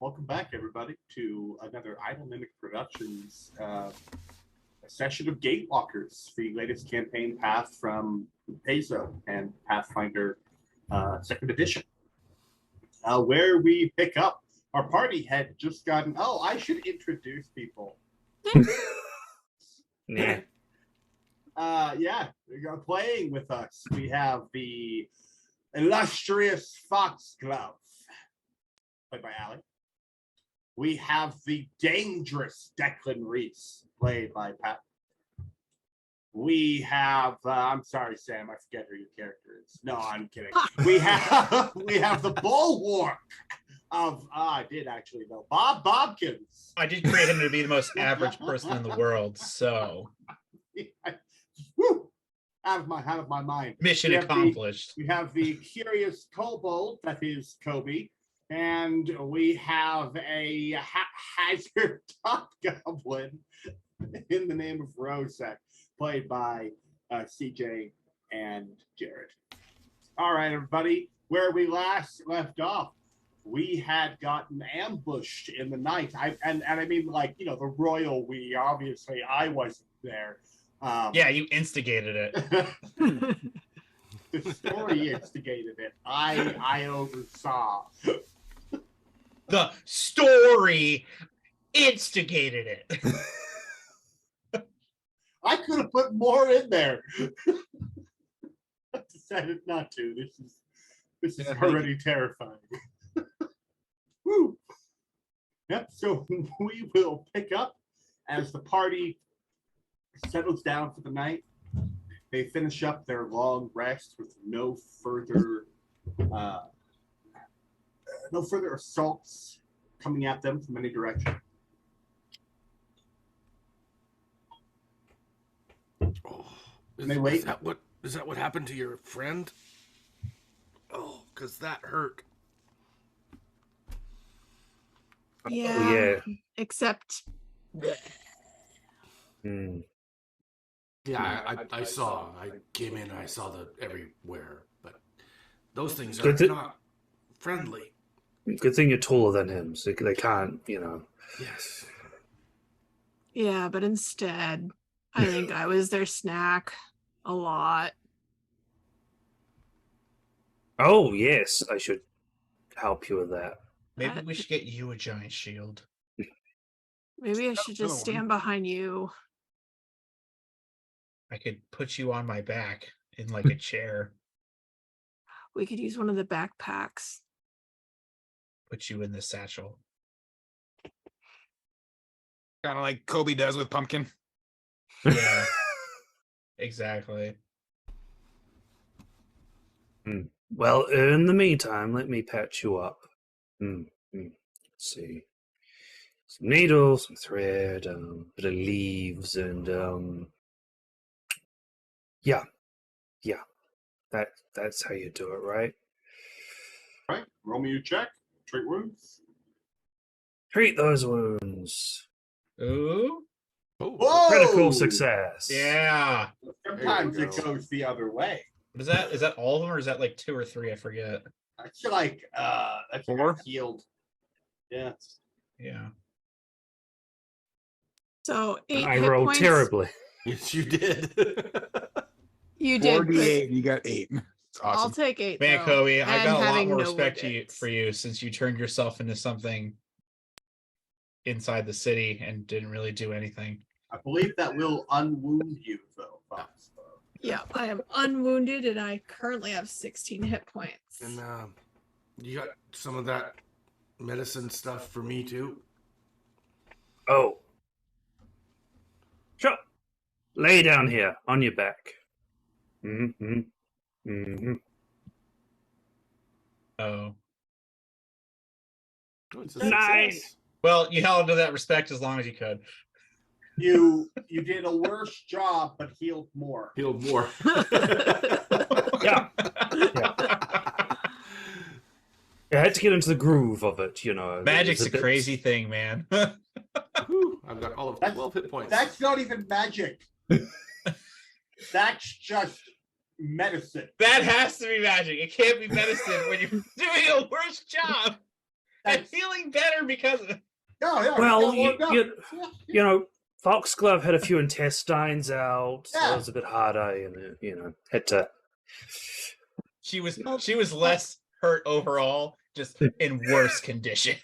Welcome back, everybody, to another Idle Mimic Productions session of Gatewalkers, the latest campaign path from Peso and Pathfinder 2nd Edition, where we pick up. Our party had just gotten... Oh, I should introduce people. Yeah. Playing with us, we have the illustrious Foxglove, played by Allie. We have the dangerous Declan Reese, played by Pat. We have, I'm sorry, Sam, I forget who your character is. No, I'm kidding. We have the bulwark of, I did actually know, Bob Bobkins. I did create him to be the most average person in the world, so. Woo! Out of my mind. Mission accomplished. We have the curious kobold, that is Kobe. And we have a haphazard top goblin in the name of Rosek, played by CJ and Jared. All right, everybody, where we last left off, we had gotten ambushed in the night. And I mean, like, you know, the royal we, obviously, I wasn't there. Yeah, you instigated it. The story instigated it. I oversaw. The story instigated it. I could have put more in there. I decided not to. This is already terrifying. Woo. Yep, so we will pick up as the party settles down for the night. They finish up their long rest with no further assaults coming at them from any direction. Oh, they wait. Is that what happened to your friend? Oh, because that hurt. Yeah. Except. Yeah, I saw. I came in and I saw the everywhere, but those things are not friendly. Good thing you're taller than him, so they can't, you know. Yes. Yeah, but instead, I think I was their snack a lot. Oh, yes, I should help you with that. Maybe we should get you a giant shield. Maybe I should just stand behind you. I could put you on my back in like a chair. We could use one of the backpacks. Put you in the satchel. Kind of like Kobe does with Pumpkin. Yeah, exactly. Well, in the meantime, let me patch you up. Let's see. Some needles, some thread, bit of leaves, and yeah. That's how you do it, right? All right, roll me your check. Treat wounds. Treat those wounds. Ooh. Whoa! Critical success. Yeah. Sometimes it goes the other way. What is that? Is that all of them, or is that like 2 or 3? I forget. I feel like that's 4? Healed. Yeah. Yeah. So 8 I hit rolled points. terribly. Yes, you did. You did. 48. You got 8. It's I'll awesome. take 8. Man, though, Kobe, I and got a lot having more no respect wounded. for you since you turned yourself into something inside the city and didn't really do anything. I believe that will unwound you, though, Fox. Yeah, I am unwounded and I currently have 16 hit points. And you got some of that medicine stuff for me too? Oh. Sure. Lay down here, on your back. Oh. It's a Nice. success. Well, you held to that respect as long as you could. You did a worse job, but healed more. Healed more. Yeah. I had to get into the groove of it, you know. Magic's It a was crazy thing, man. Whew, I've got all of 12 hit points. That's not even magic. That's just medicine. That has to be magic. It can't be medicine when you're doing a worse job. I'm feeling better because of it. Yeah, Well, yeah, warmed up. Yeah, you know, Foxglove had a few intestines out, so Yeah. it was a bit harder, and had to. She was less hurt overall, just in worse condition.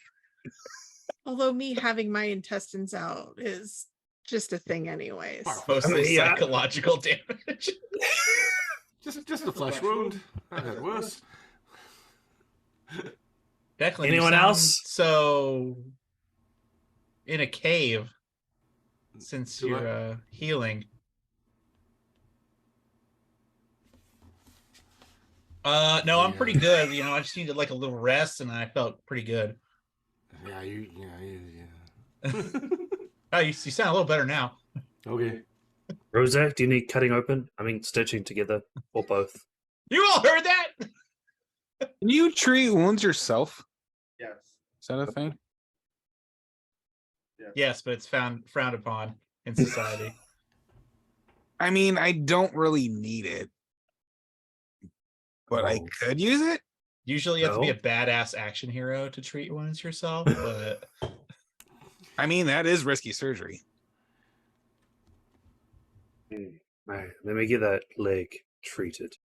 Although me having my intestines out is just a thing anyways. Mostly yeah. psychological damage. Just a flesh wound. I've had worse. Declan, Anyone you sound else? so in a cave since Do you're healing. No, I'm pretty good. I just needed like a little rest, and I felt pretty good. Yeah, Oh, you sound a little better now. Okay. Rosa, do you need cutting open? I mean, stitching together, or both? You all heard that? Can you treat wounds yourself? Yes. Is that a thing? Yes, but it's frowned upon in society. I mean, I don't really need it, but I Oh. could use it. Usually, you have to be No. a badass action hero to treat wounds yourself, but I mean, that is risky surgery. All right, let me get that leg treated.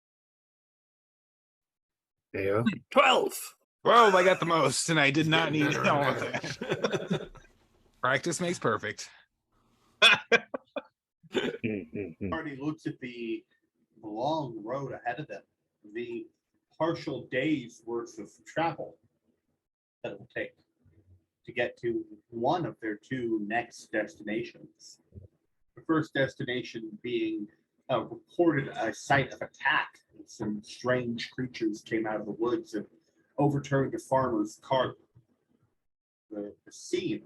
There you go. 12! Well, I got the most, and I did not need all of that. Practice makes perfect. Party looks at the long road ahead of them, the partial day's worth of travel that it will take to get to one of their two next destinations. The first destination being reported a site of attack. Some strange creatures came out of the woods and overturned a farmer's cart. The scene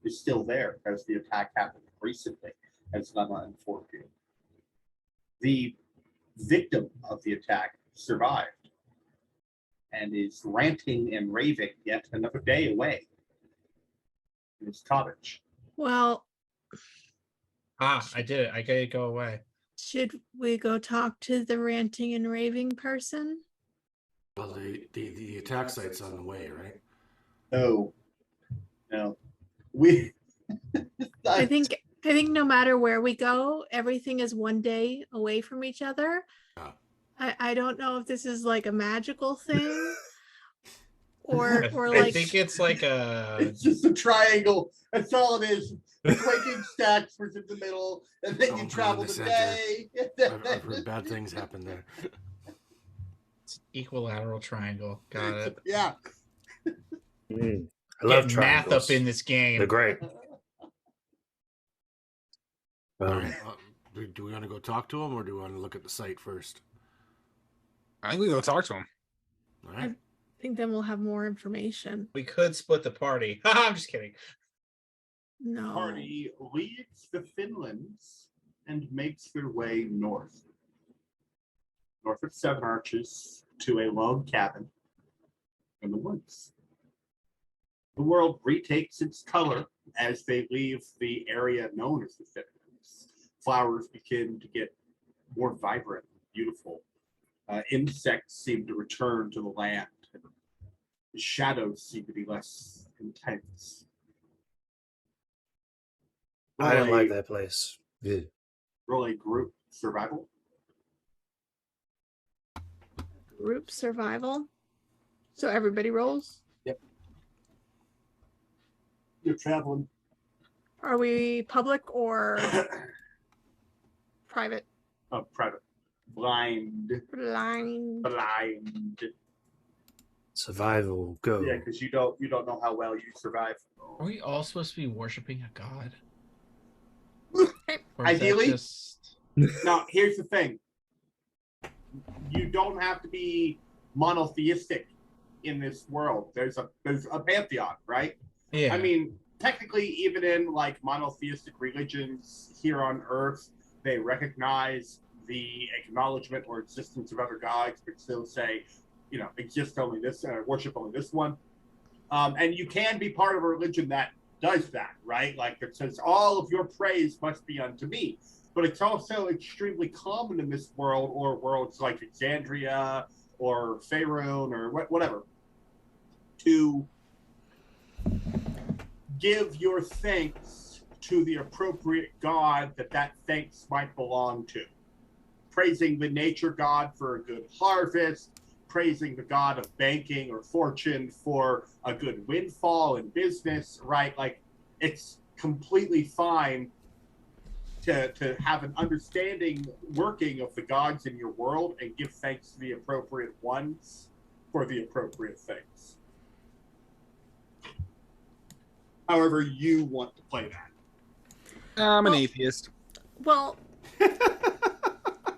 is still there as the attack happened recently, as Lama informed you. The victim of the attack survived and is ranting and raving yet another day away in his cottage. Well, I did it. I gotta go away. should we go talk to the ranting and raving person? Well, the attack site's on the way, right? No, we. I think no matter where we go, everything is one day away from each other. Oh. I don't know if this is like a magical thing or I like think it's like a. It's just a triangle. That's all it is. The quaking stacks was in the middle, and then Don't you go in travel the the center. day. I've heard bad things happen there. Equilateral triangle. Got it. Yeah. I love Get math triangles. up in this game. They're great. All right. Do we want to go talk to him, or do we want to look at the site first? I think we go talk to him. All right. I think then we'll have more information. We could split the party. I'm just kidding. No. Party leaves the Finlands and makes their way north of Seven Arches to a log cabin in the woods. The world retakes its color as they leave the area known as the Finlands. Flowers begin to get more vibrant, beautiful. Insects seem to return to the land. The shadows seem to be less intense. I don't Roll like a- that place. Roll a group survival. Group survival. So everybody rolls. You're traveling. Are we public or private? Private. Blind. Blind. Survival, go. Yeah, because you don't know how well you survive. Are we all supposed to be worshiping a god? Or is that Ideally. just- Now, here's the thing. You don't have to be monotheistic in this world. There's a pantheon, right? Yeah. I mean, technically, even in like monotheistic religions here on Earth, they recognize the acknowledgement or existence of other gods, but still say, exist only this, worship only this one. And you can be part of a religion that does that, right? Like that says all of your praise must be unto me. But it's also extremely common in this world, or worlds like Exandria or Faerun or whatever, to give your thanks to the appropriate god that thanks might belong to. Praising the nature god for a good harvest, praising the god of banking or fortune for a good windfall in business, right? Like, it's completely fine to have an understanding working of the gods in your world and give thanks to the appropriate ones for the appropriate things. However you want to play that. I'm an atheist. Well,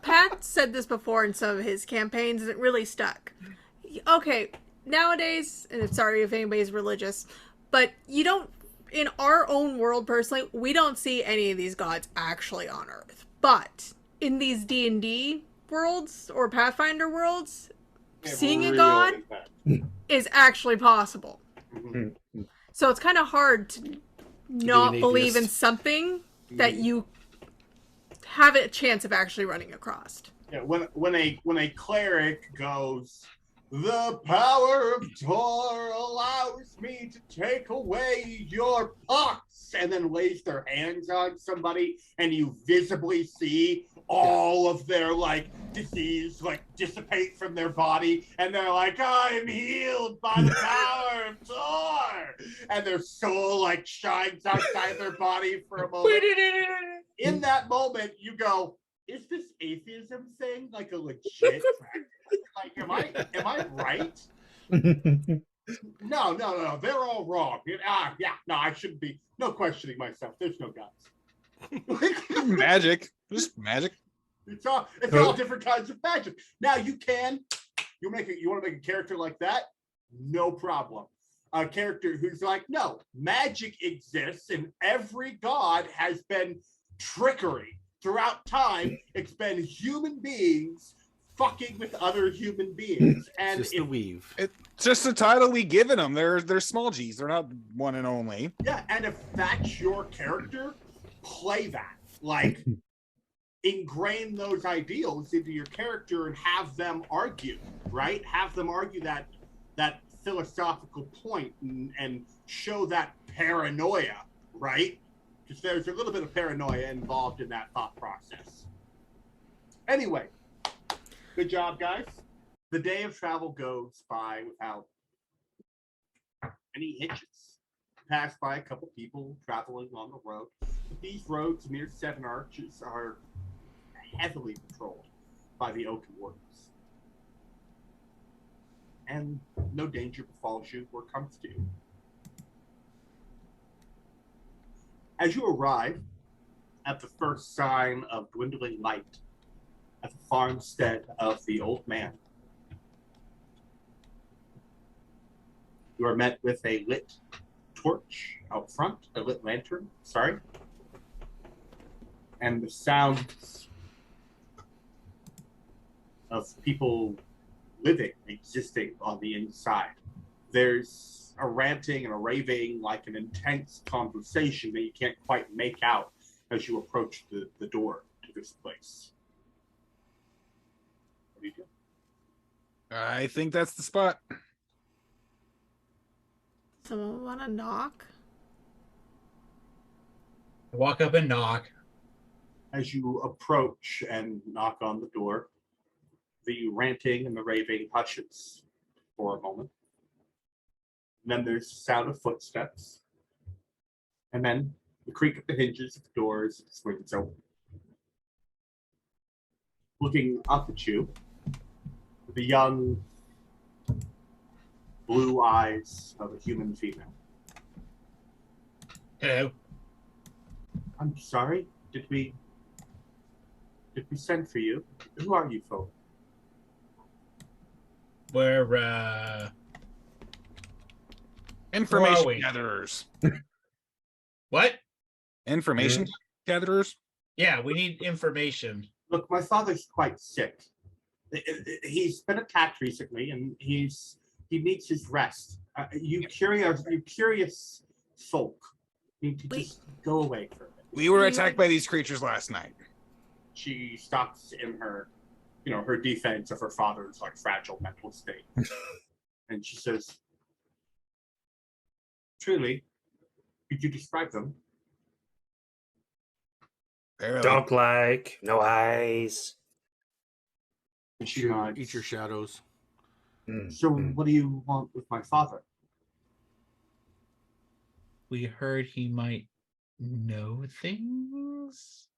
Pat said this before in some of his campaigns, and it really stuck. Okay, nowadays, and I'm sorry if anybody's religious, but you don't, in our own world personally, we don't see any of these gods actually on Earth. But in these D&D worlds or Pathfinder worlds, seeing a god is actually possible. Mm-hmm. So it's kind of hard to not believe in atheist. something that you have a chance of actually running across. Yeah, when a cleric goes, the power of Tor allows me to take away your pox, and then lays their hands on somebody, and you visibly see all of their like disease like dissipate from their body, and they're like, I'm healed by the power of Tor, and their soul like shines outside their body for a moment. In that moment, you go, is this atheism thing like a legit practice? Like, am I right? No. They're all wrong. No, I shouldn't be. No questioning myself. There's no gods. Magic. Just magic. It's all different kinds of magic. Now you want to make a character like that? No problem. A character who's like, no, magic exists, and every god has been trickery throughout time. It's been human beings fucking with other human beings, and Just the weave. It's just the title we given them. They're small G's. They're not one and only. yeah, and if that's your character, play that. Like, ingrain those ideals into your character and have them argue, right? Have them argue that philosophical point and show that paranoia, right? Because there's a little bit of paranoia involved in that thought process. Anyway, good job, guys. The day of travel goes by without any hitches. Pass by a couple people traveling on the road. But these roads near Seven Arches are heavily patrolled by the Oaken Wardens. And no danger befalls you or comes to you. As you arrive at the first sign of dwindling light at the farmstead of the old man, you are met with a lit torch out front, a lit lantern, sorry, and the sounds of people living, existing on the inside. There's a ranting and a raving, like an intense conversation that you can't quite make out as you approach the door to this place. What do you do? I think that's the spot. Someone want to knock? Walk up and knock. As you approach and knock on the door, the ranting and the raving hushes for a moment. And then there's the sound of footsteps. And then the creak of the hinges of the doors as it swings open. Looking up at you, the young blue eyes of a human female. Hello. I'm sorry, did we send for you? Who are you folk? We're Information we? gatherers. what? Information gatherers? Yeah, we need information. Look, my father's quite sick. He's been attacked recently, and he needs his rest. You curious folk need to just go away for a bit. We were attacked by these creatures last night. She stops in her, her defense of her father's like fragile mental state, and she says, "Truly, Could you describe them? Barely. Dog-like, no eyes. And she Eat nods. your shadows. So what do you want with my father? We heard he might know things.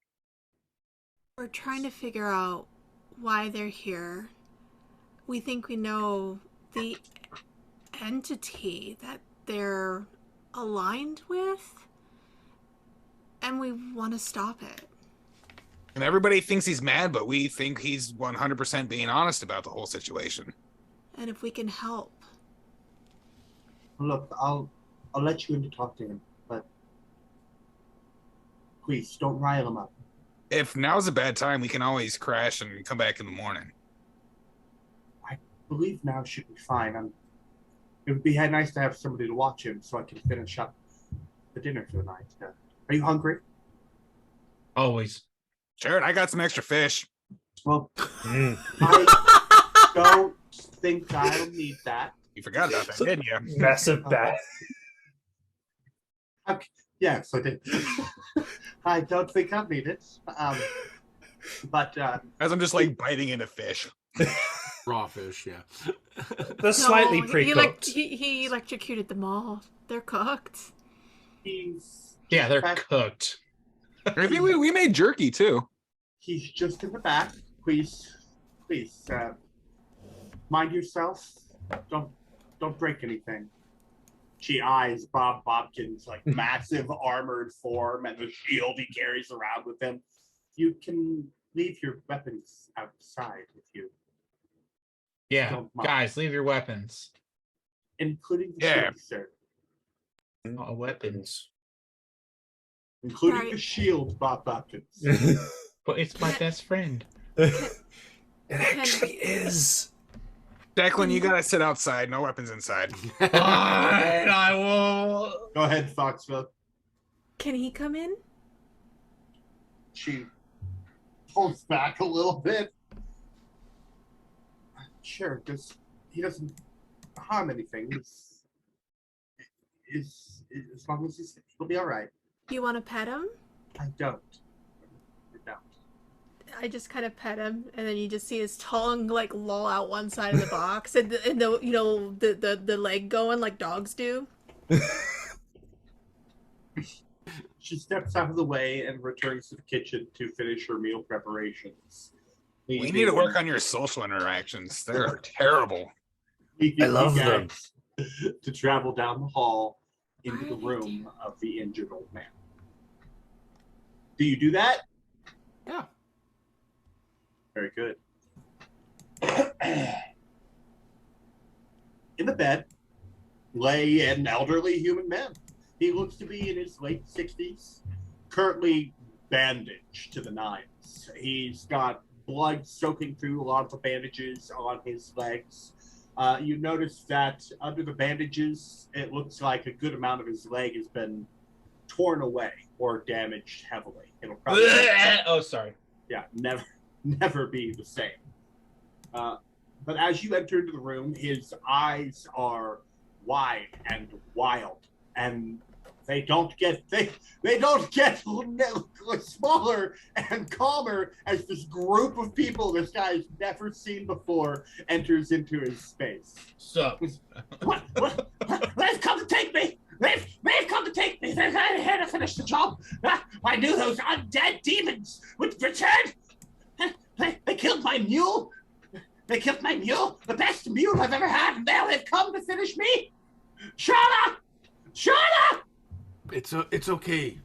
We're trying to figure out why they're here. We think we know the entity that they're aligned with, and we want to stop it. And everybody thinks he's mad, but we think he's 100% being honest about the whole situation. And if we can help. Look, I'll let you in to talk to him, but please don't rile him up. If now's a bad time, we can always crash and come back in the morning. I believe now should be fine. It would be nice to have somebody to watch him so I can finish up the dinner for the night. Are you hungry? Always. Jared, I got some extra fish. Well, I don't think I'll need that. You forgot about that, didn't you? Massive bat. Okay. Yes, I did. I don't think I'll need it. But As I'm just like biting into fish. Raw fish, yeah. They're slightly No, pre-cooked. He electrocuted them all. They're cooked. Yeah, they're back- cooked. Maybe we made jerky too. He's just in the back. Please, mind yourself. Don't break anything. She eyes Bob Bobkin's like massive armored form and the shield he carries around with him. You can leave your weapons outside with you, Yeah, Don't mind. guys, leave your weapons. including the Yeah. shield, sir. Not a weapons. Including Right. the shield, Bob Bobkins. But it's my best friend. It actually is. Declan, you gotta sit outside. No weapons inside. Fine, I will. Go ahead, Foxville. Can he come in? She pulls back a little bit. Sure, because he doesn't harm anything. As long as he'll be all right. You want to pet him? I don't. I don't. I just kind of pet him, and then you just see his tongue like loll out one side of the box, and the you know the leg going like dogs do. She steps out of the way and returns to the kitchen to finish her meal preparations. We need to work on your social interactions. They're terrible. I love them. To travel down the hall into Why the are they room doing- of the injured old man. Do you do that? Yeah. Very good. In the bed lay an elderly human man. He looks to be in his late 60s, currently bandaged to the nines. He's got blood soaking through a lot of the bandages on his legs. You notice that under the bandages, it looks like a good amount of his leg has been torn away or damaged heavily. It'll probably Oh, sorry. never be the same. But as you enter into the room, his eyes are wide and wild, and they don't get smaller and calmer as this group of people this guy has never seen before enters into his space. So, What? They've come to take me! They've come to take me! They're here to finish the job! I knew those undead demons would return! They killed my mule! They killed my mule! The best mule I've ever had, and now they've come to finish me! Shauna! Shauna! It's okay.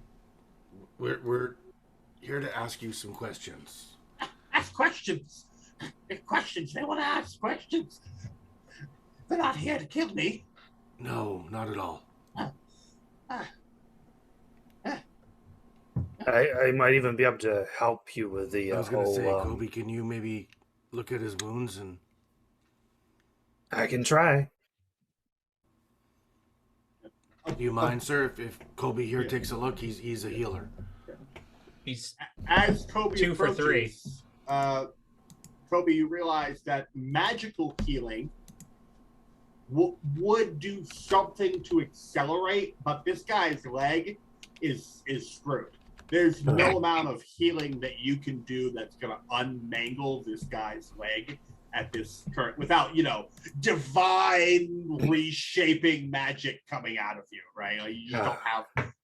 We're here to ask you some questions. Ask questions! Questions! They want to ask questions! They're not here to kill me! No, not at all. I might even be able to help you with the I was gonna whole. say, Kobe, can you maybe look at his wounds and I can try. do you mind, sir, if Kobe here takes a look? He's a healer. he's As Kobe 2 for 3. Kobe, you realize that magical healing would do something to accelerate, but this guy's leg is screwed. There's no amount of healing that you can do that's going to unmangle this guy's leg at this current, without, divine reshaping magic coming out of you, right? Like you just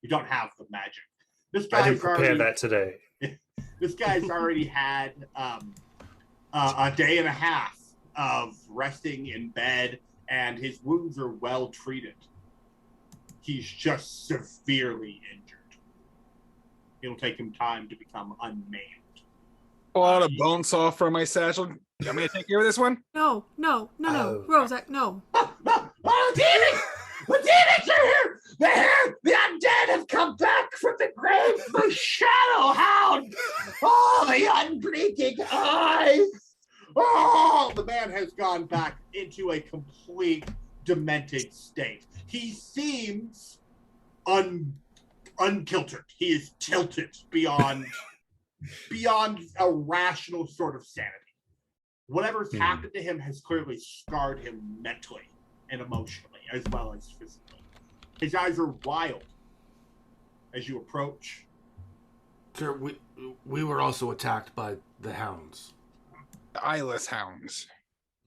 don't have the magic. This guy's I didn't prepare that today. This guy's already had a day and a half of resting in bed, and his wounds are well treated. He's just severely injured. It'll take him time to become unmaimed. Pull out a bone saw from my satchel. You want me to take care of this one? No. Rozak, no. Oh, demons! The demons are here! They're here! The undead have come back from the grave! The shadow hound! Oh, the unblinking eyes! Oh, the man has gone back into a complete demented state. He seems unkiltered. He is tilted beyond a rational sort of sanity. Whatever's happened to him has clearly scarred him mentally and emotionally, as well as physically. His eyes are wild as you approach. Sir, we were also attacked by the hounds. The eyeless hounds.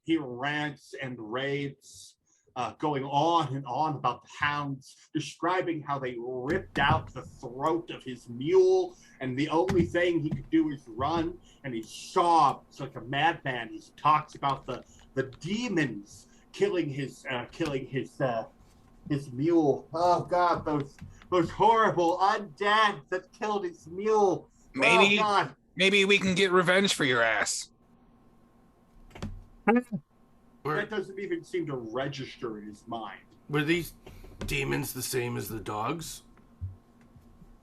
He rants and raves, going on and on about the hounds, describing how they ripped out the throat of his mule, and the only thing he could do is run, and he sobs like a madman. He talks about the demons killing his mule. Oh God, those horrible undead that killed his mule. Oh, God. Maybe we can get revenge for your ass. That doesn't even seem to register in his mind. Were these demons the same as the dogs?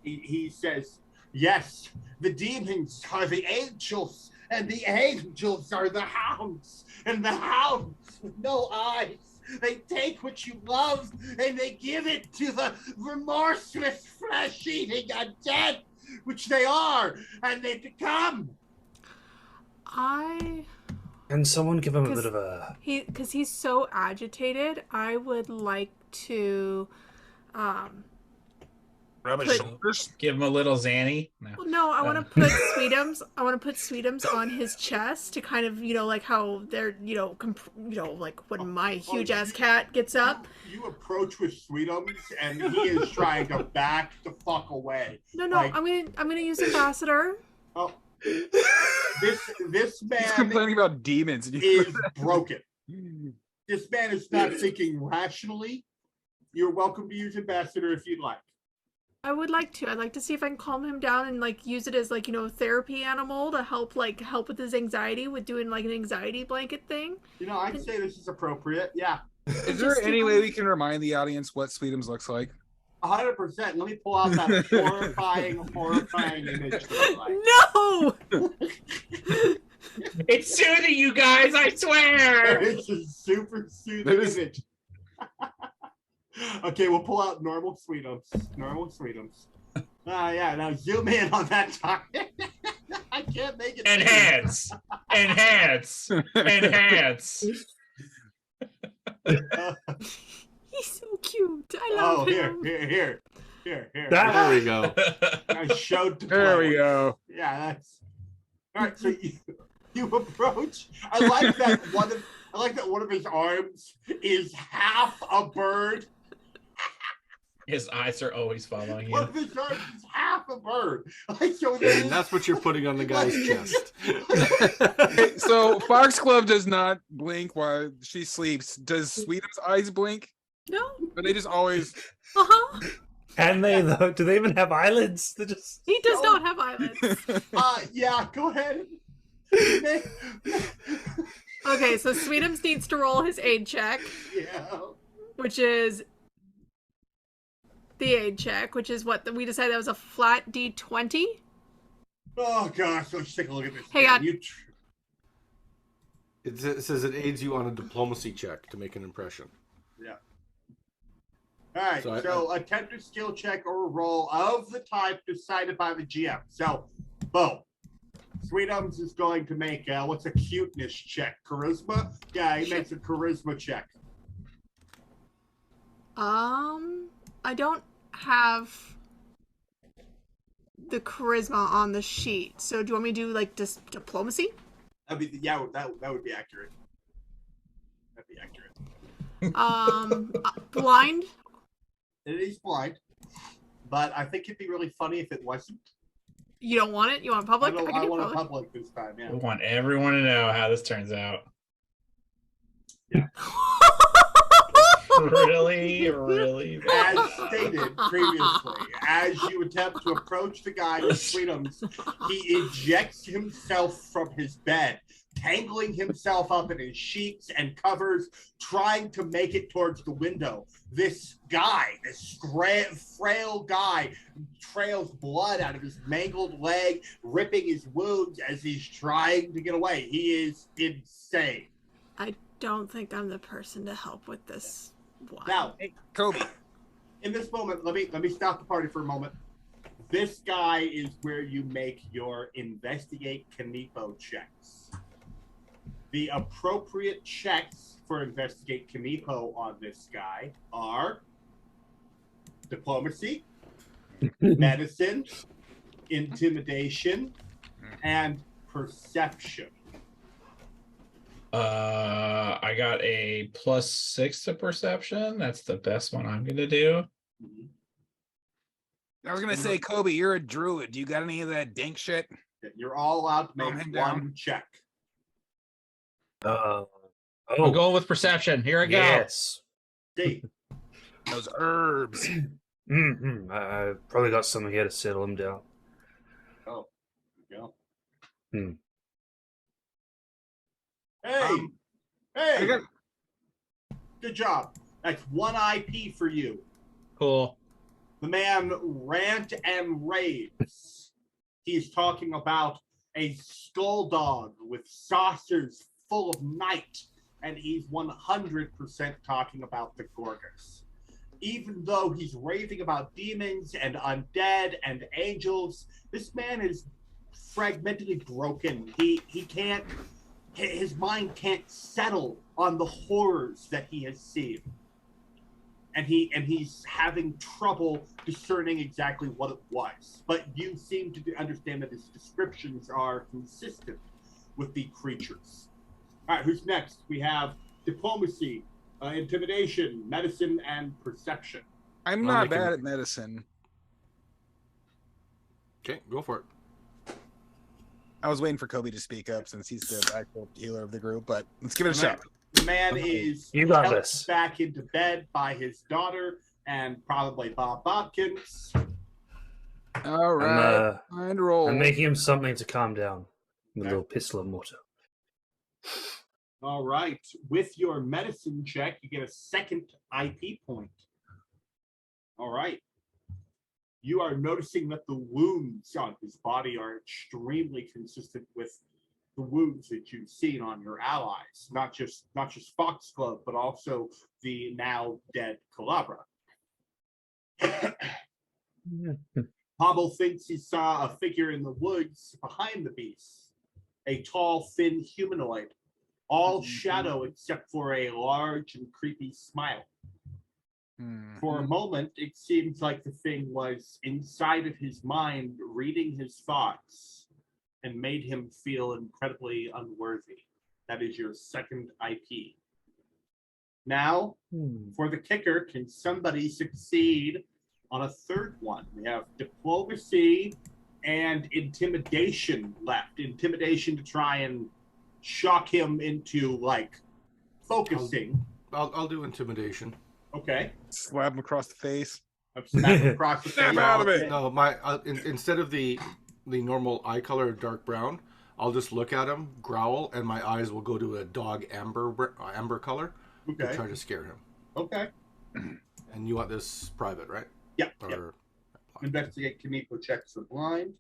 He says, yes, the demons are the angels, and the angels are the hounds, and the hounds with no eyes. They take what you love, and they give it to the remorseless, flesh-eating undead, which they are, and they become. Can someone give him a bit of a... Because he's so agitated, I would like to... Rub his shoulders? Give him a little Zanny. No, I want to put Sweetums. I want to put Sweetums on his chest to kind of, like how they're, like when my huge ass cat gets up. You approach with Sweetums, and he is trying to back the fuck away. No, I'm gonna use Ambassador. Oh, this man. He's complaining about demons. Is broken. This man is not thinking rationally. You're welcome to use Ambassador if you'd like. I would like to. I'd like to see if I can calm him down and use it as therapy animal to help with his anxiety with doing an anxiety blanket thing. I'd say this is appropriate. Yeah. Is there any way we can remind the audience what Sweetums looks like? 100%. Let me pull out that horrifying image. No! It's soothing, you guys, I swear! It's a super soothing image. Okay, we'll pull out normal Sweetums. Yeah, now zoom in on that time. I can't make it. Enhance. He's so cute. I love him. Here. There we go. I showed to There play. we go. Yeah, that's all right. So you approach. I like that one of his arms is half a bird. His eyes are always following One you. of his arms is half a bird. So And that's what you're putting on the guy's chest. Hey, so Foxglove does not blink while she sleeps. Does Sweetum's eyes blink? No. Or they just always... Uh-huh. Can they, though? Do they even have eyelids? They just... He does not have eyelids. Yeah, go ahead. Okay, so Sweetums needs to roll his aid check. Yeah. Which is the aid check, which is what we decided that was a flat D20. Oh gosh, let's take a look at this. Hang on. It says it aids you on a diplomacy check to make an impression. Yeah. All right, so attempt a skill check or a roll of the type decided by the GM. So, boom. Sweetums is going to make, what's a cuteness check? Charisma? Yeah, he makes a charisma check. I don't have the charisma on the sheet. So do you want me to do like just diplomacy? Yeah, that would be accurate. That'd be accurate. Blind. It is blind, but I think it'd be really funny if it wasn't. You don't want it? You want public? I can do want public. a public this time. Yeah. We want everyone to know how this turns out. Really, really bad. As stated previously, as you attempt to approach the guy with freedoms, he ejects himself from his bed, tangling himself up in his sheets and covers, trying to make it towards the window. This guy, this frail guy, trails blood out of his mangled leg, ripping his wounds as he's trying to get away. He is insane. I don't think I'm the person to help with this one. Now, Hey, Kobe. in this moment, let me stop the party for a moment. This guy is where you make your investigate Kanipo checks. The appropriate checks for investigate Kanipo on this guy are diplomacy, medicine, intimidation, and perception. I got a +6 to perception. That's the best one I'm gonna do. I was gonna say, Kobe, you're a druid. Do you got any of that dank shit? You're all allowed to Calm make him one down. check. I'm Oh, going with perception. Here I go. yes. D. Those herbs. I probably got something here to settle him down. Oh, there you Hmm. go. Hey, I hey, got- good job. That's one IP for you. Cool. The man rant and raves. He's talking about a skull dog with saucers full of night, and he's 100% talking about the Gorgas. Even though he's raving about demons and undead and angels, this man is fragmentedly broken. He can't, his mind can't settle on the horrors that he has seen. And he's having trouble discerning exactly what it was. But you seem to understand that his descriptions are consistent with the creatures. All right, who's next? We have diplomacy, intimidation, medicine, and perception. I'm I'm not making- bad at medicine. Okay, go for it. I was waiting for Kobe to speak up since he's the actual healer of the group, but let's give it a shot. The man is You got helped this. back into bed by his daughter and probably Bob Bobkins. All right. And roll. I'm making him something to calm down. With Okay. a little pistol and mortar. All right. With your medicine check, you get a second IP point. All right. You are noticing that the wounds on his body are extremely consistent with the wounds that you've seen on your allies, not just Foxglove, but also the now dead Calabra. Hobble thinks he saw a figure in the woods behind the beast, a tall, thin humanoid, all shadow except for a large and creepy smile. For a moment, it seems like the thing was inside of his mind, reading his thoughts, and made him feel incredibly unworthy. That is your second IP. Now, for the kicker, can somebody succeed on a third one? We have diplomacy and intimidation left. Intimidation to try and shock him into, like, focusing. I'll do intimidation. Okay. Slap him across the face. I've snapped across the Snap face. out of it. No, my instead of the normal eye color of dark brown, I'll just look at him, growl, and my eyes will go to a dog amber color to Okay. try to scare him. Okay. And you want this private, right? Yeah. Or Yeah. Investigate Kamiko checks the blind.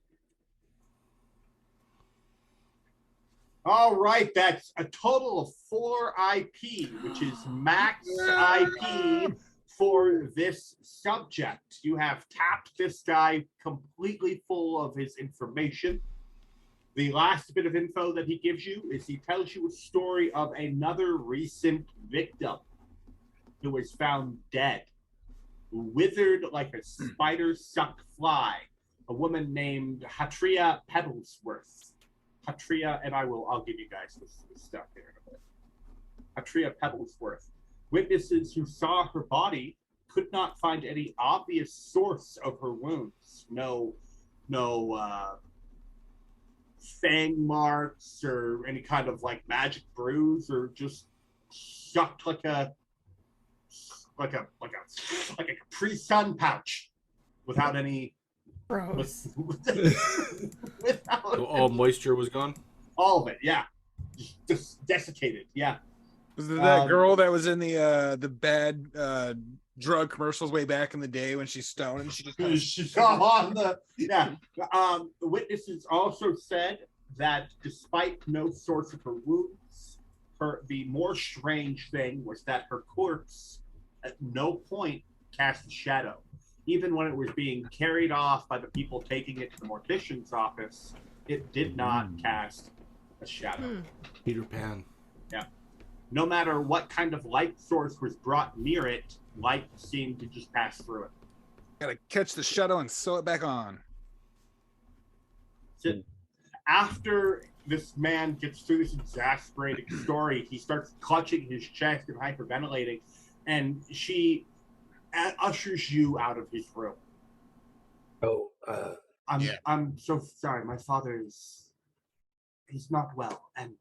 All right, that's a total of 4 IP, which is max IP for this subject. You have tapped this guy completely full of his information. The last bit of info that he gives you is he tells you a story of another recent victim who was found dead withered like a spider-sucked fly, a woman named Hatria Pebblesworth. Hatria, and I'll give you guys this stuff here in a bit. Hatria Pebblesworth. Witnesses who saw her body could not find any obvious source of her wounds. No fang marks or any kind of like magic bruise, or just sucked like a Capri Sun pouch without any. Gross. Without So all moisture was gone. all of it, yeah, just desiccated, yeah. Was it that girl that was in the bad drug commercials way back in the day when she's stoned and she just kind of She's on the The witnesses also said that despite no source of her wounds, the more strange thing was that her corpse at no point cast a shadow. Even when it was being carried off by the people taking it to the mortician's office, it did not cast a shadow. Peter Pan. No matter what kind of light source was brought near it, light seemed to just pass through it. gotta catch the shadow and sew it back on. So after this man gets through this exasperating story, he starts clutching his chest and hyperventilating, and she ushers you out of his room. Oh, I'm so sorry. My father he's not well, and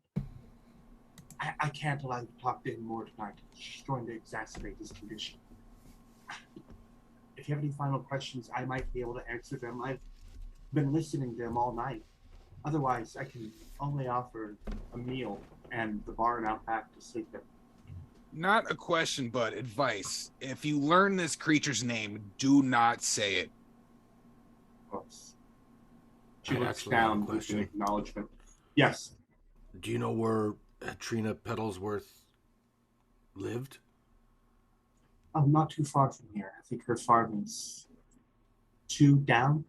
I can't allow you to talk to him more tonight. It's going to exacerbate his condition. If you have any final questions, I might be able to answer them. I've been listening to them all night. Otherwise, I can only offer a meal and the barn out back to sleep in. Not a question, but advice. If you learn this creature's name, do not say it. Of course. She I looks actually have a down with question. an acknowledgement. Yes. Do you know where Trina Petalsworth lived? I'm not too far from here. I think her farm is 2 down.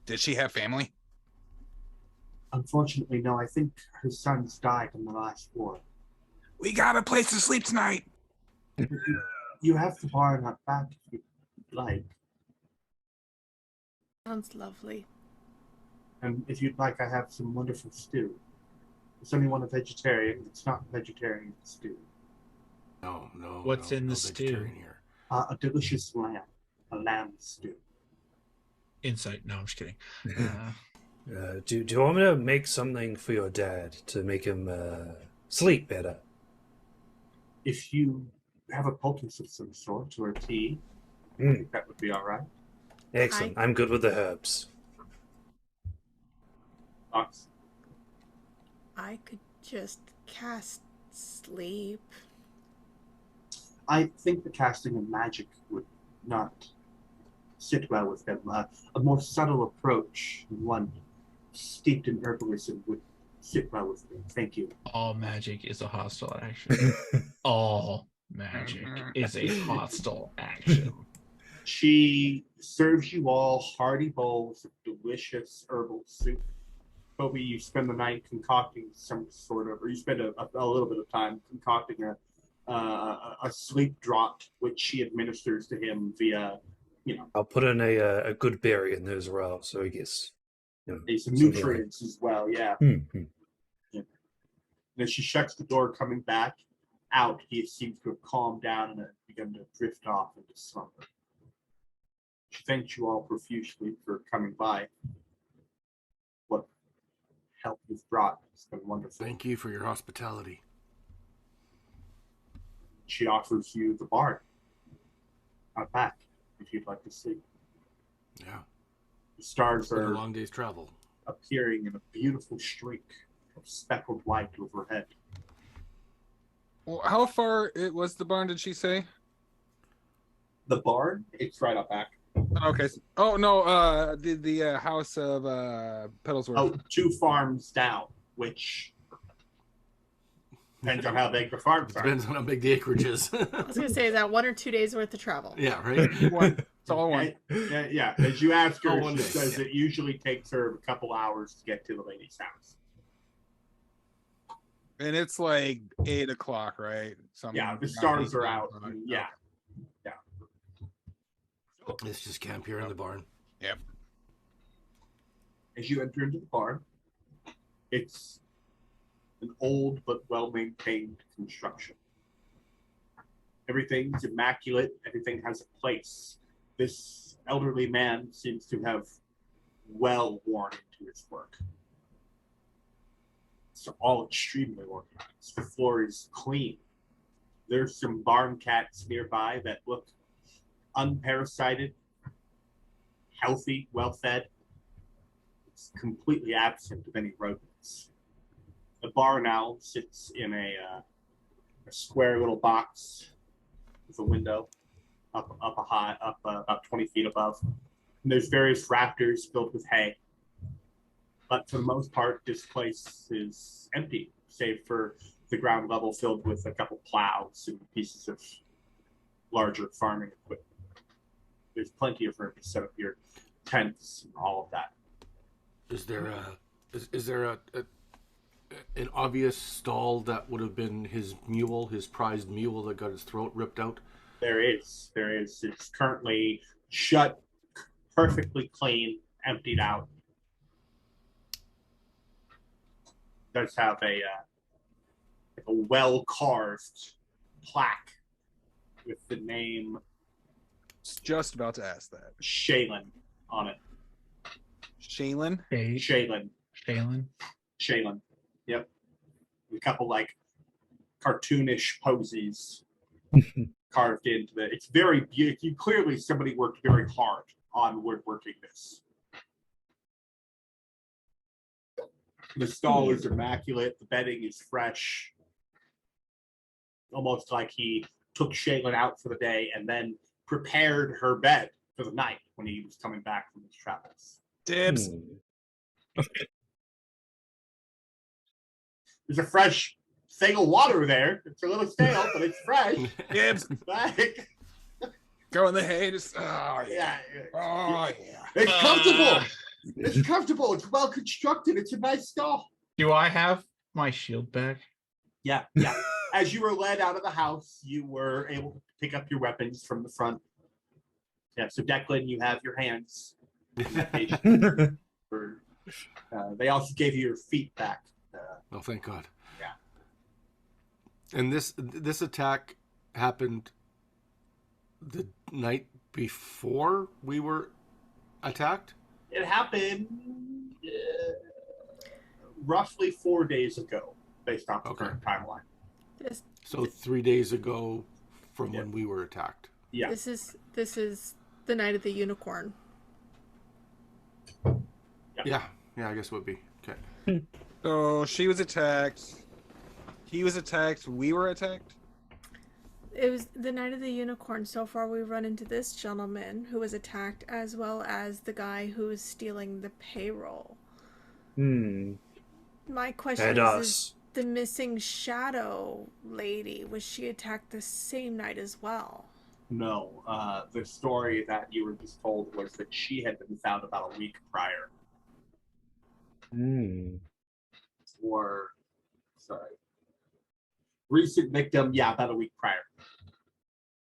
Did she have family? Unfortunately, no. I think her sons died in the last war. We got a place to sleep tonight. You have the barn out back if you like. Sounds lovely. And if you'd like, I have some wonderful stew. Is anyone a vegetarian? It's not vegetarian stew. No. What's in no the stew? vegetarian here. A delicious lamb. A lamb stew. Insight. No, I'm just kidding. do you want me to make something for your dad to make him sleep better? If you have a poultice of some sort or a tea, I think that would be all right. Excellent. I'm good with the herbs. Thoughts? I could just cast sleep. I think the casting of magic would not sit well with him. A more subtle approach, one steeped in herbalism, would sit well with me. Thank you. All magic is a hostile action. All magic is a hostile action. She serves you all hearty bowls of delicious herbal soup. Kobe, you spend the night concocting some sort of, or you spend a little bit of time concocting a sleep draught, which she administers to him via, I'll put in a good berry in there as well, so he gets some something nutrients as well. Yeah. Mm-hmm. And then she shuts the door, coming back out. He seems to have calmed down and begun to drift off into slumber. She thanks you all profusely for coming by. What help you've brought has been wonderful. Thank you for your hospitality. She offers you the barn out back if you'd like to sleep. Yeah. The stars It's been a are long day's travel. appearing in a beautiful streak of speckled light overhead. Well, how far it was the barn? Did she say? The barn, it's right up back. Okay. Oh no. The house of Petalsworth. Oh, 2 farms down, which depends on how big the farms are. Depends on how big the acreage is. I was gonna say, is that 1 or 2 days worth of travel? Yeah, right? It's all one. Yeah, as you ask her, Oh, one she day, says yeah. it usually takes her a couple hours to get to the lady's house. And it's like 8 o'clock, right? Something Yeah, the around stars 8, are 9 out. o'clock. Yeah. Let's just camp here in the barn. As you enter into the barn, it's an old but well-maintained construction. Everything's immaculate. Everything has a place. This elderly man seems to have well worn into his work. It's all extremely organized. The floor is clean. There's some barn cats nearby that look unparasited, healthy, well-fed. It's completely absent of any rodents. The barn owl sits in a square little box with a window up about 20 feet above. And there's various rafters filled with hay. But for the most part, this place is empty, save for the ground level filled with a couple plows and pieces of larger farming equipment. There's plenty of room to set up your tents and all of that. Is there an obvious stall that would have been his mule, his prized mule that got his throat ripped out? There is. It's currently shut, perfectly clean, emptied out. Does have a well-carved plaque with the name Was just about to ask that. Shaylin on it. Shaylin? Shaylin. Yep. A couple like cartoonish posies carved into it. It's very beautiful. Clearly somebody worked very hard on woodworking this. The stall is immaculate. The bedding is fresh. Almost like he took Shaylin out for the day and then prepared her bed for the night when he was coming back from his travels. Dibs. There's a fresh thing of water there. It's a little stale, but it's fresh. Dibs. Like, Go in the hay. Just, oh, yeah. yeah. Oh, yeah. It's comfortable. It's comfortable. It's well constructed. It's a nice stall. Do I have my shield back? Yeah. As you were led out of the house, you were able to pick up your weapons from the front. Yeah, so Declan, you have your hands. They also gave you your feet back. Oh, thank God. Yeah. And this attack happened the night before we were attacked? It happened roughly 4 days ago, based off the current timeline. So 3 days ago from when we were attacked. Yeah. This is the night of the unicorn. Yeah, I guess it would be. Okay. So she was attacked. He was attacked. We were attacked. It was the night of the unicorn. So far, we've run into this gentleman who was attacked, as well as the guy who was stealing the payroll. My question is the missing shadow lady, was she attacked the same night as well? No. The story that you were just told was that she had been found about a week prior. Recent victim, yeah, about a week prior.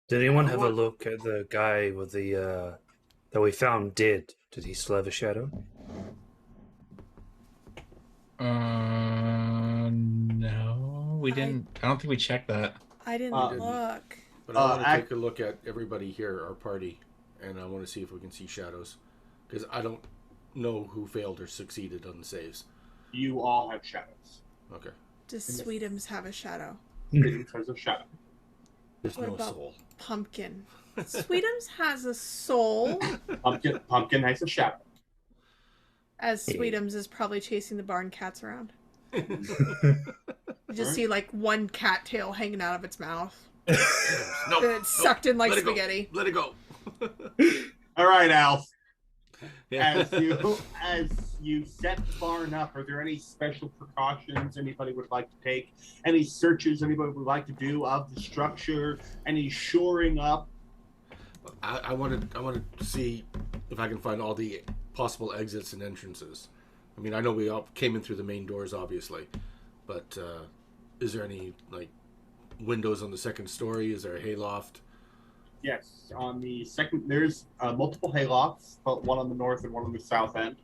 Did anyone have a look at the guy with the that we found dead? Did he still have a shadow? No, we didn't. I don't think we checked that. I didn't look. But I want to take a look at everybody here, our party, and I want to see if we can see shadows. Because I don't know who failed or succeeded on the saves. You all have shadows. Okay. Does Sweetums have a shadow? Sweetums has a shadow. There's What no about soul. Pumpkin? Sweetums has a soul. Pumpkin has a shadow. As Sweetums is probably chasing the barn cats around. You just see like one cat tail hanging out of its mouth. No, It's sucked in like let it go. spaghetti. Let it go. All right, Alf. Yeah. As you set the barn up, are there any special precautions anybody would like to take? Any searches anybody would like to do of the structure? Any shoring up? I wanted to see if I can find all the possible exits and entrances. I mean, I know we all came in through the main doors, obviously, but is there any like windows on the second story? Is there a hayloft? Yes, on the second, there's multiple haylofts, but one on the north and one on the south end.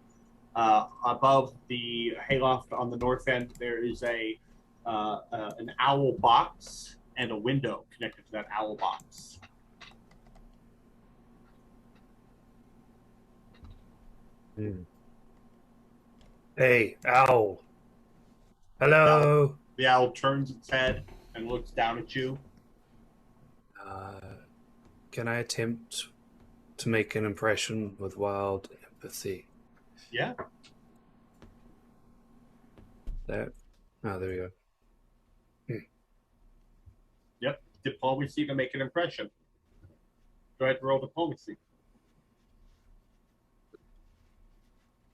Above the hayloft on the north end, there is an owl box and a window connected to that owl box. Hey, owl. Hello. The owl turns its head and looks down at you. Can I attempt to make an impression with wild empathy? Yeah. There we go. Yep. Diplomacy to make an impression. Go ahead and roll diplomacy.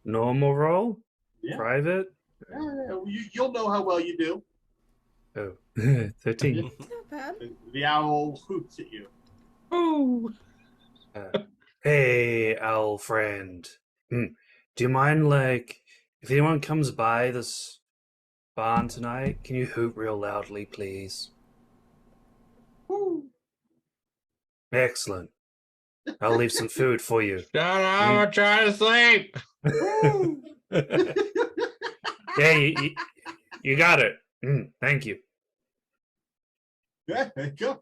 Normal roll? Yeah. Private? You'll know how well you do. Oh, 13. Not bad. The owl hoots at you. Oh, Hey, owl friend. Do you mind, like, if anyone comes by this barn tonight, can you hoot real loudly, please? Woo. Excellent. I'll leave some food for you. Shut up! I'm trying to sleep. Woo. Yeah, you got it. Thank you. Yeah, there you go.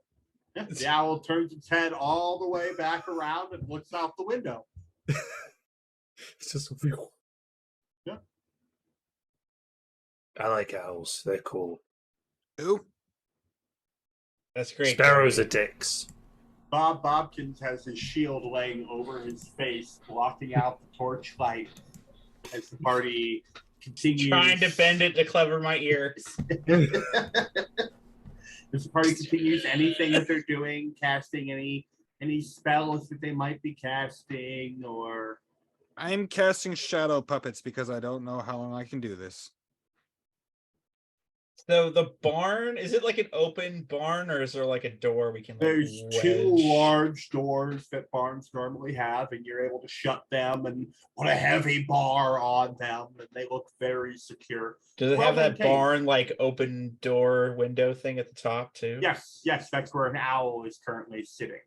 Yeah, the owl turns its head all the way back around and looks out the window. It's just. Yeah. I like owls. They're cool. who? That's great. Sparrows are Cody. dicks. Bob Bobkins has his shield laying over his face, blocking out the torchlight as the party continues. Trying to bend it to clever my ears. As the party continues, anything that they're doing, casting any spells that they might be casting, or I'm casting shadow puppets because I don't know how long I can do this. So the barn, is it like an open barn or is there like a door we can like there's wedge? two large doors that barns normally have, and you're able to shut them and put a heavy bar on them, and they look very secure. Does it well have that maintained. barn like open door window thing at the top too? Yes, that's where an owl is currently sitting.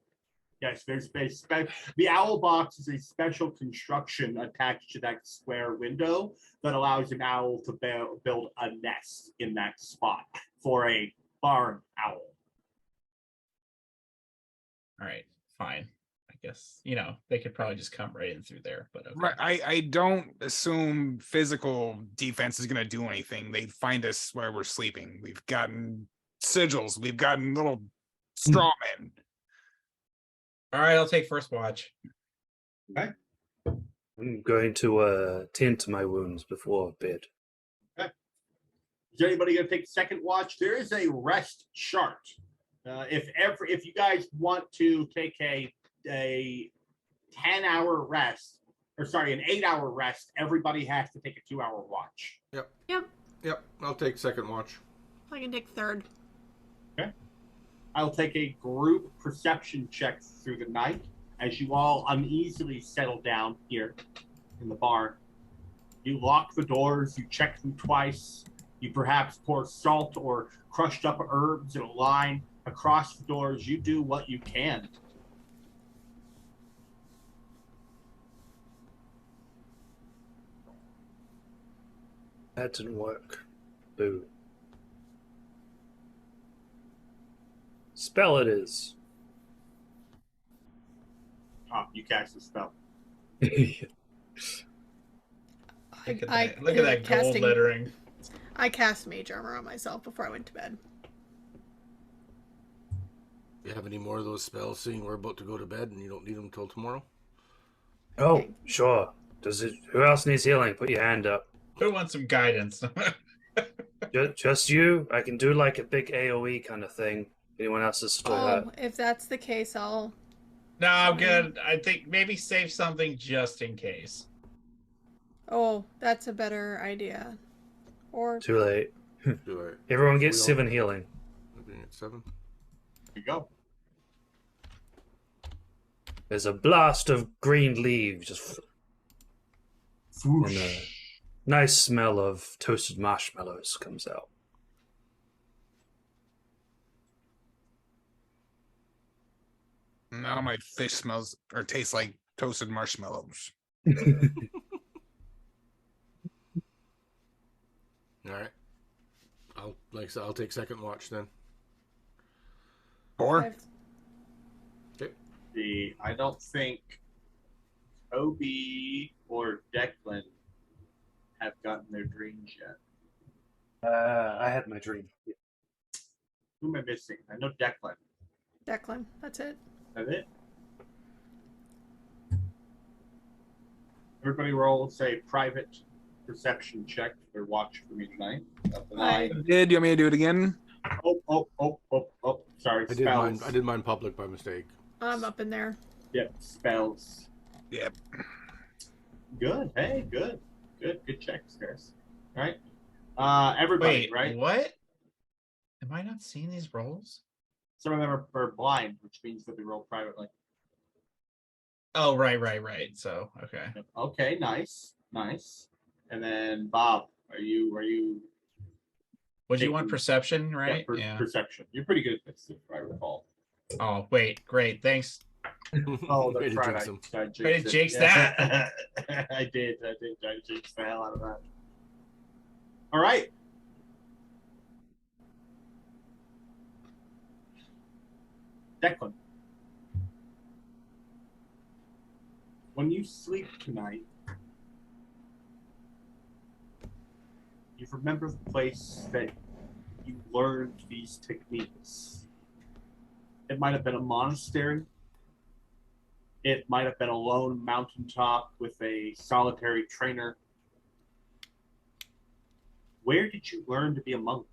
Yes, there's the owl box is a special construction attached to that square window that allows an owl to build a nest in that spot for a barn owl. All right, fine. I guess, they could probably just come right in through there, but okay. Right. I don't assume physical defense is gonna do anything. They find us where we're sleeping. We've gotten sigils, we've gotten little straw men. All right, I'll take first watch. I'm going to tend to my wounds before bed. Is anybody going to take second watch? There is a rest chart. If you guys want to take a 10-hour rest, or sorry, an 8-hour rest, everybody has to take a 2-hour watch. Yep. I'll take second watch. I can take third. I'll take a group perception check through the night as you all uneasily settle down here in the barn. You lock the doors, you check them twice, you perhaps pour salt or crushed up herbs in a line across the doors. You do what you can. That didn't work. Boo. Spell it is. Oh, you cast a spell. Look at that gold lettering. I cast mage armor on myself before I went to bed. You have any more of those spells, seeing we're about to go to bed and you don't need them till tomorrow? Oh, sure. Who else needs healing? Put your hand up. Who wants some guidance? Just you? I can do like a big AoE kind of thing. Anyone else is still hurt? If that's the case, I'll... No, I'm good. I think maybe save something just in case. Oh, that's a better idea. Or... Too late. Do I? Everyone gets We all- 7 healing. Looking at 7. Here you go. There's a blast of green leaves, just and a nice smell of toasted marshmallows comes out. Now my fish smells or tastes like toasted marshmallows. All right. I'll take second watch then. 4. I've- I don't think Obi or Declan have gotten their dreams yet. I had my dream. Who am I missing? I know Declan. Declan, that's it. That's it. Everybody roll, say, private perception check for watch for me tonight. I- Did you want me to do it again? Oh. Sorry, I spells. did mine public by mistake. I'm up in there. Yep, spells. Yep. Good. Hey, good. Good checks, guys. All right. Everybody, Wait, right? what? Am I not seeing these rolls? Some of them are blind, which means that they roll privately. Oh, right. So, okay. Yep. Okay, nice. And then Bob, are you Would you want Taking- perception, right? yeah, perception? You're pretty good at this, if I recall. Oh, wait, great. Thanks. Oh, Way that's to right. jinx 'em. I jinxed Way to it. jinx Yeah. I did. I jinxed the hell out of that. All right. Declan. When you sleep tonight, you remember the place that you learned these techniques. It might have been a monastery. It might have been a lone mountaintop with a solitary trainer. Where did you learn to be a monk?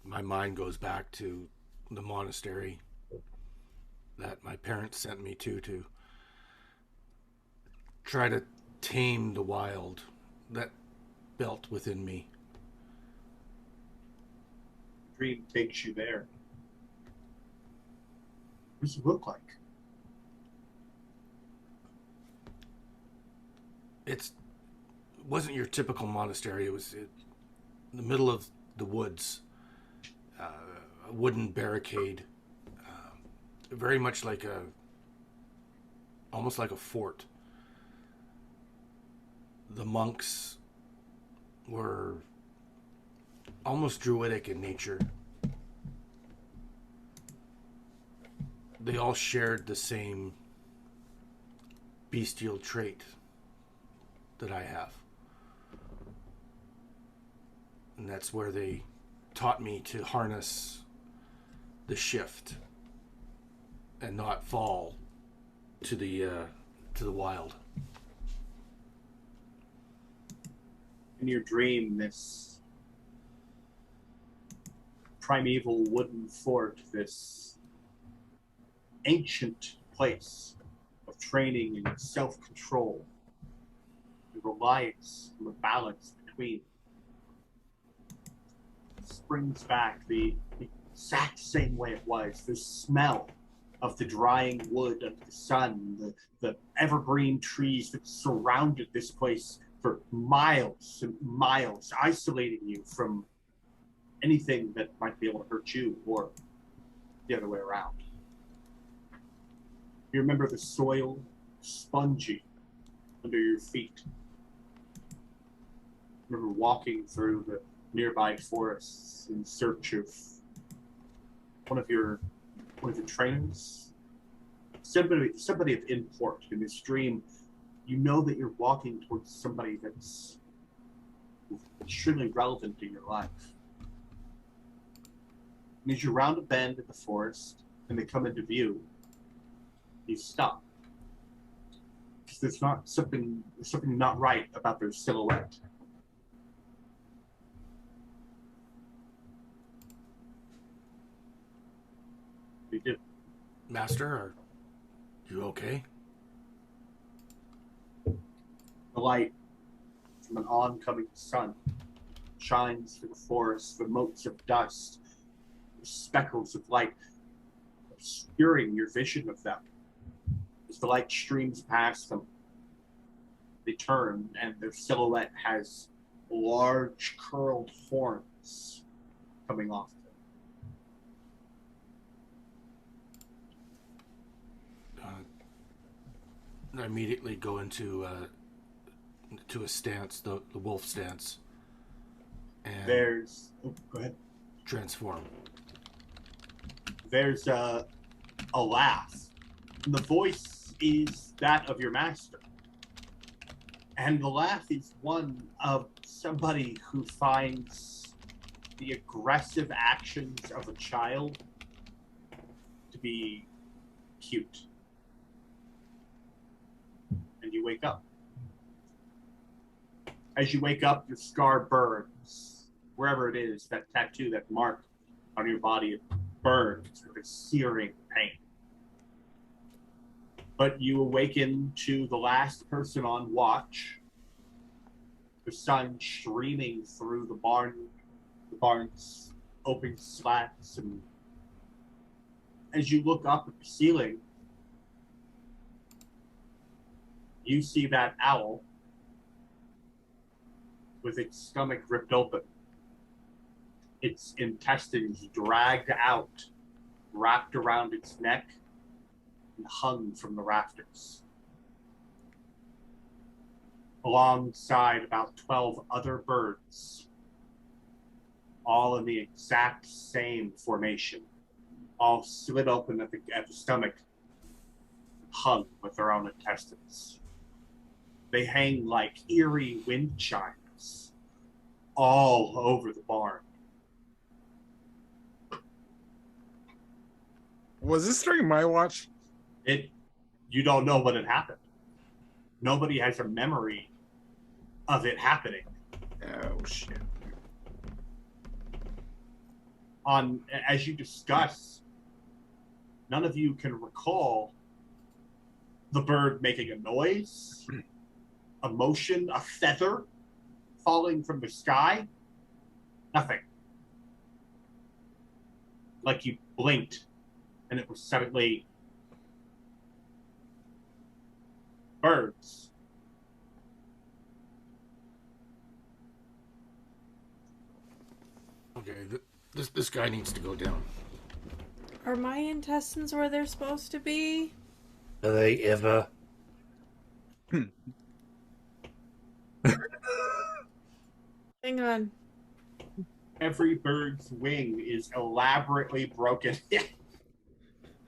My mind goes back to the monastery that my parents sent me to try to tame the wild that built within me. Dream takes you there. What does it look like? It wasn't your typical monastery. It was in the middle of the woods, a wooden barricade, very much like almost like a fort. The monks were almost druidic in nature. They all shared the same bestial trait that I have. And that's where they taught me to harness the shift and not fall to the wild. In your dream, this primeval wooden fort, this ancient place of training and self-control, the reliance and the balance between, springs back the exact same way it was. The smell of the drying wood under the sun, the evergreen trees that surrounded this place for miles and miles, isolating you from anything that might be able to hurt you, or the other way around. You remember the soil spongy under your feet. Remember walking through the nearby forests in search of one of your trainers, somebody of import. In this dream, you know that you're walking towards somebody that's extremely relevant in your life. And as you round a bend in the forest and they come into view, you stop. Because there's something not right about their silhouette. They do. Master, are you okay? The light from an oncoming sun shines through the forest, the motes of dust, the speckles of light, obscuring your vision of them. As the light streams past them, they turn, and their silhouette has large curled horns coming off them. I immediately go into to a stance, the wolf stance, and go ahead. transform. There's a laugh. The voice is that of your master. And the laugh is one of somebody who finds the aggressive actions of a child to be cute. And you wake up. As you wake up, your scar burns. Wherever it is, that tattoo, that mark on your body, it burns with a searing pain. But you awaken to the last person on watch. The sun streaming through the barn's open slats, and as you look up at the ceiling, you see that owl with its stomach ripped open, its intestines dragged out, wrapped around its neck, and hung from the rafters. Alongside about 12 other birds, all in the exact same formation, all slit open at the stomach, hung with their own intestines. They hang like eerie wind chimes all over the barn. Was this during my watch? You don't know what had happened. Nobody has a memory of it happening. Oh shit. As you discuss, none of you can recall the bird making a noise, a motion, a feather falling from the sky. Nothing. Like you blinked and it was suddenly birds. Okay, this guy needs to go down. Are my intestines where they're supposed to be? Are they ever? Hang on. Every bird's wing is elaborately broken.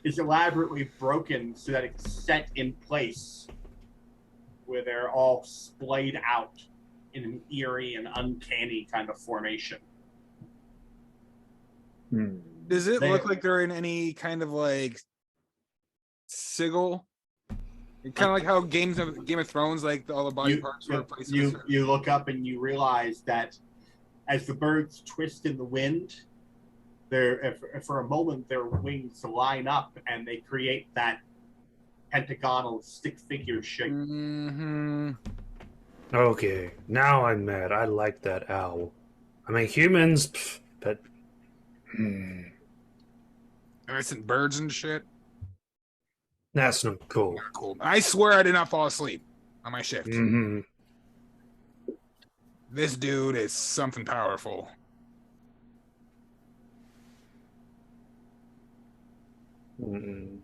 Is elaborately broken so that it's set in place where they're all splayed out in an eerie and uncanny kind of formation. Does it look like they're in any kind of like sigil? Kind of like how Game of Thrones, like all the body parts were placed. You look up and you realize that as the birds twist in the wind, for a moment their wings line up and they create that pentagonal stick figure shape. Mm-hmm. Okay, now I'm mad. I like that owl. I mean, humans, but... Innocent birds and shit. That's not cool. Cool. I swear I did not fall asleep on my shift. Mm-hmm. This dude is something powerful. Mm-mm.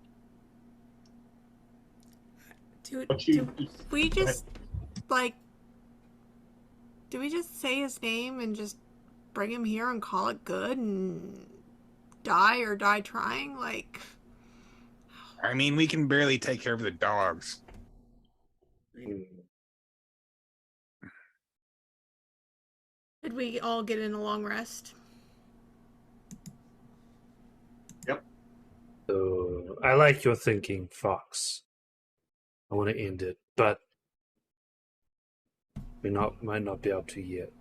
Do we just say his name and just bring him here and call it good and die trying? Like, I mean, we can barely take care of the dogs. did we all get in a long rest? Yep. I like your thinking, Fox. I want to end it, but we might not be able to yet.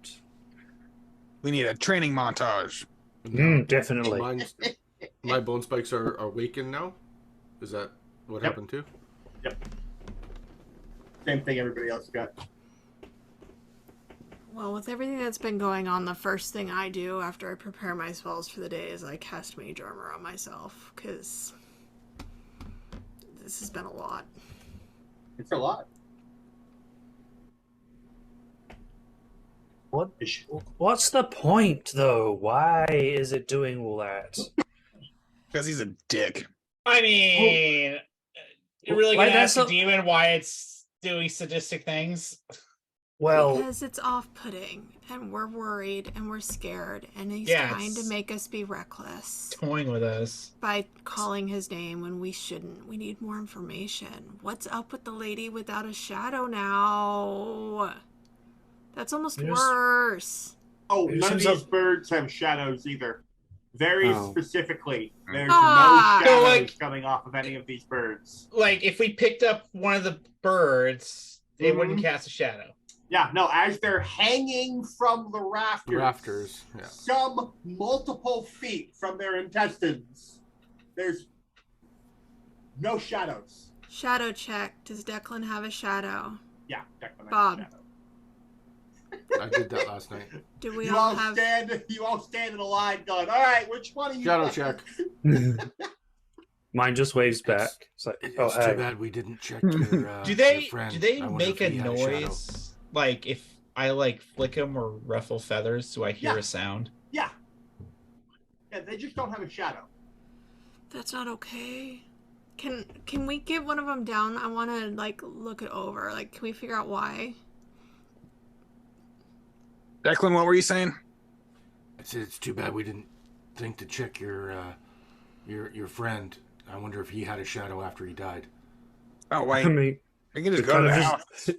We need a training montage. Definitely. My bone spikes are awakened now? Is that what happened too? Yep. Same thing everybody else got. Well, with everything that's been going on, the first thing I do after I prepare my spells for the day is I cast Mage Armor on myself, because this has been a lot. It's a lot. What's the point, though? Why is it doing all that? Because he's a dick. I mean, You're really Like, gonna that's ask a a- demon why it's doing sadistic things? Well, Because it's off-putting, and we're worried, and we're scared, and he's Yeah, trying to it's- make us be reckless Toying with us. by calling his name when we shouldn't. We need more information. What's up with the lady without a shadow now? That's almost There's- worse. Oh, There's none of some these birds have shadows either. Very Oh. specifically, there's Ah. no shadows So, like- coming off of any of these birds. Like, if we picked up one of the birds, it wouldn't Mhm. cast a shadow. Yeah, no, as they're hanging from the Rafters, yeah. some multiple feet from their intestines, there's no shadows. Shadow check. Does Declan have a shadow? Yeah, definitely Bob. shadow. I did that last night. Do we You all all have... stand. You all stand in a line, going, "All right, which one of you?" Shadow fucking-" check. mine just waves back. It's like, It's oh, too hey. bad we didn't check your. Do your they friend. do they I wonder make if a he had shadow. noise? Like, if I like flick them or ruffle feathers, do I hear Yeah. a sound? Yeah, they just don't have a shadow. That's not okay. Can we get one of them down? I want to like look it over. Like, can we figure out why? Declan, what were you saying? I said it's too bad we didn't think to check your friend. I wonder if he had a shadow after he died. Oh, I wait. mean, We can just we go to kind the of house. just,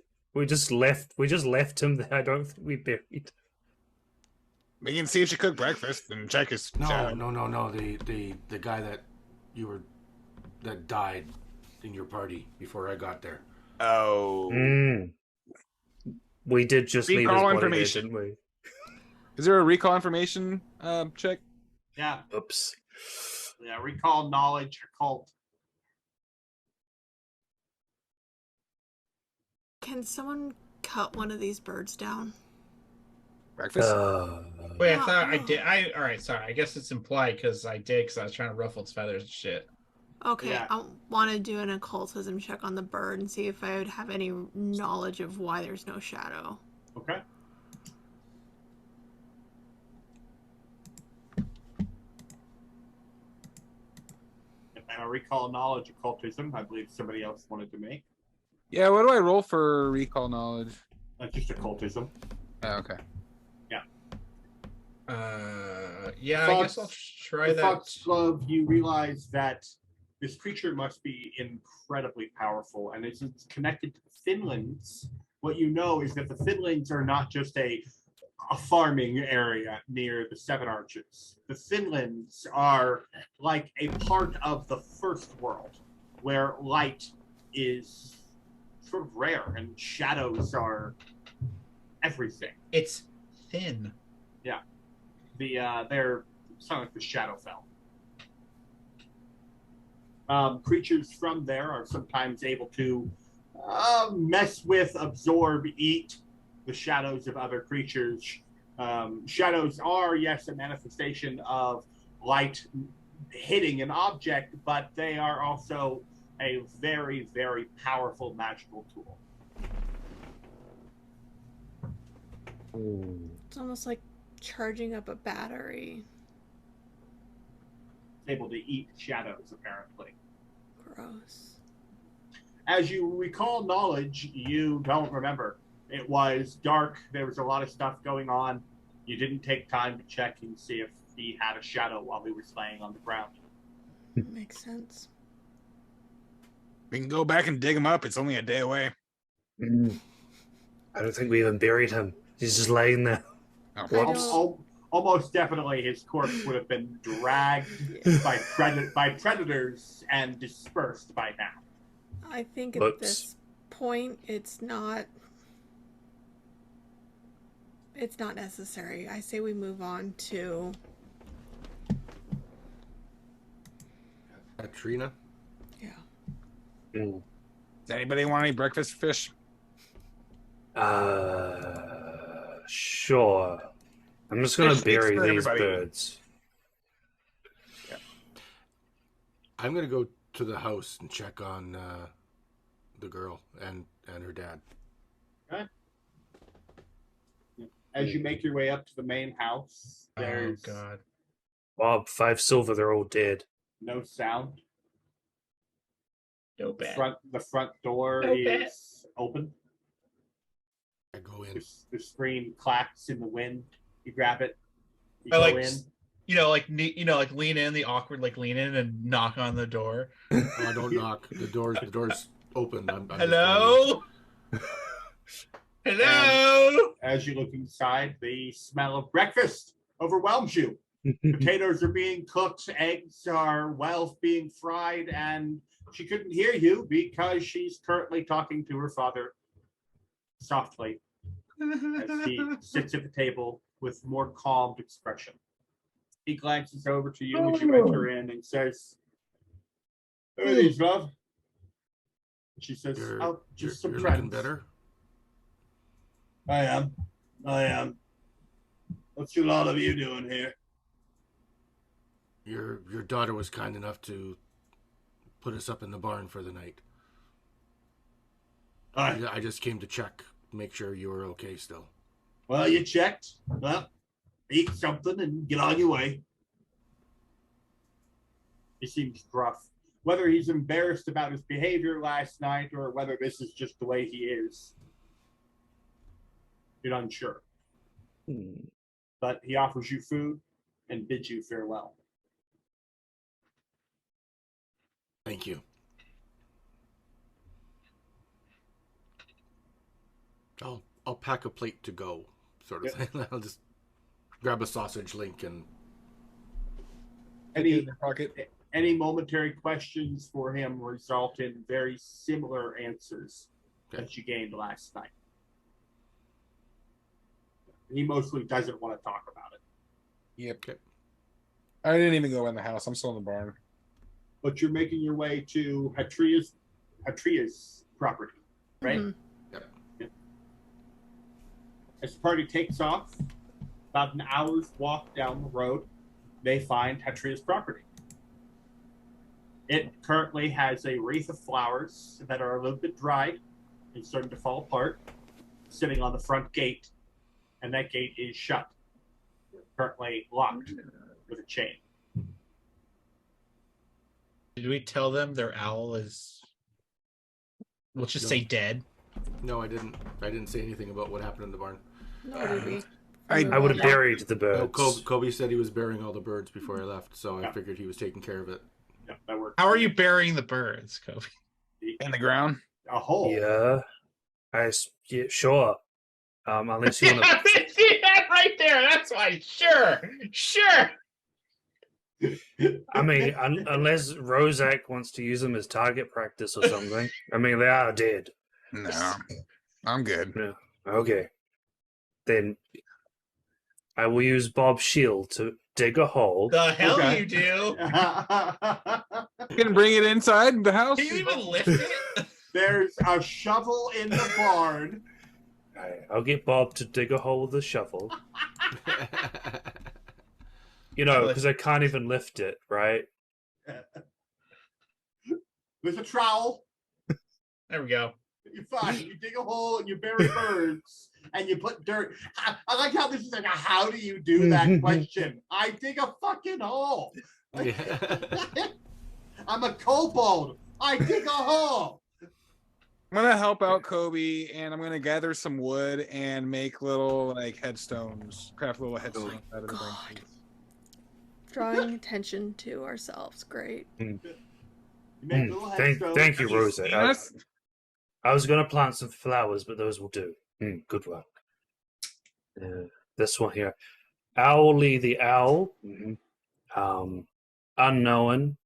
we just left him there. I don't think we buried. We can see if she cooked breakfast and check his shadow. No. The guy that died in your party before I got there. Oh. Mm. We did just leave his Recall body information. there, didn't Is there a recall information check? Yeah, we? Oops. yeah. Recall knowledge, occult. Can someone cut one of these birds down? Breakfast? Wait, I No, thought I no. did. All right, sorry. I guess it's implied because I did because I was trying to ruffle its feathers and shit. Okay, Yeah. I want to do an occultism check on the bird and see if I would have any knowledge of why there's no shadow. Okay. And a recall knowledge occultism, I believe somebody else wanted to make. Yeah, what do I roll for recall knowledge? That's just occultism. Oh, okay. Yeah, I guess I'll try The that. Foxglove, you realize that this creature must be incredibly powerful, and it's connected to the Finlands. What you know is that the Finlands are not just a farming area near the Seven Arches. The Finlands are like a part of the first world, where light is sort of rare and shadows are everything. It's thin. They're sound like the Shadowfell. Creatures from there are sometimes able to mess with, absorb, eat the shadows of other creatures. Shadows are, yes, a manifestation of light hitting an object, but they are also a very, very powerful magical tool. It's almost like charging up a battery. Able to eat shadows, apparently. Gross. As you recall knowledge, you don't remember. It was dark. There was a lot of stuff going on. You didn't take time to check and see if he had a shadow while he was laying on the ground. Makes sense. We can go back and dig him up. It's only a day away. I don't think we even buried him. He's just laying there. Oh, I Whoops. don't- Almost definitely his corpse would have been dragged by predators and dispersed by now. I think at Whoops. this point it's not necessary. I say we move on to Katrina? yeah. Mm. Does anybody want any breakfast fish? Sure. I'm just gonna Fish sticks bury for these everybody. birds. I'm gonna go to the house and check on the girl and her dad. As you make your way up to the main house, there's Oh god. Bob, 5 silver, they're all dead. no sound. No bet. The front door No is bet. open. I go in. The screen clacks in the wind. You grab it. You I go like, in. like lean in, the awkward like lean in and knock on the door. No, I don't knock. The door's open. I'm just Hello. Hello. As you look inside, the smell of breakfast overwhelms you. Potatoes are being cooked, eggs are being fried, and she couldn't hear you because she's currently talking to her father softly as he sits at the table with more calmed expression. He glances over to you as you enter in and says, "Who are these, love?" She says, just some you're friends. looking better. I am. What's a lot of you doing here? Your daughter was kind enough to put us up in the barn for the night. I just came to check, make sure you were okay still. Well, you checked. Well, eat something and get on your way. He seems gruff. Whether he's embarrassed about his behavior last night or whether this is just the way he is, you're unsure. But he offers you food and bids you farewell. Thank you. I'll pack a plate to go, sort of thing. I'll just grab a sausage link and Any pocket. any momentary questions for him result in very similar answers that you gained last night. He mostly doesn't want to talk about it. Yep. I didn't even go in the house. I'm still in the barn. But you're making your way to Hatria's property, right? Mhm. Yep. As the party takes off, about an hour's walk down the road, they find Hatria's property. It currently has a wreath of flowers that are a little bit dried and starting to fall apart, sitting on the front gate, and that gate is shut, currently locked with a chain. Did we tell them their owl is, let's just say, dead? No, I didn't. I didn't say anything about what happened in the barn. Nor did we. I would have buried the No, birds. Kobe said he was burying all the birds before I left, so I figured he was taking care of it. Yeah, that works. How are you burying the birds, Kobe? In the ground. A hole. Yeah, yeah, sure. Unless you want to. See that right there? That's why. Sure. I mean, unless Rozak wants to use them as target practice or something. I mean, they are dead. No, I'm good. Yeah. Okay. Then I will use Bob's shield to dig a hole. The hell Okay. you do? You can bring it inside the house. Can you even lift it? There's a shovel in the barn. I'll get Bob to dig a hole with a shovel. You know, because I can't even lift it, right? There's a trowel. There we go. You're fine. You dig a hole and you bury birds and you put dirt. I like how this is like a how do you do that question. I dig a fucking hole. I'm a kobold. I dig a hole. I'm gonna help out Kobe, and I'm gonna gather some wood and make little headstones, craft little headstones out of the God. branches. Drawing attention to ourselves. Great. You make little headstones. Thank you, Rosa. Yes. I was going to plant some flowers, but those will do. Good work. This one here. Owly the owl. Unknown.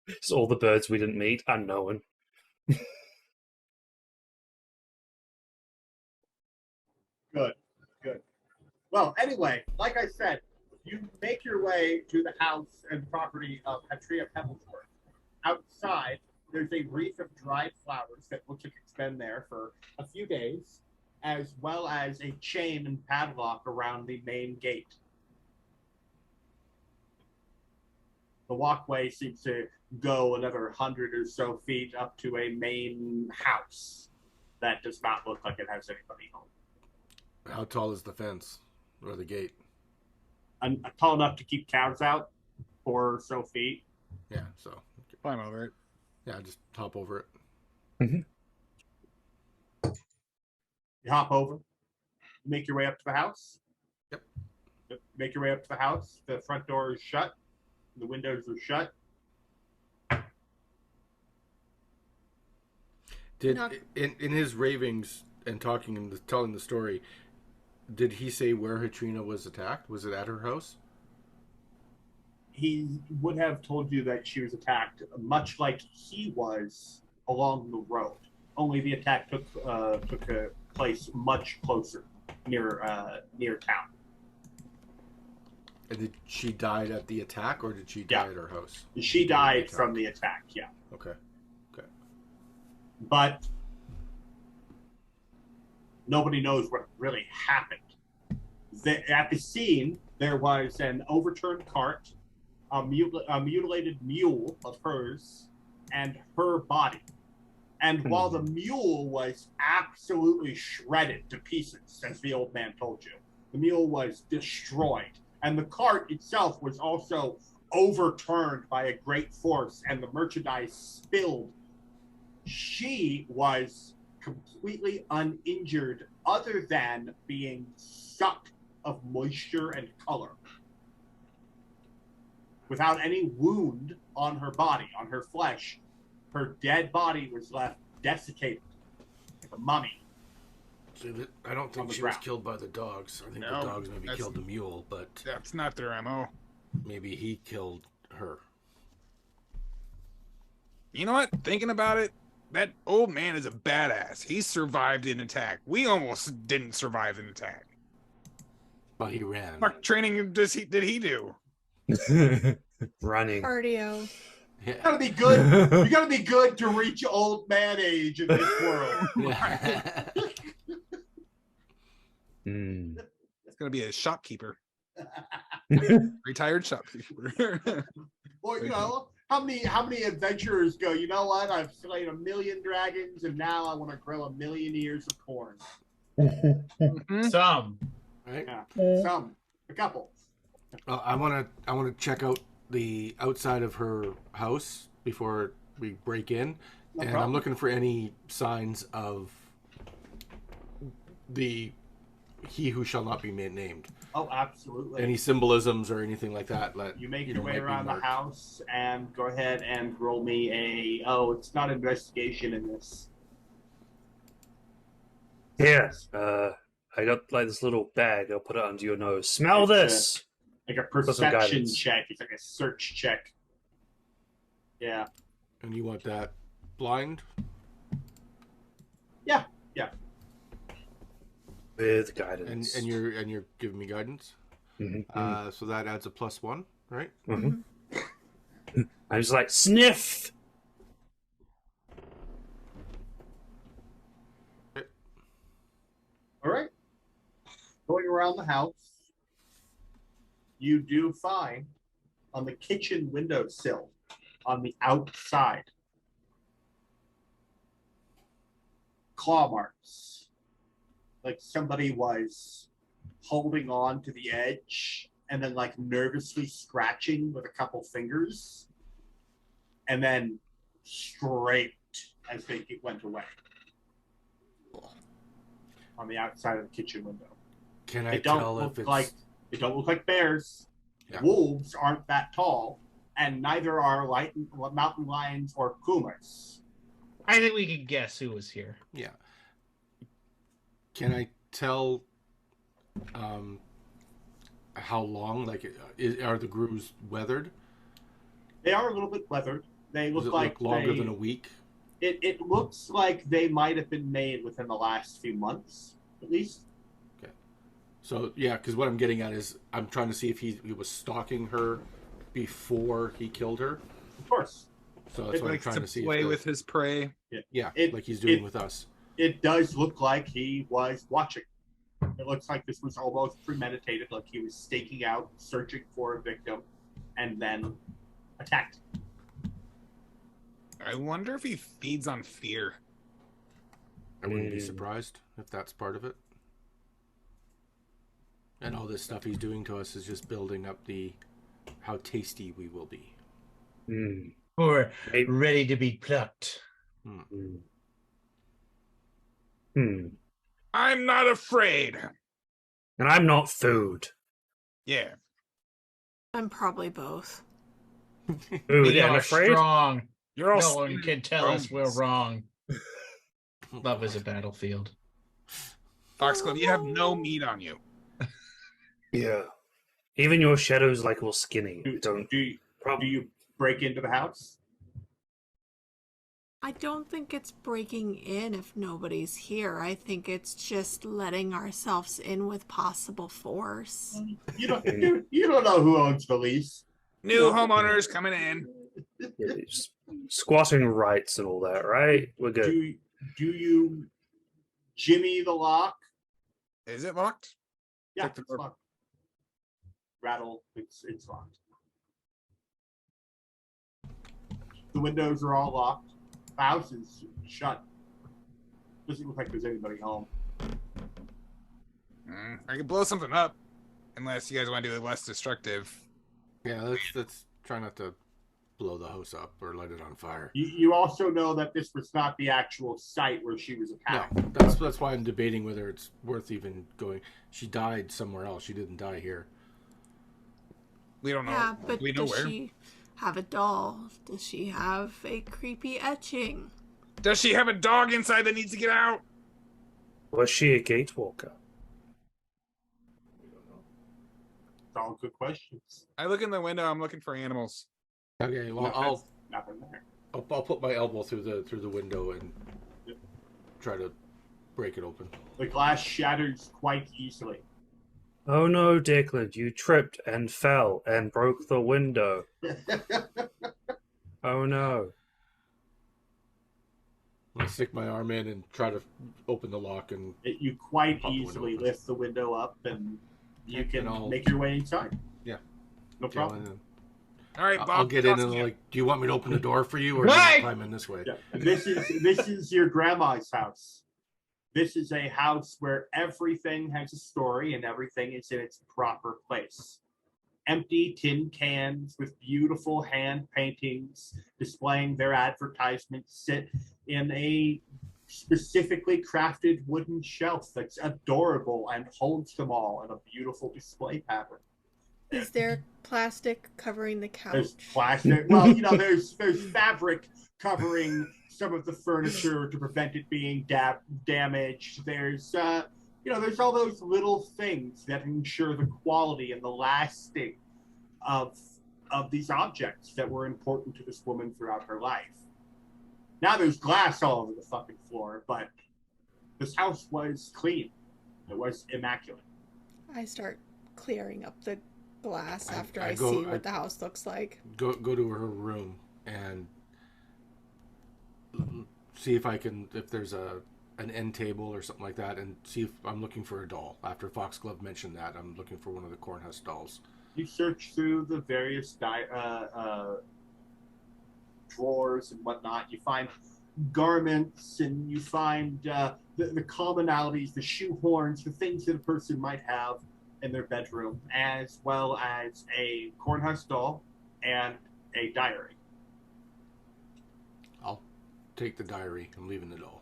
It's all the birds we didn't meet. Unknown. Good. Well, anyway, like I said, you make your way to the house and property of Hatria Pebblesworth. Outside, there's a wreath of dried flowers that looks like it's been there for a few days, as well as a chain and padlock around the main gate. The walkway seems to go another 100 or so feet up to a main house that does not look like it has anybody home. How tall is the fence or the gate? Tall enough to keep cows out, 4 or so feet. Yeah, so Climb over it. yeah, just hop over it. You hop over, make your way up to the house. Yep. Make your way up to the house. The front door is shut. The windows are shut. Did Knock. in his ravings and talking and telling the story, did he say where Hatrina was attacked? Was it at her house? He would have told you that she was attacked, much like he was along the road. Only the attack took place much closer, near town. And did she died at the attack, or did she die Yeah. at her house? She died from the attack. Yeah. Okay. But nobody knows what really happened. At the scene, there was an overturned cart, a mutilated mule of hers, and her body. And while the mule was absolutely shredded to pieces, as the old man told you, the mule was destroyed. And the cart itself was also overturned by a great force, and the merchandise spilled. She was completely uninjured other than being sucked of moisture and color. Without any wound on her body, on her flesh, her dead body was left desiccated, like a mummy. So I don't On think the she was ground. killed by the dogs. I think No, the dogs maybe that's- killed the mule, but That's not their MO. maybe he killed her. You know what? Thinking about it, that old man is a badass. He survived an attack. We almost didn't survive an attack. But he ran. What training did he do? Running. Cardio. You Yeah. gotta be good. You gotta be good to reach old man age in this world. Yeah. Hmm. It's gonna be a shopkeeper, retired shopkeeper. Well, you know, how many adventurers go, you know what? I've slain 1 million dragons and now I want to grow 1 million ears of corn. Mhm. Some. Right. Yeah. A couple. I want to check out the outside of her house before we break in, No and problem. I'm looking for any signs of the he who shall not be named. Oh, absolutely. Any symbolisms or anything like that? You make you your know, way might be around the marked. house and go ahead and roll me a. Oh, it's not investigation in this. Here, I got like this little bag. I'll put it under your nose. Smell It's, this. Like a some perception guidance. check. It's like a search check. Yeah. And you want that blind? Yeah. With And guidance. you're giving me guidance. Mhm. So that adds a +1, right? Mhm. I'm just like sniff. All right. Going around the house, you do find on the kitchen windowsill on the outside claw marks. Like somebody was holding on to the edge and then like nervously scratching with a couple fingers and then scraped as they went away on the outside of the kitchen window. Can I They don't tell look if it's like they don't look like bears. Yeah. Wolves aren't that tall, and neither are mountain lions or pumas. I think we could guess who was here. Yeah. Can I tell how long? Like, are the grooves weathered? They are a little bit weathered. They Does look it like look longer than a week? It looks like they might have been made within the last few months, at least. So yeah, because what I'm getting at is I'm trying to see if he was stalking her before he killed her. Of course, So that's It what I'm Likes trying to to see. play if with his prey. yeah, it- like he's doing it- with us. it does look like he was watching. It looks like this was almost premeditated, like he was staking out, searching for a victim, and then attacked. I wonder if he feeds on fear. I wouldn't be Mm. surprised if that's part of it. And all this stuff he's doing to us is just building up the how tasty we will be. Hmm. Or Maybe. ready to be plucked. Hmm. Hmm. I'm not afraid. And I'm not food. Yeah. I'm probably both. Food We and are afraid? strong. You're all No one skin can and tell us we're bones. wrong. Love is a battlefield. Foxglove, you have no meat on you. Yeah. Even your shadow's like all skinny. Do, I don't. do you break into the house? I don't think it's breaking in if nobody's here. I think it's just letting ourselves in with possible force. You don't know who owns the lease. New homeowners coming in. It's squatting rights and all that, right? We're good. Do you jimmy the lock? Is it locked? Yeah, Check the it's door. locked. Rattle, it's locked. The windows are all locked. The house is shut. Doesn't look like there's anybody home. I can blow something up, unless you guys want to do it less destructive. Yeah, let's try not to blow the house up or light it on fire. You also know that this was not the actual site where she was No, attacked. that's why I'm debating whether it's worth even going. She died somewhere else. She didn't die here. We don't know. Yeah, but we know does where. she have a doll? Does she have a creepy etching? Does she have a dog inside that needs to get out? Was she a gatewalker? It's all good questions. I look in the window. I'm looking for animals. Okay, well No, I'll there's nothing there. I'll put my elbow through the window and try to break it open. The glass shatters quite easily. Oh no, Declan, you tripped and fell and broke the window. Oh no. I stick my arm in and try to open the lock, and You quite Pop the window easily open. lift the window up and you And can I'll- make your way inside. Yeah. No yeah, problem. and then All right, Bob. I'll get in toss and me like, do you want me to open the door for you, or do you want Right! to climb in this way? Yeah. This is your grandma's house. This is a house where everything has a story and everything is in its proper place. Empty tin cans with beautiful hand paintings displaying their advertisements sit in a specifically crafted wooden shelf that's adorable and holds them all in a beautiful display pattern. Is there plastic covering the There's couch? plastic. Well, there's fabric covering some of the furniture to prevent it being damaged. There's there's all those little things that ensure the quality and the lasting of these objects that were important to this woman throughout her life. Now there's glass all over the fucking floor, but this house was clean. It was immaculate. I start clearing up the glass after I I go- see I- what the house looks like. Go to her room and see if there's an end table or something like that, and see if I'm looking for a doll. After Foxglove mentioned that, I'm looking for one of the Cornhusk dolls. You search through the various drawers and whatnot. You find garments and you find the commonalities, the shoehorns, the things that a person might have in their bedroom, as well as a Cornhusk doll and a diary. I'll take the diary. I'm leaving the doll.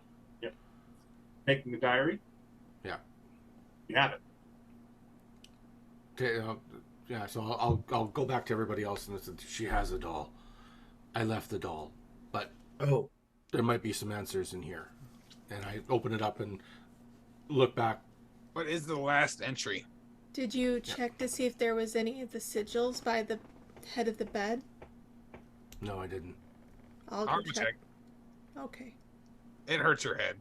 Taking the diary? Yeah. You have it. Okay, yeah, so I'll go back to everybody else and listen. She has a doll. I left the doll, but Oh, there might be some answers in here. And I open it up and look back. What is the last entry? Did you check to see if there was any of the sigils by the head of the bed? No, I didn't. I'll I'll go go check. check. Okay. It hurts your head.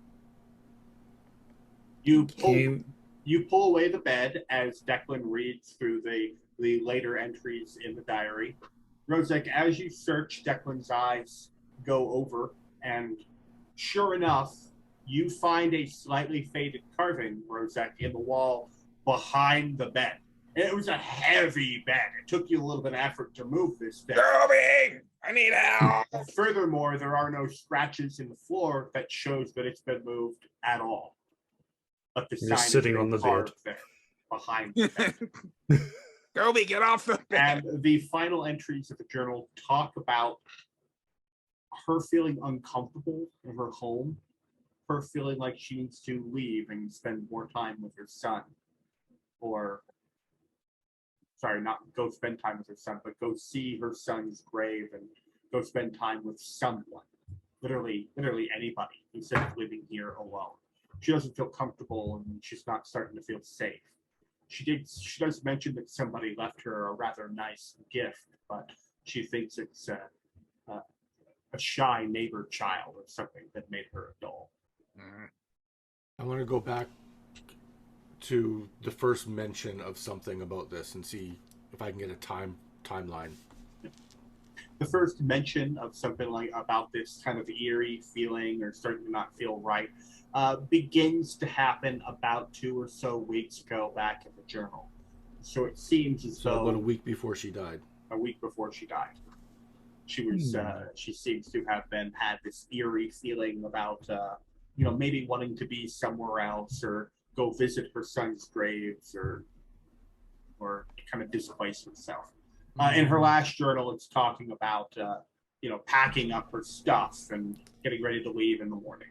You pull, you you pull away the bed as Declan reads through the later entries in the diary. Rozek, as you search, Declan's eyes go over, and sure enough, you find a slightly faded carving, Rozek, in the wall behind the bed. It was a heavy bed. It took you a little bit of effort to move this bed. Toby, I need help. Furthermore, there are no scratches in the floor that shows that it's been moved at all. But the You're sign sitting is on the carved bed. there behind the bed. Kobe, get off the bed. And the final entries of the journal talk about her feeling uncomfortable in her home, her feeling like she needs to leave and spend more time with her son. Or, sorry, not go spend time with her son, but go see her son's grave and go spend time with someone. Literally anybody, instead of living here alone. She doesn't feel comfortable and she's not starting to feel safe. She does mention that somebody left her a rather nice gift, but she thinks it's a shy neighbor child or something that made her a doll. I'm going to go back to the first mention of something about this and see if I can get a timeline. The first mention of something like about this kind of eerie feeling or starting to not feel right begins to happen about 2 or so weeks ago back in the journal. So it seems as though about a week before she died. A week before she died, she was. She seems to have had this eerie feeling about, maybe wanting to be somewhere else or go visit her son's graves or kind of displace herself. In her last journal, it's talking about, packing up her stuff and getting ready to leave in the morning.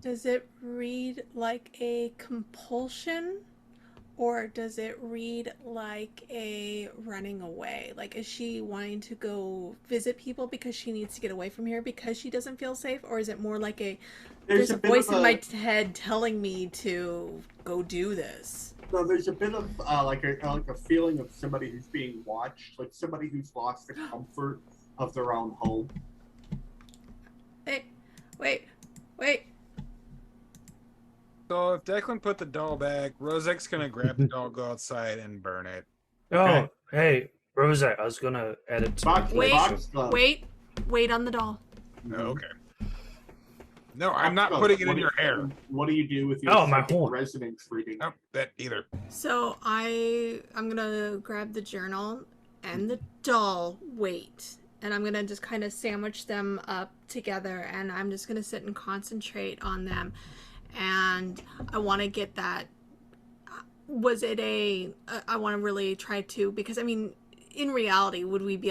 Does it read like a compulsion, or does it read like a running away? Like, is she wanting to go visit people because she needs to get away from here because she doesn't feel safe? Or is it more like there's a voice in my head telling me to go do this? No, there's a bit of like a feeling of somebody who's being watched, like somebody who's lost the comfort of their own home. Hey, wait. So if Declan put the doll back, Rozek's gonna grab the doll, go outside, and burn it. Oh, hey, Rosette, I was gonna add it to my collection. Wait on the doll. Okay. No, I'm not putting it in your hair. What do you do with your my horn resonance reading? No, that either. So I'm gonna grab the journal and the doll weight, and I'm gonna just kind of sandwich them up together, and I'm just gonna sit and concentrate on them. And I want to get that. Was it I want to really try to, because I mean, in reality, we wouldn't be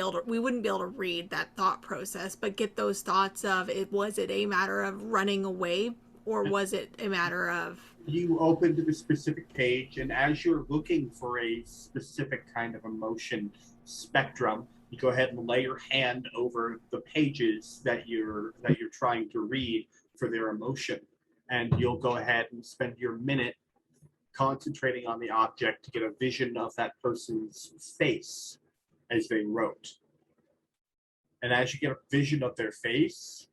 able to read that thought process, but get those thoughts of was it a matter of running away, or was it a matter of... You open to the specific page, and as you're looking for a specific kind of emotion spectrum, you go ahead and lay your hand over the pages that you're trying to read for their emotion. And you'll go ahead and spend your minute concentrating on the object to get a vision of that person's face as they wrote. And as you get a vision of their face,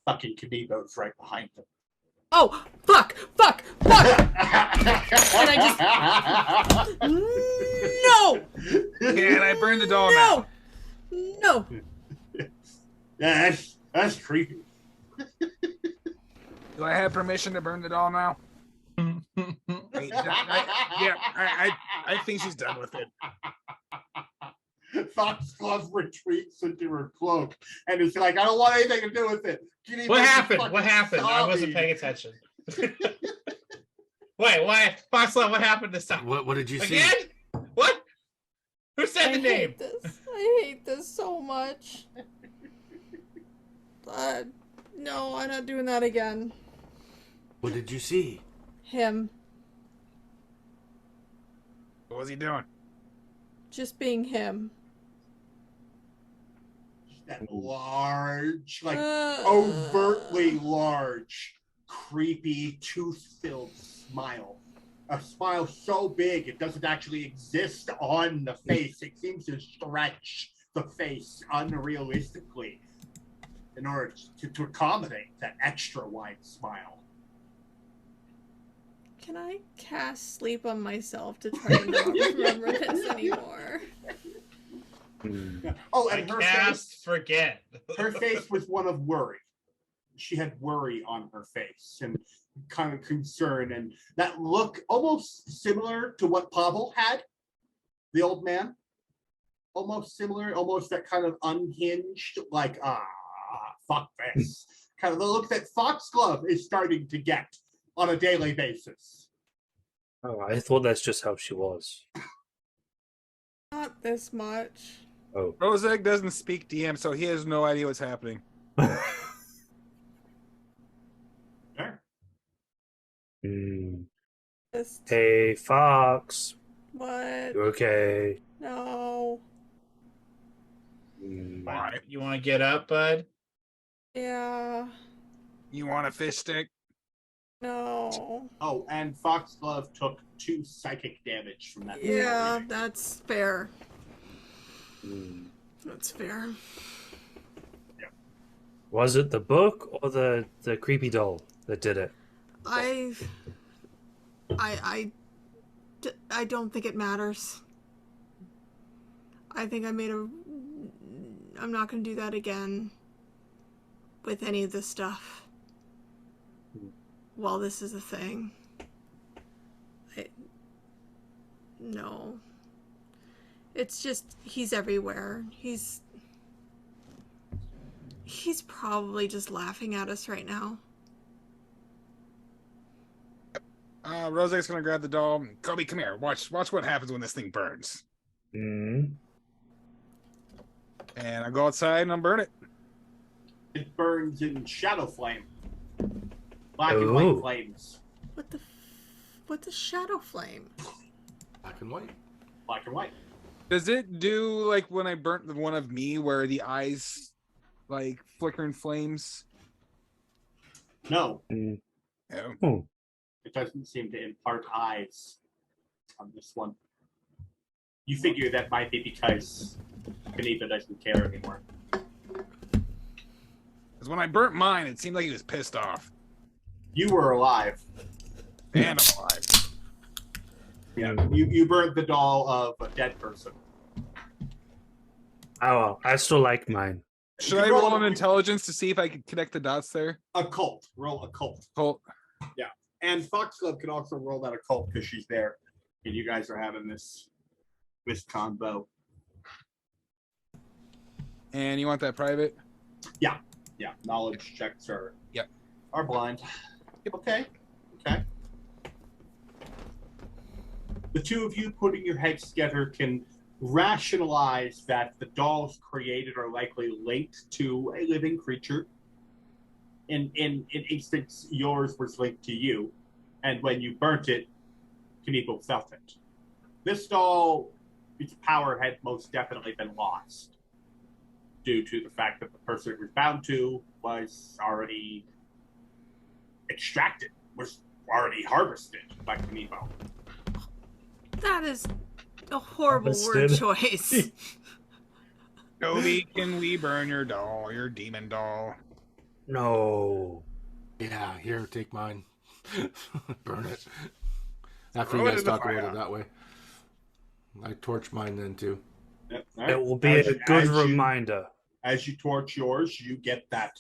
fucking Kanibo's right behind them. Oh, fuck! And I just... No! Can I burn the doll now? No! Yeah, that's creepy. Do I have permission to burn the doll now? I think she's done with it. Foxglove retreats into her cloak and it's like, I don't want anything to do with it. What happened? I wasn't paying attention. Wait, why? Foxglove, what happened this time? What did you see? Again? What? Who said the name? I hate this so much. No, I'm not doing that again. What did you see? Him. What was he doing? Just being him. That large, like overtly large, creepy, tooth-filled smile. A smile so big it doesn't actually exist on the face. It seems to stretch the face unrealistically in order to accommodate that extra wide smile. Can I cast sleep on myself to try to not remember this anymore? Oh, and her face, forget. Her face was one of worry. She had worry on her face and kind of concern, and that look almost similar to what Pavel had, the old man. Almost similar, almost that kind of unhinged, like, fuck this. Kind of the look that Foxglove is starting to get on a daily basis. Oh, I thought that's just how she was. not this much. Oh. Rozek doesn't speak DM, so he has no idea what's happening. Sure. Hmm. Just Hey, Fox. what? You okay? No. Hmm. Why? You want to get up, bud? Yeah. You want a fish stick? No. Oh, and Foxglove took 2 psychic damage from that. Yeah, that's fair. Hmm. That's fair. Was it the book or the creepy doll that did it? I don't think it matters. I think I'm not gonna do that again with any of this stuff while this is a thing. No. It's just, he's everywhere. He's probably just laughing at us right now. Rozek's gonna grab the doll. Kobe, come here. Watch what happens when this thing burns. Hmm. And I go outside and I'll burn it. It burns in shadow flame. Black and white Ooh. flames. What the shadow flame? Black and white. Black and white. Does it do like when I burnt the one of me where the eyes like flicker in flames? No, Hmm. No. Oh. it doesn't seem to impart eyes on this one. You figure that might be because Benito doesn't care anymore. Because when I burnt mine, it seemed like he was pissed off. You were alive. And I'm alive. Yeah, you burned the doll of a dead person. Oh, well, I still like mine. Should I roll an intelligence to see if I can connect the dots there? Occult. Roll occult. Colt. And Foxglove can also roll that occult because she's there. And you guys are having this combo. And you want that private? Yeah, knowledge checks are blind. Okay. The two of you putting your heads together can rationalize that the dolls created are likely linked to a living creature. In instance, yours was linked to you, and when you burnt it, Knievel felt it. This doll, its power had most definitely been lost due to the fact that the person it was bound to was already extracted, was already harvested by Knievel. That is a horrible word Harvested. choice. Kobe, can we burn your doll, your demon doll? No. Yeah, here, take mine. Burn it. After Throw you it guys in the talk about fire. it that way. I torch mine then too. Yep. It will be a good reminder. As you torch yours, you get that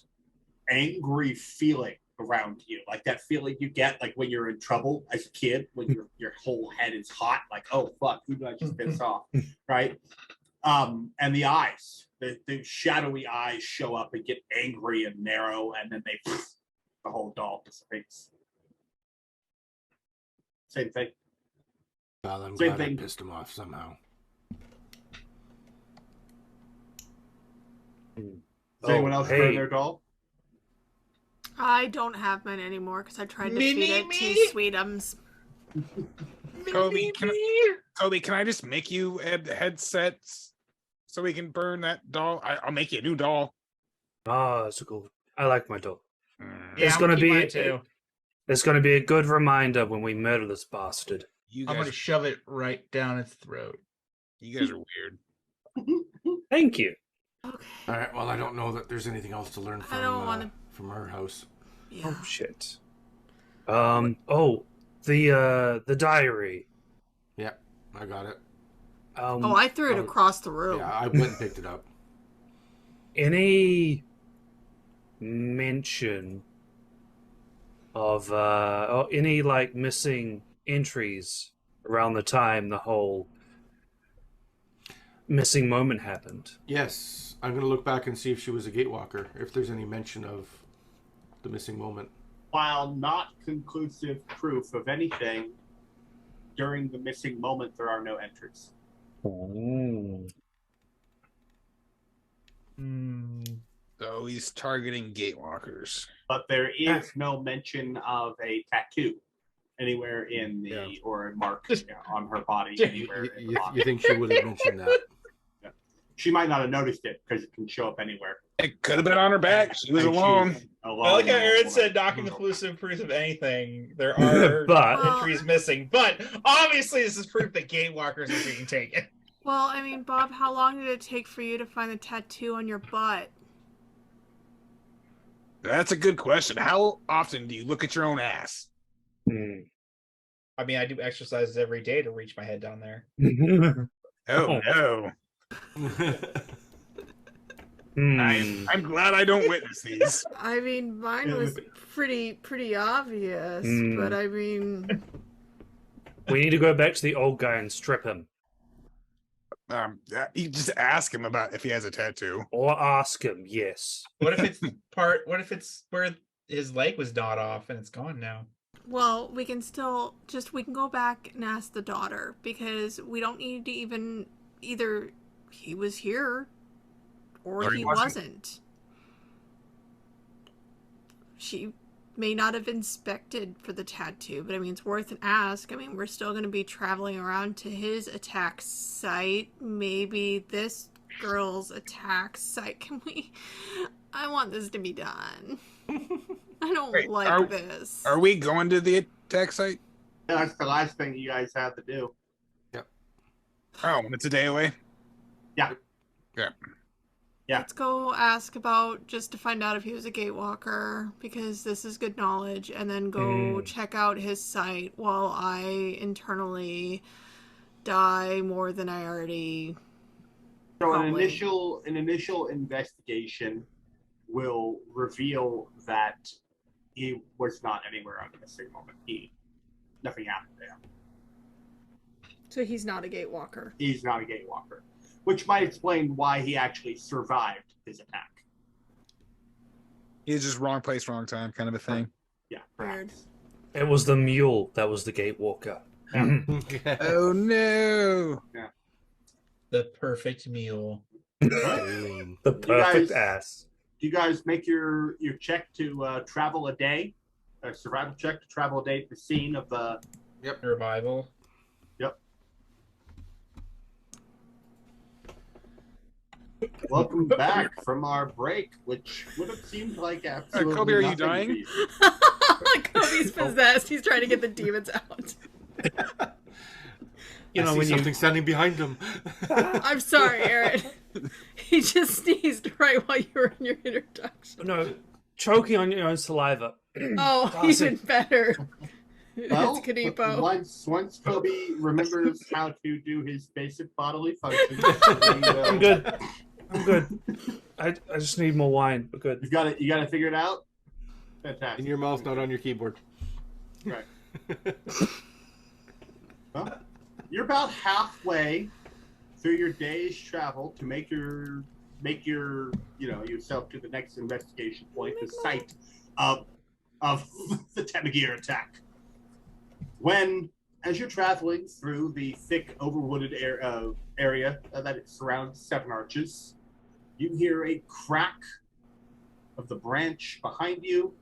angry feeling around you, like that feeling you get like when you're in trouble as a kid, when your whole head is hot, like, oh fuck, who did I just piss off, right? And the eyes, the shadowy eyes show up and get angry and narrow, and then the whole doll dissipates. Same thing. Well, I'm Same glad thing. I pissed him off somehow. Does anyone else burn their doll? I don't have mine anymore because I tried to Me, feed me, it me. to Sweetums. Kobe, can I just make you headsets so we can burn that doll? I'll make you a new doll. Oh, that's a cool. I like my doll. Mm. Yeah, It's I'm gonna keep be mine too. It's gonna be a good reminder when we murder this bastard. You I'm guys, gonna shove it right down its throat. you guys are weird. Thank you. Okay. All right. Well, I don't know that there's anything else to learn I don't wanna- from her house. Yeah. Oh shit. Oh, the diary. Yeah, I got it. Oh, I threw it across the room. Yeah, I went and picked it up. Any mention of or any like missing entries around the time the whole missing moment happened? Yes, I'm gonna look back and see if she was a gatewalker. If there's any mention of the missing moment. While not conclusive proof of anything, during the missing moment, there are no entries. Ooh. Hmm. So he's targeting gatewalkers. But there is no mention of a tattoo anywhere in the or a mark on her body anywhere. In the body. You think she would have mentioned that? She might not have noticed it because it can show up anywhere. It could have been on her back. She was And alone. she's I like how Aaron said not conclusive proof of anything. There are But- entries missing, but obviously this is proof that gatewalkers are being taken. Well, I mean, Bob, how long did it take for you to find the tattoo on your butt? That's a good question. How often do you look at your own ass? Hmm. I mean, I do exercises every day to reach my head down there. Oh no. I'm glad I don't witness these. I mean, mine was pretty obvious, but I mean, We need to go back to the old guy and strip him. You just ask him about if he has a tattoo. Or ask him, yes. What if it's what if it's where his leg was gnawed off and it's gone now? well, we can still we can go back and ask the daughter because we don't need to even either he was here or he wasn't. She may not have inspected for the tattoo, but I mean, it's worth an ask. I mean, we're still going to be traveling around to his attack site. Maybe this girl's attack site. Can we? I want this to be done. I don't like this. Are we going to the attack site? Yeah, that's the last thing you guys have to do. Oh, it's a day away? Yeah. Let's go ask about just to find out if he was a gatewalker because this is good knowledge, and then go check out his site while I internally die more than I already. So Probably. an initial investigation will reveal that he was not anywhere on the missing moment. Nothing happened to him. So he's not a gatewalker. He's not a gatewalker, which might explain why he actually survived his attack. He's just wrong place, wrong time kind of a thing. Yeah, Weird. perhaps. It was the mule that was the gatewalker. Oh no. The perfect mule. The perfect ass. Do you guys make your check to travel a day? A survival check to travel a day to the scene of the... Revival. Yep. Welcome back from our break, which would have seemed like absolutely Kobe, are you nothing dying? to you. Kobe's possessed. He's trying to get the demons out. You know, I see when something standing behind him. I'm sorry, Aaron. He just sneezed right while you were in your introduction. No, choking on your own saliva. Oh, Classic. even better. Well, It's Kanipo. once Kobe remembers how to do his basic bodily functions, I'm good. I'm good. I just need more wine. We're good. You got to figure it out. Fantastic. In your mouth, not on your keyboard. Right. Well, you're about halfway through your day's travel to make your yourself to the next investigation point, the site of the Temagir attack. When, as you're traveling through the thick, overwooded area that surrounds Seven Arches, you hear a crack of the branch behind you.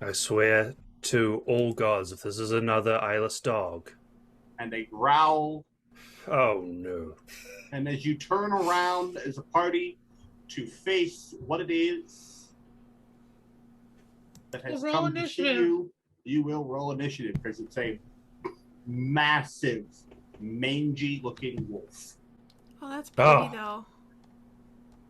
I swear to all gods, if this is another eyeless dog. And a growl. Oh no. And as you turn around as a party to face what it is that has Roll come to see initiative. you, you will roll initiative because it's a massive, mangy-looking wolf. Oh, that's pretty Oh. though.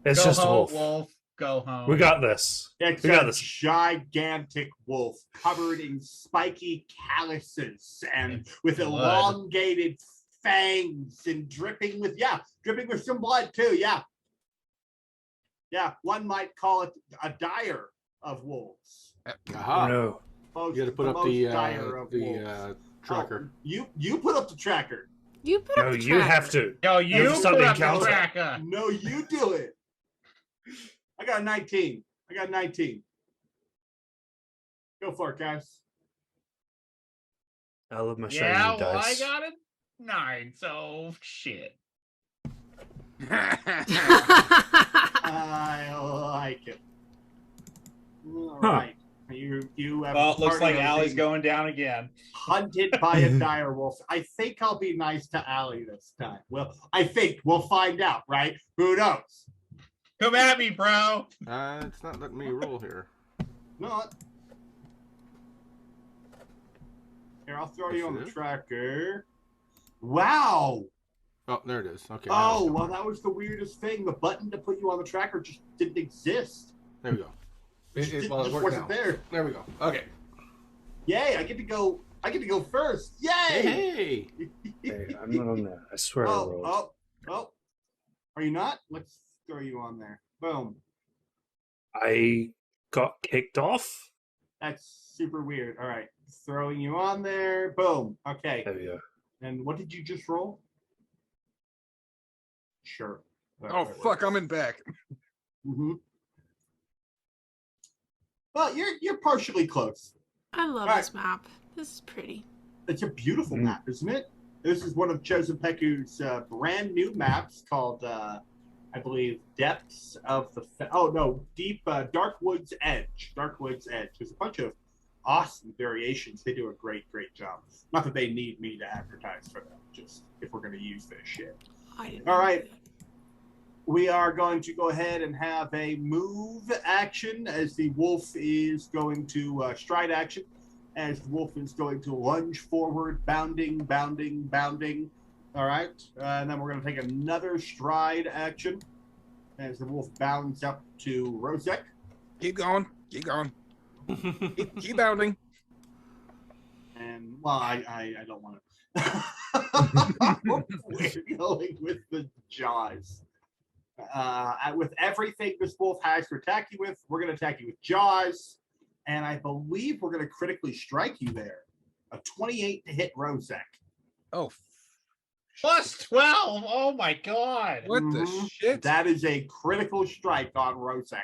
It's Go just a home, wolf. wolf. Go home. We got this. It's We got a this. gigantic wolf covered in spiky calluses and with Blood. elongated fangs and dripping with some blood too. Yeah, one might call it a dire of wolves. Aha. No. You got to put up most the dire of wolves. tracker. Oh, you put up the tracker. You put No, up the you have tracker. to. Yo, you You've put started up the counting. tracker. No, you do it. I got a 19. Go for it, guys. I love my shiny Yeah, well, I dice. got it. 9, so shit. I like it. All Huh. right. You have Well, it looks like partner Allie's being going down again. hunted by a dire wolf. I think I'll be nice to Allie this time. Well, I think we'll find out, right? Who knows? Come at me, bro. It's not letting me roll here. Not. Here, I'll throw you Yes, on it the is. tracker. Wow. Oh, there it is. Okay. Oh, well, that was the weirdest thing. The button to put you on the tracker just didn't exist. There we go. It It just worked wasn't now. there. There we go. Okay. Yay! I get to go. I get to go first. Yay! Hey. Hey, I'm not on there. I swear I rolled. Oh. Are you not? Let's throw you on there. Boom. I got kicked off. That's super weird. All right. Throwing you on there. Boom. Okay. There we go. And what did you just roll? Sure. Oh fuck, I'm in back. Mm-hmm. Well, you're partially close. I love All this map. This is pretty. It's a beautiful Mhm. map, isn't it? This is one of Chosen Peku's brand new maps called, I believe, Depths of the... Deep Dark Woods Edge. Dark Woods Edge. There's a bunch of awesome variations. They do a great, great job. Not that they need me to advertise for them, just if we're going to use this shit. I didn't All know right. that. We are going to go ahead and have a move action as the wolf is going to stride action, as the wolf is going to lunge forward, bounding. All right. And then we're going to take another stride action as the wolf bounds up to Rosek. Keep going. Keep keep bounding. And, well, I don't want to. We're going with the jaws. With everything this wolf has to attack you with, we're going to attack you with jaws, and I believe we're going to critically strike you there. A 28 to hit Rosek. Oh, Plus 12. Oh my god. what the Mhm. shit? That is a critical strike on Rosek.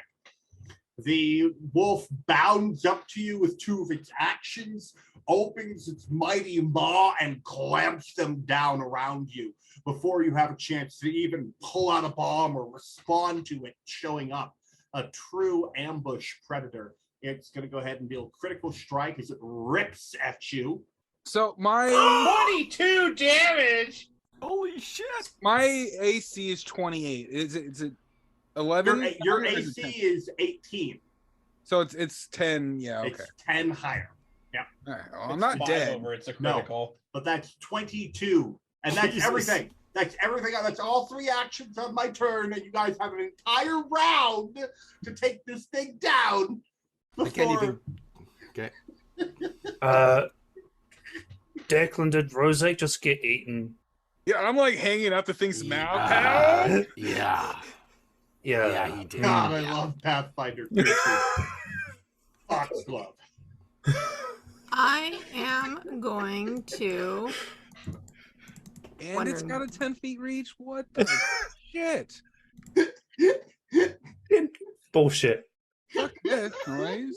The wolf bounds up to you with two of its actions, opens its mighty maw, and clamps them down around you before you have a chance to even pull out a bomb or respond to it showing up. A true ambush predator. It's going to go ahead and deal critical strike as it rips at you. So my 22 damage. Holy shit! my AC is 28. Is it 11? Your Or is it AC 10? is 18. So it's 10. Yeah. Okay. It's 10 higher. All right, well, I'm It's not 5 dead. over. It's a No. critical. But that's 22. And that's Jesus. everything. That's everything. That's all 3 actions on my turn. And you guys have an entire round to take this thing down. I can't even. Okay. Declan, did Rosek just get eaten? Yeah, I'm like hanging out the thing's mouth. Yeah. Yeah. Yeah. Yeah, he did. God, I love Pathfinder. Foxglove. I am going to. And it's Wondering. got a 10 feet reach. What the shit? Bullshit. Fuck this noise.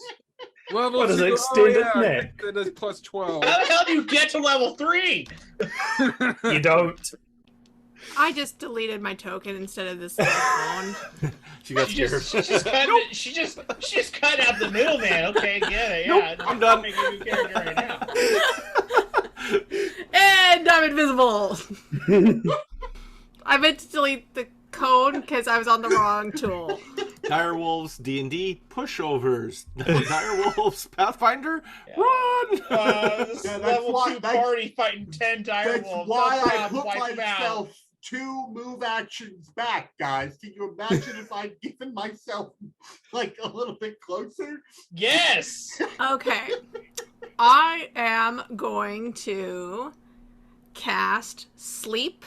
Level What is 2. it, extended Oh, yeah, neck? that is plus 12. How the hell do you get to level 3? You don't. I just deleted my token instead of this little phone. She got She scared. she just cut out the middleman. Okay, get it. Yeah, Nope, I'm done. Making a new character right now. And I'm invisible. I meant to delete the code because I was on the wrong tool. Direwolves D&D pushovers. Direwolves Pathfinder. Yeah. Run! This Yeah, that's level why- 2 that's- party fighting 10 dire That's wolves. why No I problem, put wipe 'em out. myself 2 move actions back, guys. Can you imagine if I'd given myself like a little bit closer? Yes. Okay. I am going to cast Sleep.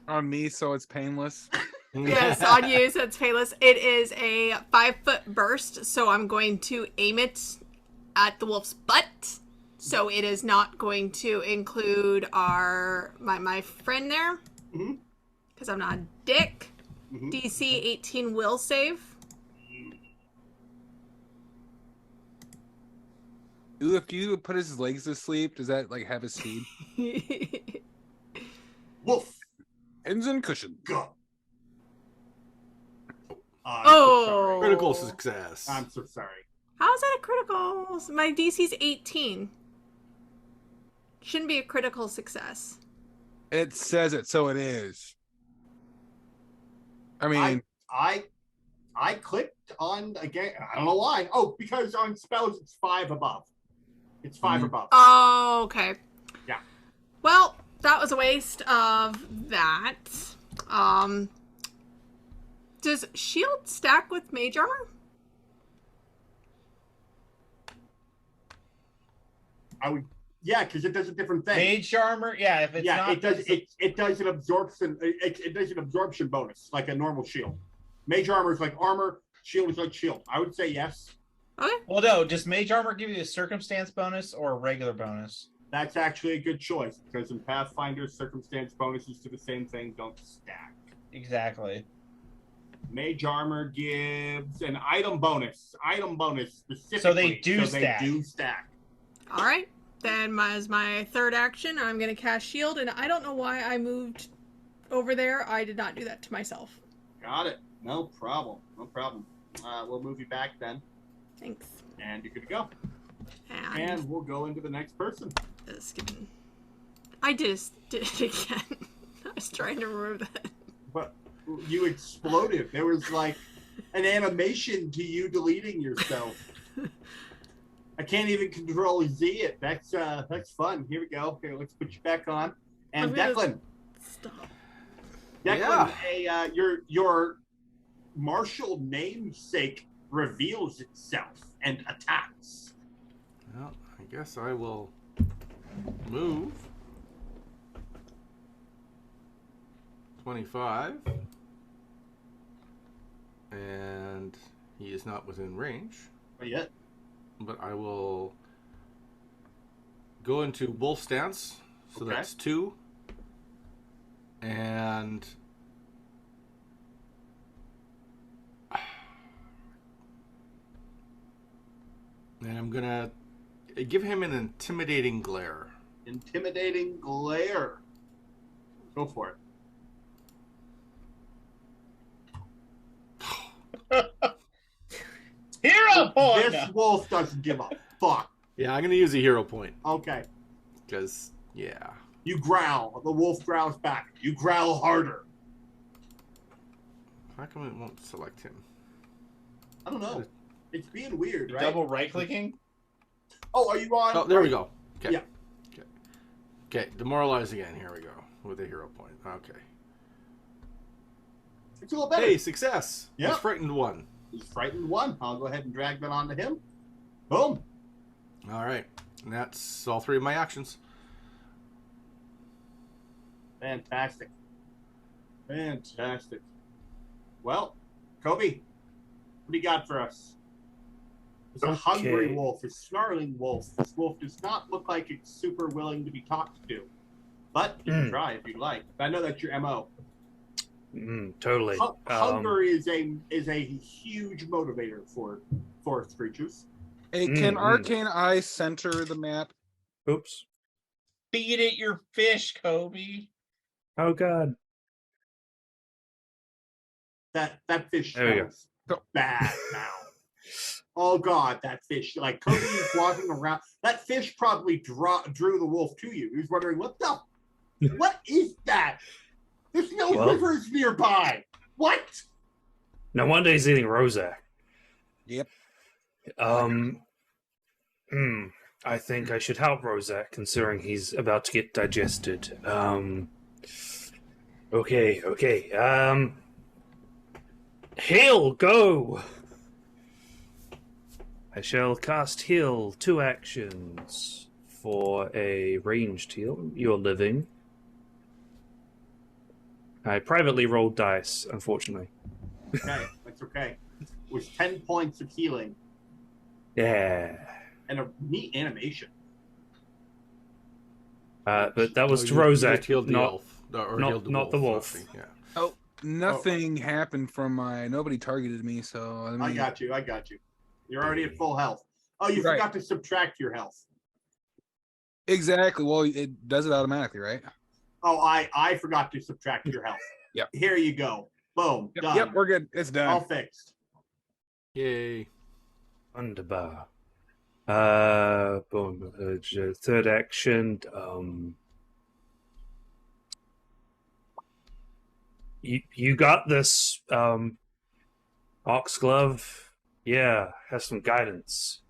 On me, so it's painless. Yes, on you, so it's painless. It is a 5-foot burst, so I'm going to aim it at the wolf's butt. So it is not going to include my friend there, Mhm. because I'm not a dick. Mhm. DC 18 will save. Ooh, if you put his legs to sleep, does that like have his speed? Wolf, Ends and cushion. go. I'm Oh. so sorry. Critical success. I'm so sorry. How is that a critical? My DC's 18. Shouldn't be a critical success. It says it, so it is. I mean, I clicked on again. I don't know why. Oh, because on spells it's 5 above. It's 5 above. Oh, okay. Yeah. Well, that was a waste of that. Does shield stack with mage armor? I would, yeah, because it does a different thing. Mage armor, yeah. If it's Yeah, not, it does. It does an absorption. It does an absorption bonus like a normal shield. Mage armor is like armor. Shield is like shield. I would say yes. Okay. Well, no. Does mage armor give you a circumstance bonus or a regular bonus? That's actually a good choice because in Pathfinder, circumstance bonuses to the same thing don't stack. Exactly. Mage armor gives an item bonus. Item bonus specifically. So they do stack. They do stack. All right. Then as my third action, I'm going to cast shield, and I don't know why I moved over there. I did not do that to myself. Got it. No problem. No problem. We'll move you back then, Thanks. and you're good to go. And And we'll go into the next person. skipping. I did it again. I was trying to remove that. But you exploded. There was like an animation to you deleting yourself. I can't even control Z it. That's fun. Here we go. Okay, let's put you back on. And I'm gonna- Declan. Stop. Declan, your martial namesake reveals itself and attacks. Well, I guess I will move 25. And he is not within range. Not yet. But I will go into wolf stance. So Okay. that's 2. And I'm gonna give him an intimidating glare. Intimidating glare. Go for it. Hero point. This wolf doesn't give a fuck. Yeah, I'm gonna use a hero point Okay. because yeah. You growl. The wolf growls back. You growl harder. How come it won't select him? I don't know. It's being weird, right? Double right clicking. Oh, are you on? Oh, there we go. Okay. Yeah. Okay. Demoralize again. Here we go with a hero point. Okay. It's a little better. Hey, success. Yeah. He's frightened 1. He's frightened 1. I'll go ahead and drag that onto him. Boom. All right. And that's all 3 of my actions. Fantastic. Fantastic. Well, Kobe, what do you got for us? It's a hungry Okay. wolf, a snarling wolf. This wolf does not look like it's super willing to be talked to. But you can try if you'd like. I know that's your MO. Totally. Hunger is a huge motivator for forest creatures. hey, can Arcane Eye center the map? Oops. Feed it your fish, Kobe. Oh God. That fish There we go. smells bad now. Oh God, that fish! Like Kobe is walking around. That fish probably drew the wolf to you. He's wondering what is that? There's no Well- rivers nearby. What? No wonder he's eating Rozak. Yep. I think I should help Rozak, considering he's about to get digested. Okay. Heal, go! I shall cast heal 2 actions for a ranged heal. You're living. I privately rolled dice, unfortunately. Okay, that's okay. It was 10 points of healing Yeah. and a neat animation. But that was to You just Rozak, healed the not elf. Or not- healed the not the wolf. wolf. Yeah. Oh, nothing happened from my. Nobody targeted me, so I mean. I got you. You're already at full health. Oh, you Right. forgot to subtract your health. Exactly. Well, it does it automatically, right? Oh, I forgot to subtract your health. Yep. Here you go. Boom. Yep, Done. yep, we're good. It's done. All fixed. Yay. Wunderbar. Boom. Third action. You got this. Oxglove. Yeah, has some guidance.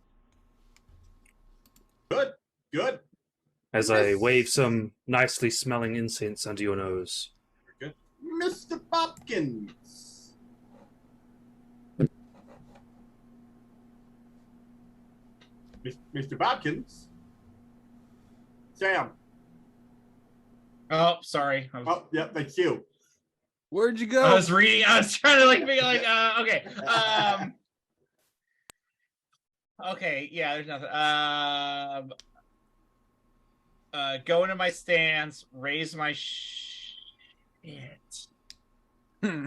Good. Good. As I wave some nicely smelling incense under your nose. Good. Mr. Popkins. Mr. Popkins. Sam. Oh, sorry. Oh, yep, that's you. Where'd you I go? was reading. I was trying to like be like, okay. Okay, yeah, there's nothing. Go into my stance, raise my shit.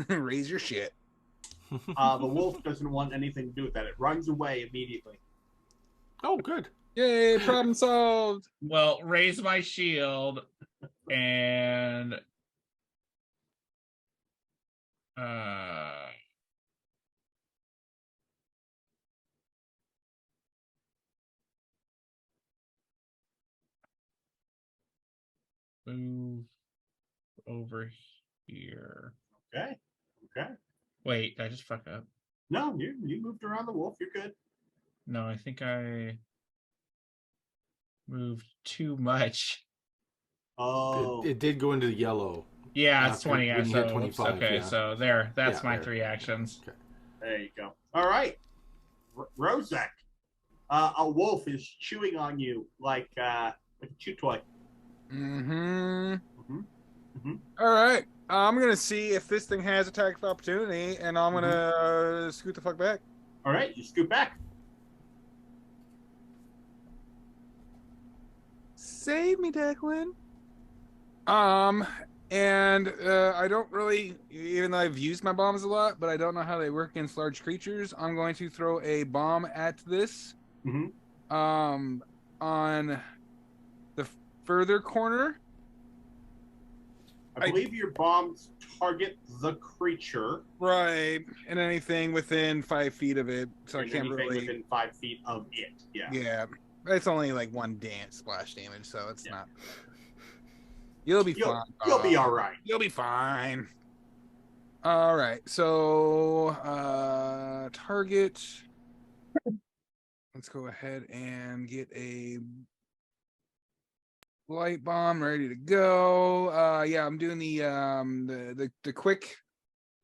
Raise your shit. The wolf doesn't want anything to do with that. It runs away immediately. Oh, good. Yay, problem solved. Well, raise my shield and move over here. Okay. Okay. Wait, did I just fuck up? No, you moved around the wolf. You're good. No, I think I moved too much. Oh. It did go into the yellow. Yeah, it's After- 20. when you So, hit 25, okay, yeah. so there. That's Yeah, my there. 3 actions. Okay. There you go. All right. Rozek. A wolf is chewing on you like a chew toy. Mm-hmm. Mhm. All right. I'm gonna see if this thing has attack of opportunity, and I'm gonna scoot the fuck back. All right, you scoot back. Save me, Declan. And I don't really, even though I've used my bombs a lot, but I don't know how they work against large creatures. I'm going to throw a bomb at this. Mhm. On the further corner. I believe your bombs target the creature. Right, and anything within 5 feet of it, so I and can't anything really. within 5 feet of it. Yeah. Yeah, it's only like 1 splash damage, so it's not. You'll be fine. You'll be all right. You'll be fine. All right, so target. Let's go ahead and get a light bomb ready to go. Yeah, I'm doing the quick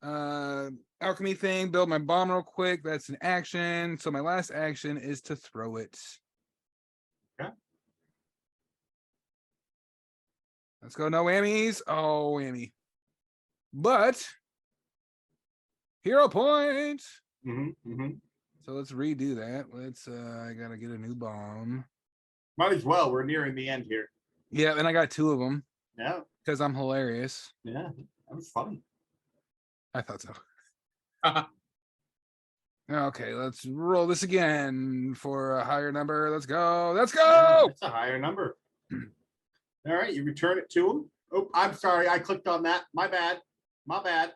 alchemy thing. Build my bomb real quick. That's an action. So my last action is to throw it. Okay. Let's go. No whammies. Oh, whammy. But hero point. So let's redo that. Let's I gotta get a new bomb. Might as well. We're nearing the end here. Yeah, and I got 2 of them Yeah. because I'm hilarious. Yeah. That was funny. I thought so. Okay, let's roll this again for a higher number. Let's go. Let's go. That's a higher number. All right, you return it to him. Oh, I'm sorry, I clicked on that. My bad. My bad.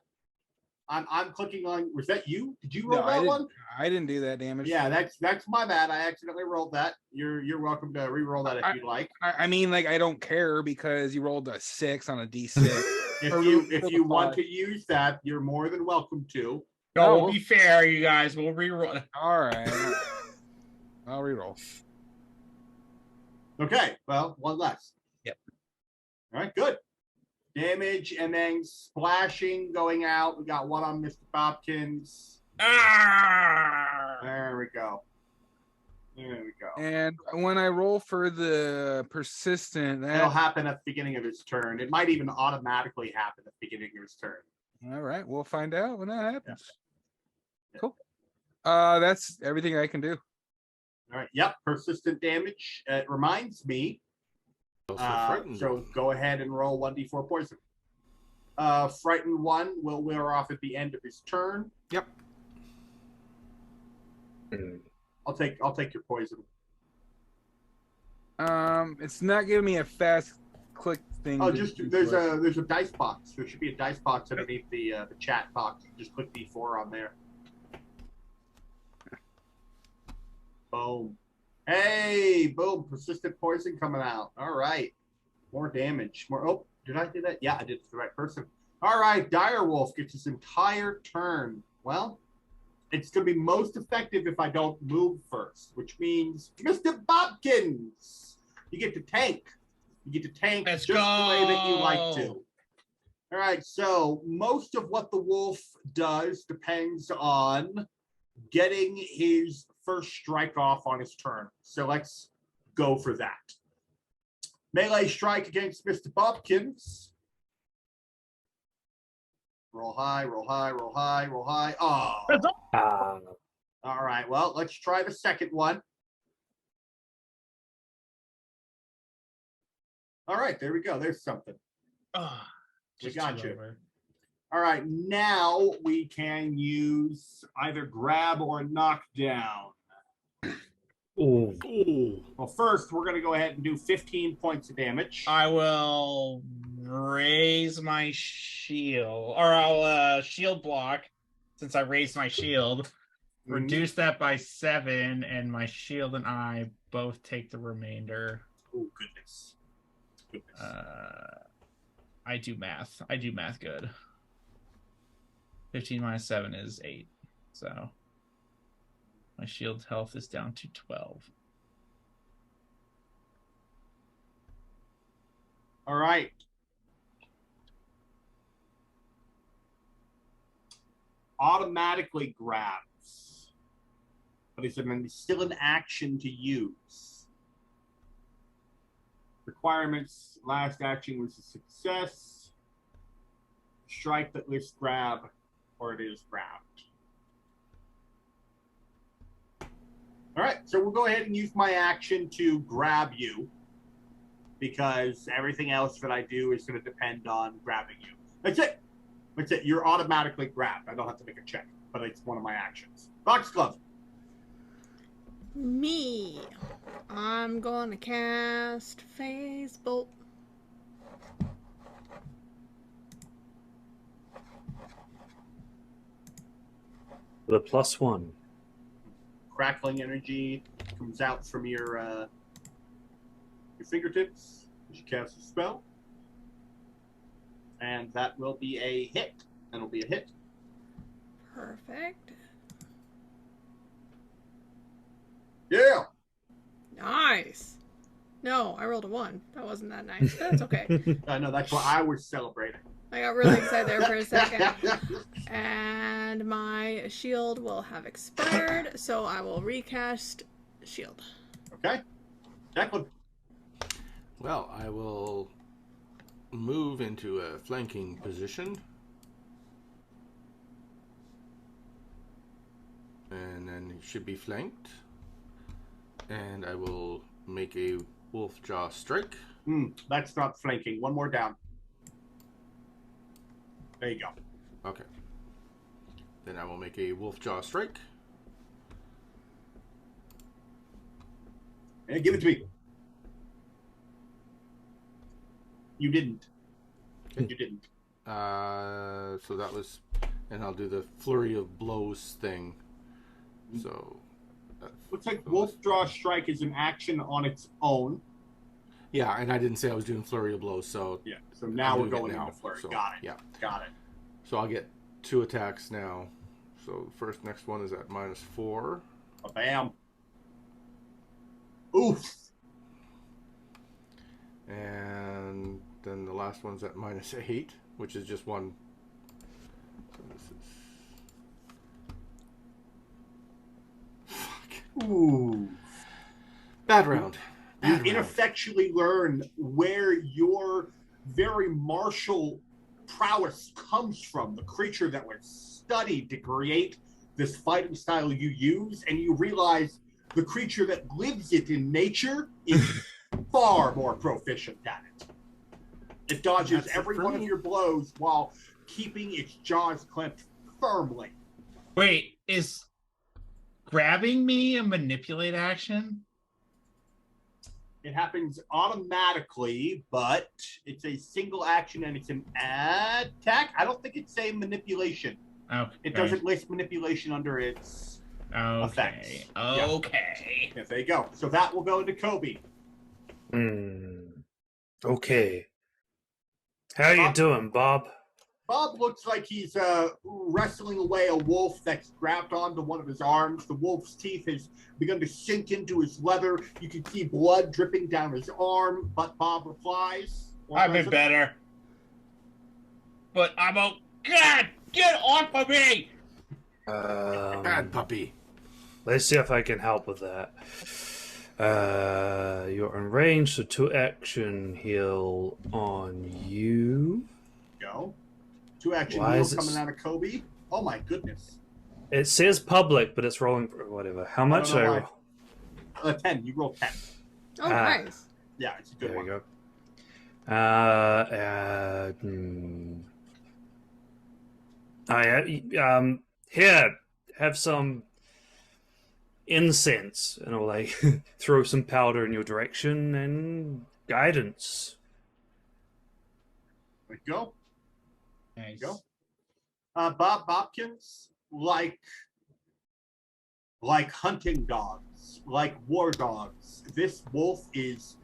I'm clicking on. Was that you? Did you roll No, that one? I didn't do that damage. Yeah, that's my bad. I accidentally rolled that. You're welcome to re-roll that if you'd like. I mean, like, I don't care because you rolled a 6 on a D6. If you want to use that, you're more than welcome to. No, we'll be fair, you guys. We'll reroll. All right. I'll reroll. Okay, well, one less. Yep. All right, good. Damage and then splashing going out. We got one on Mr. Bobkins. Ah! There we go. There we go. And when I roll for the persistent, It'll that happen at the beginning of his turn. It might even automatically happen at the beginning of his turn. all right, we'll find out when that happens. Yeah. Cool. That's everything I can do. All right. Yep. Persistent damage. It reminds me. So go ahead and roll 1d4 poison. Frightened 1 will wear off at the end of his turn. Yep. I'll take your poison. It's not giving me a fast click thing. Oh, to just do there's for it. a dice box. There should be a dice box underneath the chat box. Just click D4 on there. Boom. Hey, boom. Persistent poison coming out. All right. More damage. More. Oh, did I do that? Yeah, I did it to the right person. All right. Direwolf gets his entire turn. Well, it's going to be most effective if I don't move first, which means Mr. Bobkins, you get to tank. You get to tank Let's just the way that you like go. to. All right. So most of what the wolf does depends on getting his first strike off on his turn. So let's go for that. Melee strike against Mr. Bobkins. Roll high, roll high, roll high, roll high. Oh. All right. Well, let's try the second one. All right. There we go. There's something. Ah, We just got two you. over. All right. Now we can use either grab or knock down. Ooh. Well, first, we're going to go ahead and do 15 points of damage. I will raise my shield, or I'll shield block since I raised my shield. Reduce that by 7, and my shield and I both take the remainder. Oh, goodness. I do math. I do math good. 15 minus 7 is 8. So my shield health is down to 12. All right. Automatically grabs. But it's still an action to use. Requirements, last action was a success. Strike that lists grab, or it is grabbed. All right, so we'll go ahead and use my action to grab you, because everything else that I do is going to depend on grabbing you. That's it. That's it. You're automatically grabbed. I don't have to make a check, but it's one of my actions. Foxglove. Me. I'm going to cast Phase Bolt. The +1. Crackling energy comes out from your fingertips as you cast a spell. And that will be a hit. That'll be a hit. Perfect. Yeah. Nice. No, I rolled a 1. That wasn't that nice. That's okay. I know, that's what I was celebrating. I got really excited there for a second. And my shield will have expired, so I will recast shield. Okay. Declan. Well, I will move into a flanking position. And then he should be flanked. And I will make a wolf jaw strike. That's not flanking. One more down. There you go. Okay. Then I will make a wolf jaw strike. And give it to me. You didn't. You didn't. So that was, and I'll do the flurry of blows thing. So Looks like Wolf Draw Strike is an action on its own. yeah, and I didn't say I was doing flurry of blows, so Yeah. So now I'm we're doing it going now, into flurry. so, Got it. yeah. Got it. So I'll get 2 attacks now. So the next one is at -4. Bam. Oof. And then the last one's at -8, which is just 1. So this is... Fuck. Ooh. Bad round. You Bad round. ineffectually learn where your very martial prowess comes from, the creature that was studied to create this fighting style you use, and you realize the creature that lives it in nature is far more proficient at it. It dodges That's it every for one of me. your blows while keeping its jaws clamped firmly. Wait, is grabbing me a manipulate action? It happens automatically, but it's a single action and it's an attack. I don't think it's a manipulation. Okay. It doesn't list manipulation under its effects. Okay. Yeah, there you go. So that will go into Kobe. Okay. How you doing, Bob? Bob looks like he's wrestling away a wolf that's grabbed onto one of his arms. The wolf's teeth has begun to sink into his leather. You can see blood dripping down his arm, but Bob replies. I've been better. But I'm a... God! Get off of me! Bad puppy. Let's see if I can help with that. You're in range, so 2 action heal on you. Go. 2 action Why heals is coming this- out of Kobe. Oh my goodness. It says public, but it's rolling for whatever. How much? don't know why. 10. You roll 10. Oh, nice. Yeah, it's a good There one. you go. Here, have some incense, and I'll like throw some powder in your direction and guidance. There you go. Nice. Go. Bob Bobkins, like hunting dogs, like war dogs, this wolf is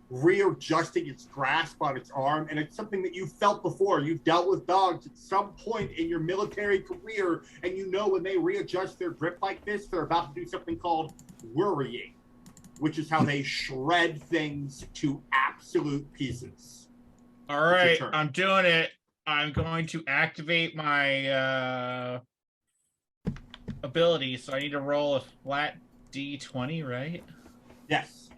readjusting its grasp on its arm, and it's something that you've felt before. You've dealt with dogs at some point in your military career, and you know when they readjust their grip like this, they're about to do something called worrying, which is how they shred things to absolute pieces. All right, turn. I'm doing it. I'm going to activate my ability, so I need to roll a flat D20, right? Yes.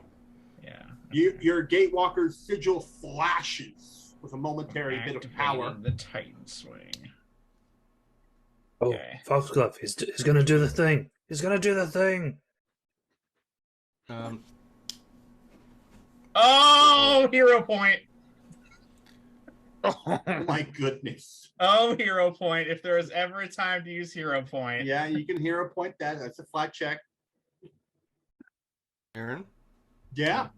Yeah. Your Gatewalker's sigil flashes with a momentary bit of power. Activating the Titan Swing. Oh, Okay. Foxglove, he's gonna do the thing. He's gonna do the thing. Oh, hero point. Oh my goodness. Oh, hero point. If there was ever a time to use hero point. Yeah, you can hero point that. That's a flat check. Aaron? Yeah,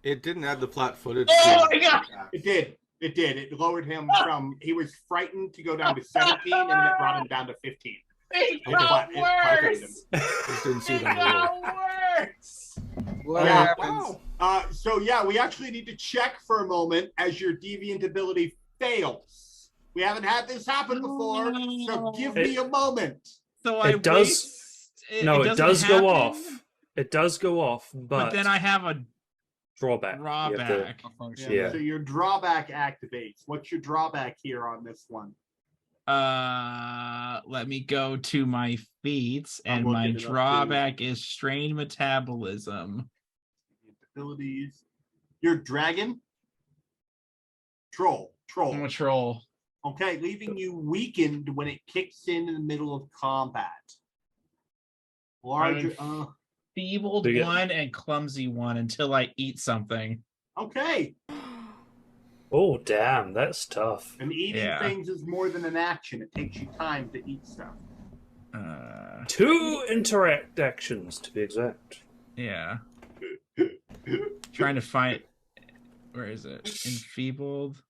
It didn't add the flat footage. Oh my God! it did. It did. It lowered him from, he was frightened to go down to 17, and then it brought him down to 15. It got got worse. worse. Just didn't see It it on the roll. got worse. What Yeah. happens? So yeah, we actually need to check for a moment as your deviant ability fails. We haven't had this happen before, so give me a moment. So I It does- waste- It doesn't does go happen, off. It does go off, But but then I have a drawback. You have to- drawback. Malfunction. Yeah. So your drawback activates. What's your drawback here on this one? Let me go to my feats, I'm and looking my it up, too. drawback is strained metabolism. Abilities. Your dragon. Troll. I'm a troll. Okay, leaving you weakened when it kicks in the middle of combat. Larger. Feebled Do you get- 1 and clumsy 1 until I eat something. Okay, Oh, damn, that's tough. and eating Yeah. things is more than an action. It takes you time to eat stuff. 2 interact actions, to be exact. Yeah. Trying to find. Where is it? Enfeebled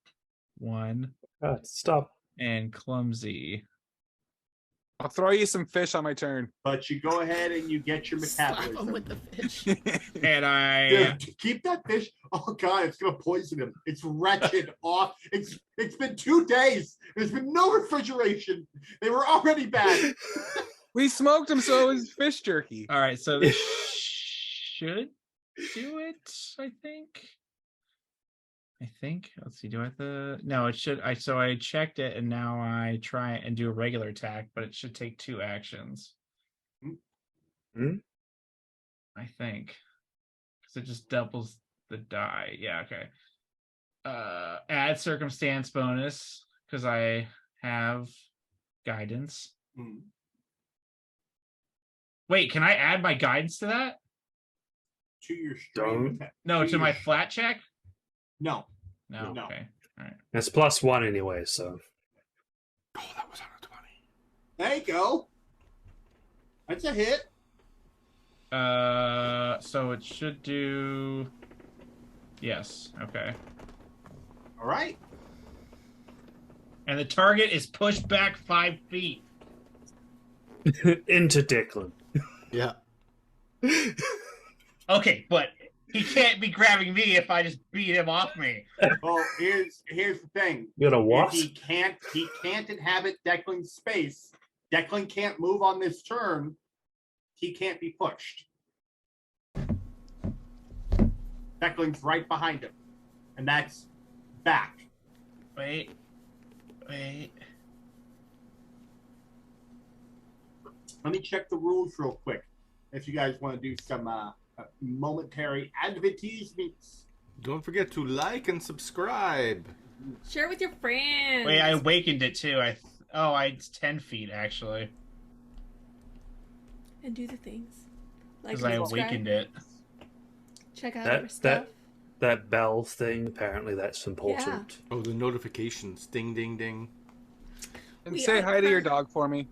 1 Stop. and clumsy. I'll throw you some fish on my turn. But you go ahead and you get your Slap him metabolism. with the fish. And I. Dude, keep that fish. Oh god, it's gonna poison him. It's wretched off. It's been 2 days. There's been no refrigeration. They were already bad. We smoked him, so it was fish jerky. All right, so this should do it. I think. Let's see. Do I have the? No, it should. So I checked it, and now I try and do a regular attack, but it should take 2 actions. Hmm? I think, because it just doubles the die. Yeah. Okay. Add circumstance bonus because I have guidance. Hmm. Wait, can I add my guidance to that? To your Don't. strain. No, to my your- flat check. No. No. No. Okay. All right. It's +1 anyway, so. Oh, that was on a 20. There you go. That's a hit. So it should do. Yes. Okay. All right. And the target is pushed back 5 feet. Into Declan. Yeah. Okay, but he can't be grabbing me if I just beat him off me. Well, here's the thing. You got a If what? he can't inhabit Declan's space. Declan can't move on this turn. He can't be pushed. Declan's right behind him. And that's back. Wait. Let me check the rules real quick. If you guys want to do some momentary advertisements. Don't forget to like and subscribe. Share with your friends. Wait, I awakened it too. It's 10 feet actually. And do the things. Like Because I and subscribe. awakened it. Check out That- our stuff. That bell thing, apparently that's important. Oh, the notifications. Ding, ding, ding. And We say are hi to your cur- dog for me.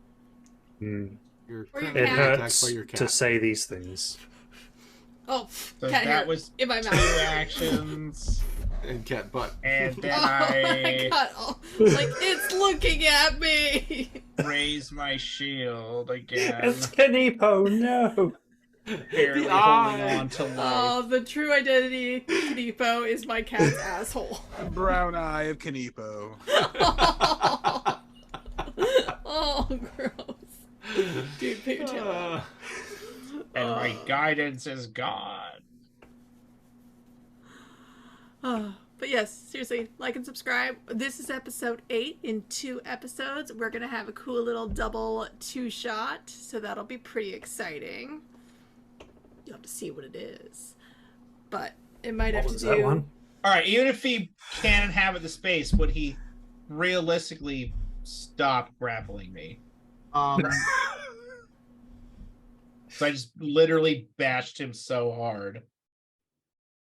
Mm. Or You're your currently It cat. being attacked hurts by your to cat. say these things. Oh, So cat hair that was in my 2 mouth. actions. And cat butt. And then Oh my I god! Oh, like it's looking at me. raise my shield again. It's Kanipo, no! Barely The holding eye. on to life. Oh, the true identity of Kanipo is my cat's asshole. Brown eye of Kanipo. Oh, gross. Dude, put your tail out. And my guidance is gone. Oh, but yes, seriously, like and subscribe. This is episode 8 in 2 episodes. We're going to have a cool little double 2-shot, so that'll be pretty exciting. You'll have to see what it is. But it might What have was to that do... one? Alright, even if he can't inhabit the space, would he realistically stop grappling me? So I just literally bashed him so hard.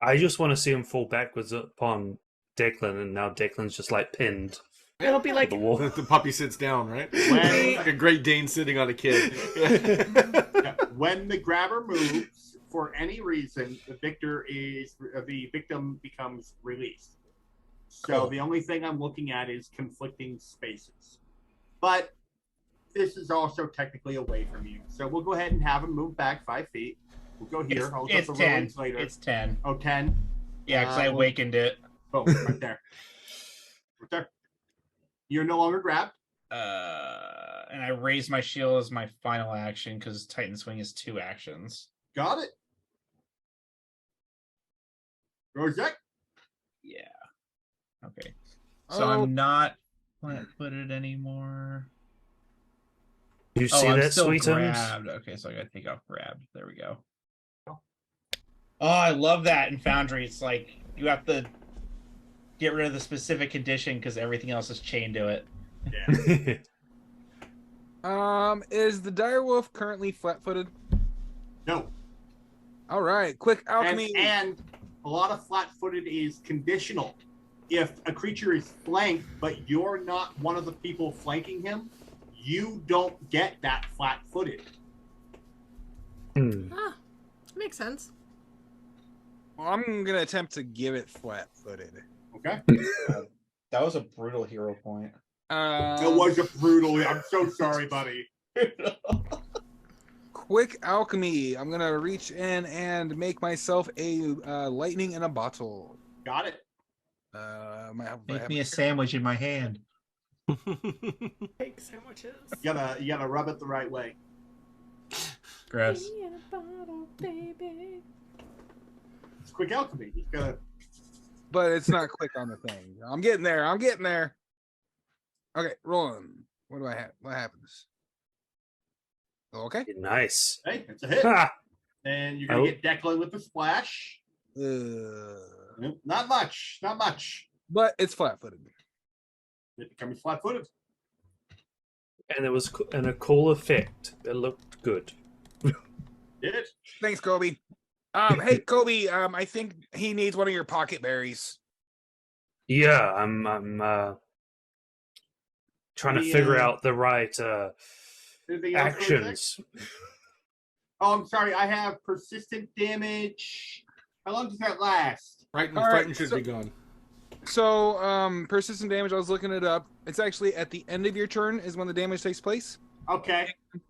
I just want to see him fall backwards upon Declan, and now Declan's just like pinned It'll be to like... the wall. The puppy sits down, right? When- Like a Great Dane sitting on a kid. Yeah, when the grabber moves, for any reason, the victim becomes released. So Cool. the only thing I'm looking at is conflicting spaces. But this is also technically away from you. So we'll go ahead and have him move back 5 feet. We'll go here. I'll look up It's the 10. rulings later. It's 10. Oh, 10. Yeah, because I well- awakened it. Boom, right there. Right there. You're no longer grabbed. And I raise my shield as my final action because Titan Swing is 2 actions. Got it. Rosek. Yeah. Okay. So Oh. I'm not flat-footed anymore. You see I'm that, still sweetened? grabbed. Okay, so I gotta take off grabbed. There we go. Oh, I love that in Foundry. It's like you have to get rid of the specific condition because everything else is chained to it. Yeah. Is the direwolf currently flat-footed? No. All right, quick alchemy. And a lot of flat-footed is conditional. If a creature is flanked, but you're not one of the people flanking him, you don't get that flat-footed. Ah, makes sense. Well, I'm gonna attempt to give it flat-footed. Okay? That was a brutal hero point. It was a brutal. I'm so sorry, buddy. Quick alchemy. I'm gonna reach in and make myself a lightning in a bottle. Got it. Make me a sandwich in my hand. Fake sandwiches. You gotta rub it the right way. Gross. Me in a bottle, baby. It's quick alchemy. You gotta. But it's not quick on the thing. I'm getting there. I'm getting there. Okay, rolling. What do I have? What happens? Okay. Nice. Hey, it's a hit. Ha! And you're gonna Oh. get Declan with the splash. Nope, not much. Not much. But it's flat-footed. It becomes flat-footed. And it was a cool effect. It looked good. Did it? Thanks, Kobe. Hey, Kobe. I think he needs one of your pocket berries. Yeah, I'm trying to figure Yeah. out the right Anything else, Rosek? actions. Oh, I'm sorry. I have persistent damage. How long does that last? Frightened, All right, frightened should so- be gone. So, persistent damage, I was looking it up. It's actually at the end of your turn is when the damage takes place. Okay.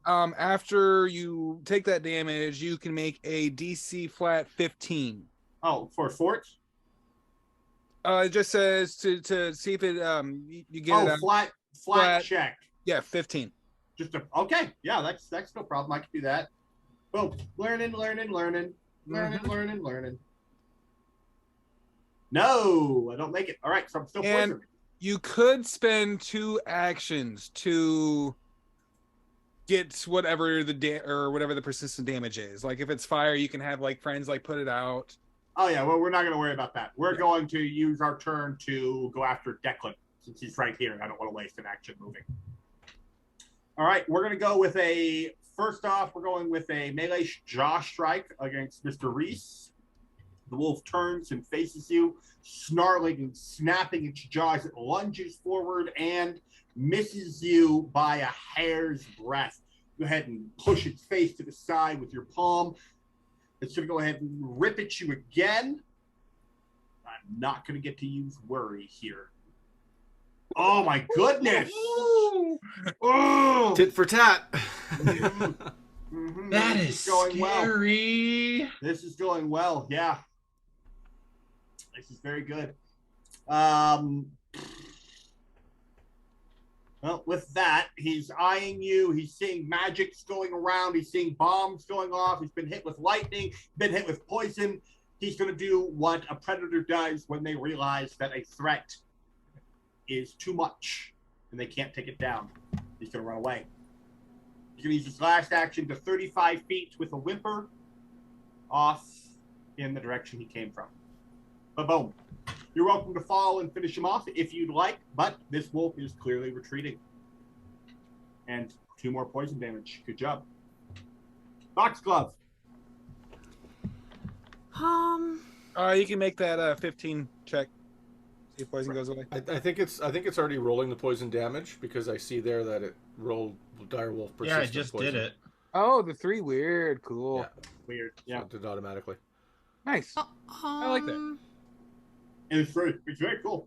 After you take that damage, you can make a DC flat 15. Oh, for forts? It just says to see if it you get Oh, it. flat flat. check. Yeah, 15. Just a okay. Yeah, that's no problem. I can do that. Boom. Learning. No, I don't make it. All right, so I'm still And poisoned. you could spend 2 actions to get whatever whatever the persistent damage is. Like if it's fire, you can have like friends like put it out. Oh yeah, well we're not going to worry about that. We're going to use our turn to go after Declan since he's right here. I don't want to waste an action moving. All right, we're going to go with first off, we're going with a melee jaw strike against Mr. Reese. The wolf turns and faces you, snarling and snapping its jaws. It lunges forward and misses you by a hair's breadth. Go ahead and push its face to the side with your palm. It's going to go ahead and rip at you again. I'm not going to get to use worry here. Oh my goodness! Oh! Tit for tat. Mhm. That This is going well. scary. This is going well. Yeah. This is very good. Well, with that, he's eyeing you. He's seeing magics going around. He's seeing bombs going off. He's been hit with lightning, been hit with poison. He's going to do what a predator does when they realize that a threat is too much and they can't take it down. He's going to run away. He's going to use his last action to 35 feet with a whimper off in the direction he came from. Boom. You're welcome to follow and finish him off if you'd like, but this wolf is clearly retreating. And 2 more poison damage. Good job. Foxglove. You can make that 15 check. See if poison goes away. I think it's already rolling the poison damage because I see there that it rolled direwolf persistent. Yeah, I just poison. did it. Oh, the 3 weird, cool. Yeah, Weird. so Yeah. it did automatically. Nice. I like that. It's very cool.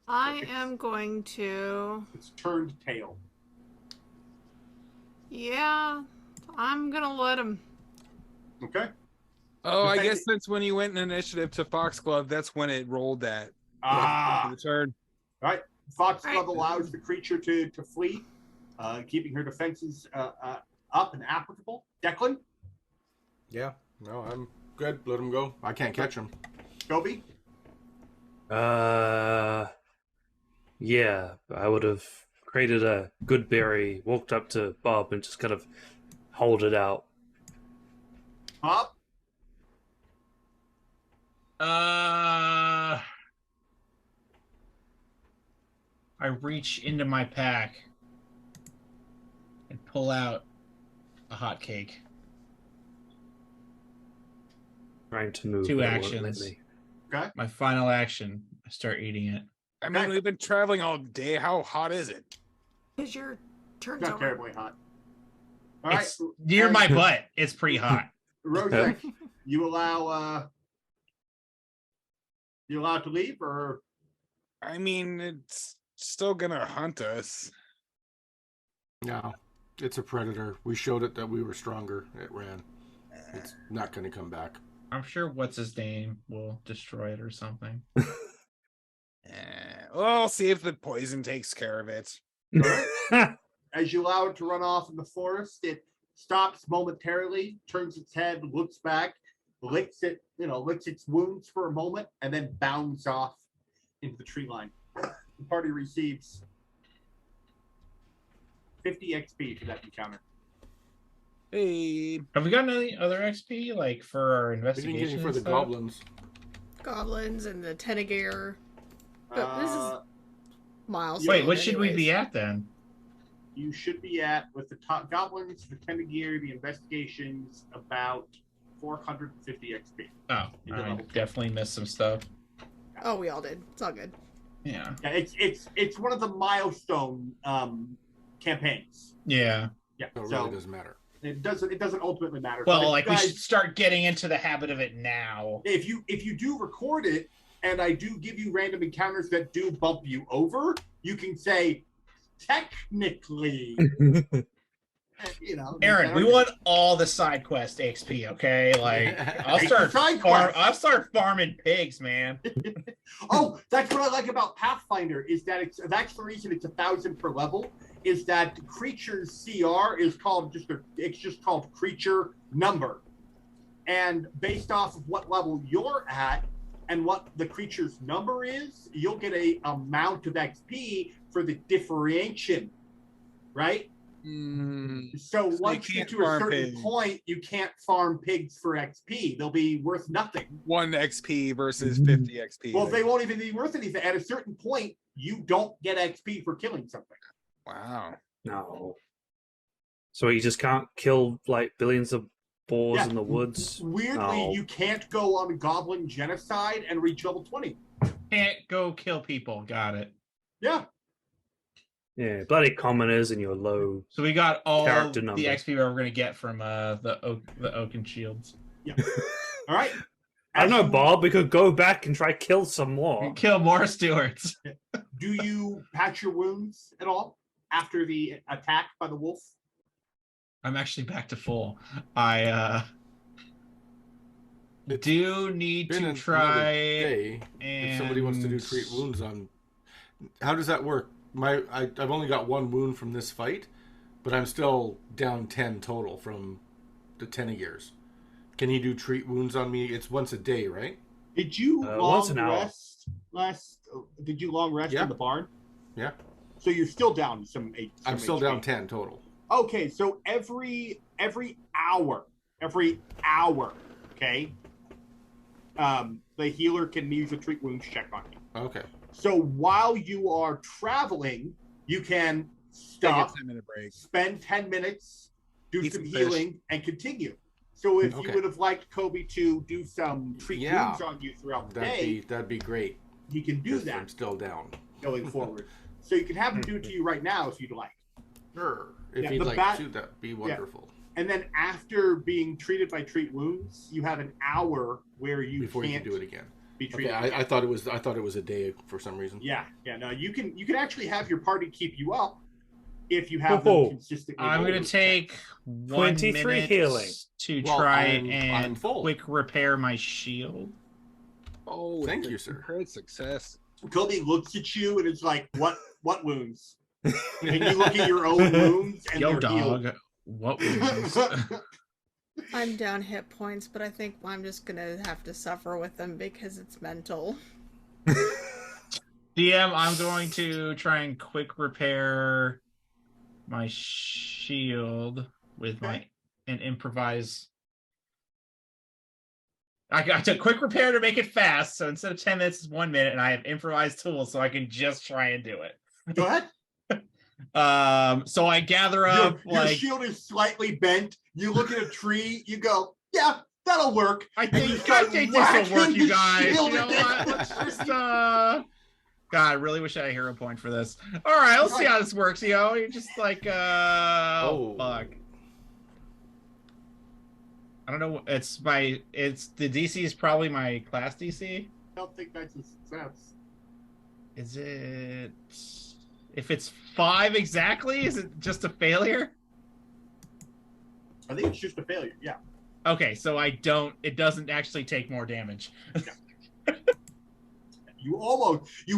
I am going to. It's turned tail. Yeah, I'm gonna let him. Okay. Oh, I Thank guess you. since when you went in initiative to Foxglove, that's when it rolled that. Ah. The turn. All right. Foxglove Right. allows the creature to flee, keeping her defenses up and applicable. Declan, Yeah, no, I'm good. Let him go. I can't catch him. Gobi. Yeah, I would have created a good berry, walked up to Bob, and just kind of hold it out. Bob. I reach into my pack and pull out a hot cake. Trying to move. 2 but it won't let actions. me. Okay. My final action, I start eating it. I mean, we've been traveling all day. How hot is it? Because your turn's Not over. terribly hot. All right. It's near and my butt. It's pretty hot. Rozek, you allow to leave, or I mean, it's still gonna hunt us. No, it's a predator. We showed it that we were stronger. It ran. It's not going to come back. I'm sure what's his name will destroy it or something. We'll see if the poison takes care of it. as you allow it to run off in the forest, it stops momentarily, turns its head, looks back, licks its wounds for a moment, and then bounds off into the tree line. The party receives 50 XP for that encounter. Hey, Have we gotten any other XP, like for our We didn't get investigation? any for and the stuff? goblins. Goblins and the Tenegair. But this is miles. Wait, what should we be anyways. at then? You should be at, with the top goblins, the tender gear, the investigations, about 450 XP. Oh, Into I level 10. definitely missed some stuff. Oh, we all did. It's all good. Yeah. Yeah, it's one of the milestone campaigns. Yeah. Yeah. So it So really doesn't matter. it doesn't ultimately matter. Well, But like guys, we should start getting into the habit of it now. if you do record it, and I do give you random encounters that do bump you over, you can say, technically, you know. Aaron, we want all the side quest XP, okay? Like I'll start farming pigs, man. Oh, that's what I like about Pathfinder is that that's the reason it's 1,000 per level. Is that creature's CR is called it's just called creature number, and based off of what level you're at and what the creature's number is, you'll get a amount of XP for the differentiation, right? So once you get to a certain point, you can't farm pigs for XP. They'll be worth nothing. 1 XP versus 50 XP. Well, they won't even be worth anything. At a certain point, you don't get XP for killing something. Wow. No. So you just can't kill like billions of boars in the woods? Weirdly, you can't go on goblin genocide and reach level 20. Can't go kill people. Got it. Yeah. Yeah, bloody commoners and your low. So we got all character the number. XP we're going to get from the oaken shields. Yeah. All right. I don't know, Bob. We could go back and try kill some more. Kill more stewards. Do you patch your wounds at all after the attack by the wolf? I'm actually back to full. I do need to try. Day, if somebody wants to do treat wounds on, how does that work? I've only got 1 wound from this fight, but I'm still down 10 total from the 10 of years. Can he do treat wounds on me? It's once a day, right? Did you once an hour. Did you long rest in the barn? Yeah. So you're still down some I'm still HP. down 10 total. Okay, so every hour, okay, the healer can use a treat wounds check on you. Okay. So while you are traveling, you can stop, Take a 10-minute break, spend 10 minutes, do Eat some some healing, and continue. So if Okay. you would have liked Kobe to do some treat wounds on you throughout the day, That'd be great. you can do that I'm still down. going forward. So you can have him do it to you right now if you'd like. Sure. If Yeah, you'd the like to, that'd be wonderful. And then after being treated by treat wounds, you have an hour where you Before you can't can do it again. be treated. Okay, I thought it was a day for some reason. Yeah. No, you can actually have your party keep you up if you have them consistently. I'm going to take 23 1 minute healing to Well, try I'm and full. quick repair my shield. Oh, Thank you, sir. Great success. Kobe looks at you and is like, "What wounds?" And you look at your own wounds and Yo, they're dog. healed. What wounds? I'm down hit points, but I think I'm just gonna have to suffer with them because it's mental. DM, I'm going to try and quick repair my shield with and improvise. I got to quick repair to make it fast, so instead of 10 minutes, it's 1 minute, and I have improvised tools, so I can just try and do it. Go ahead. So I gather up Your shield is slightly bent. You look at a tree. You go, "Yeah, that'll work." I And you think start this will work, whacking you the guys. You shield know again. what? Let's just God, I really wish I had a hero point for this. All right, let's see how this works. You're just like, oh fuck. I don't know. It's the DC is probably my class DC. I don't think that's a success. Is it? If it's 5 exactly, is it just a failure? I think it's just a failure. Yeah. Okay, so it doesn't actually take more damage. You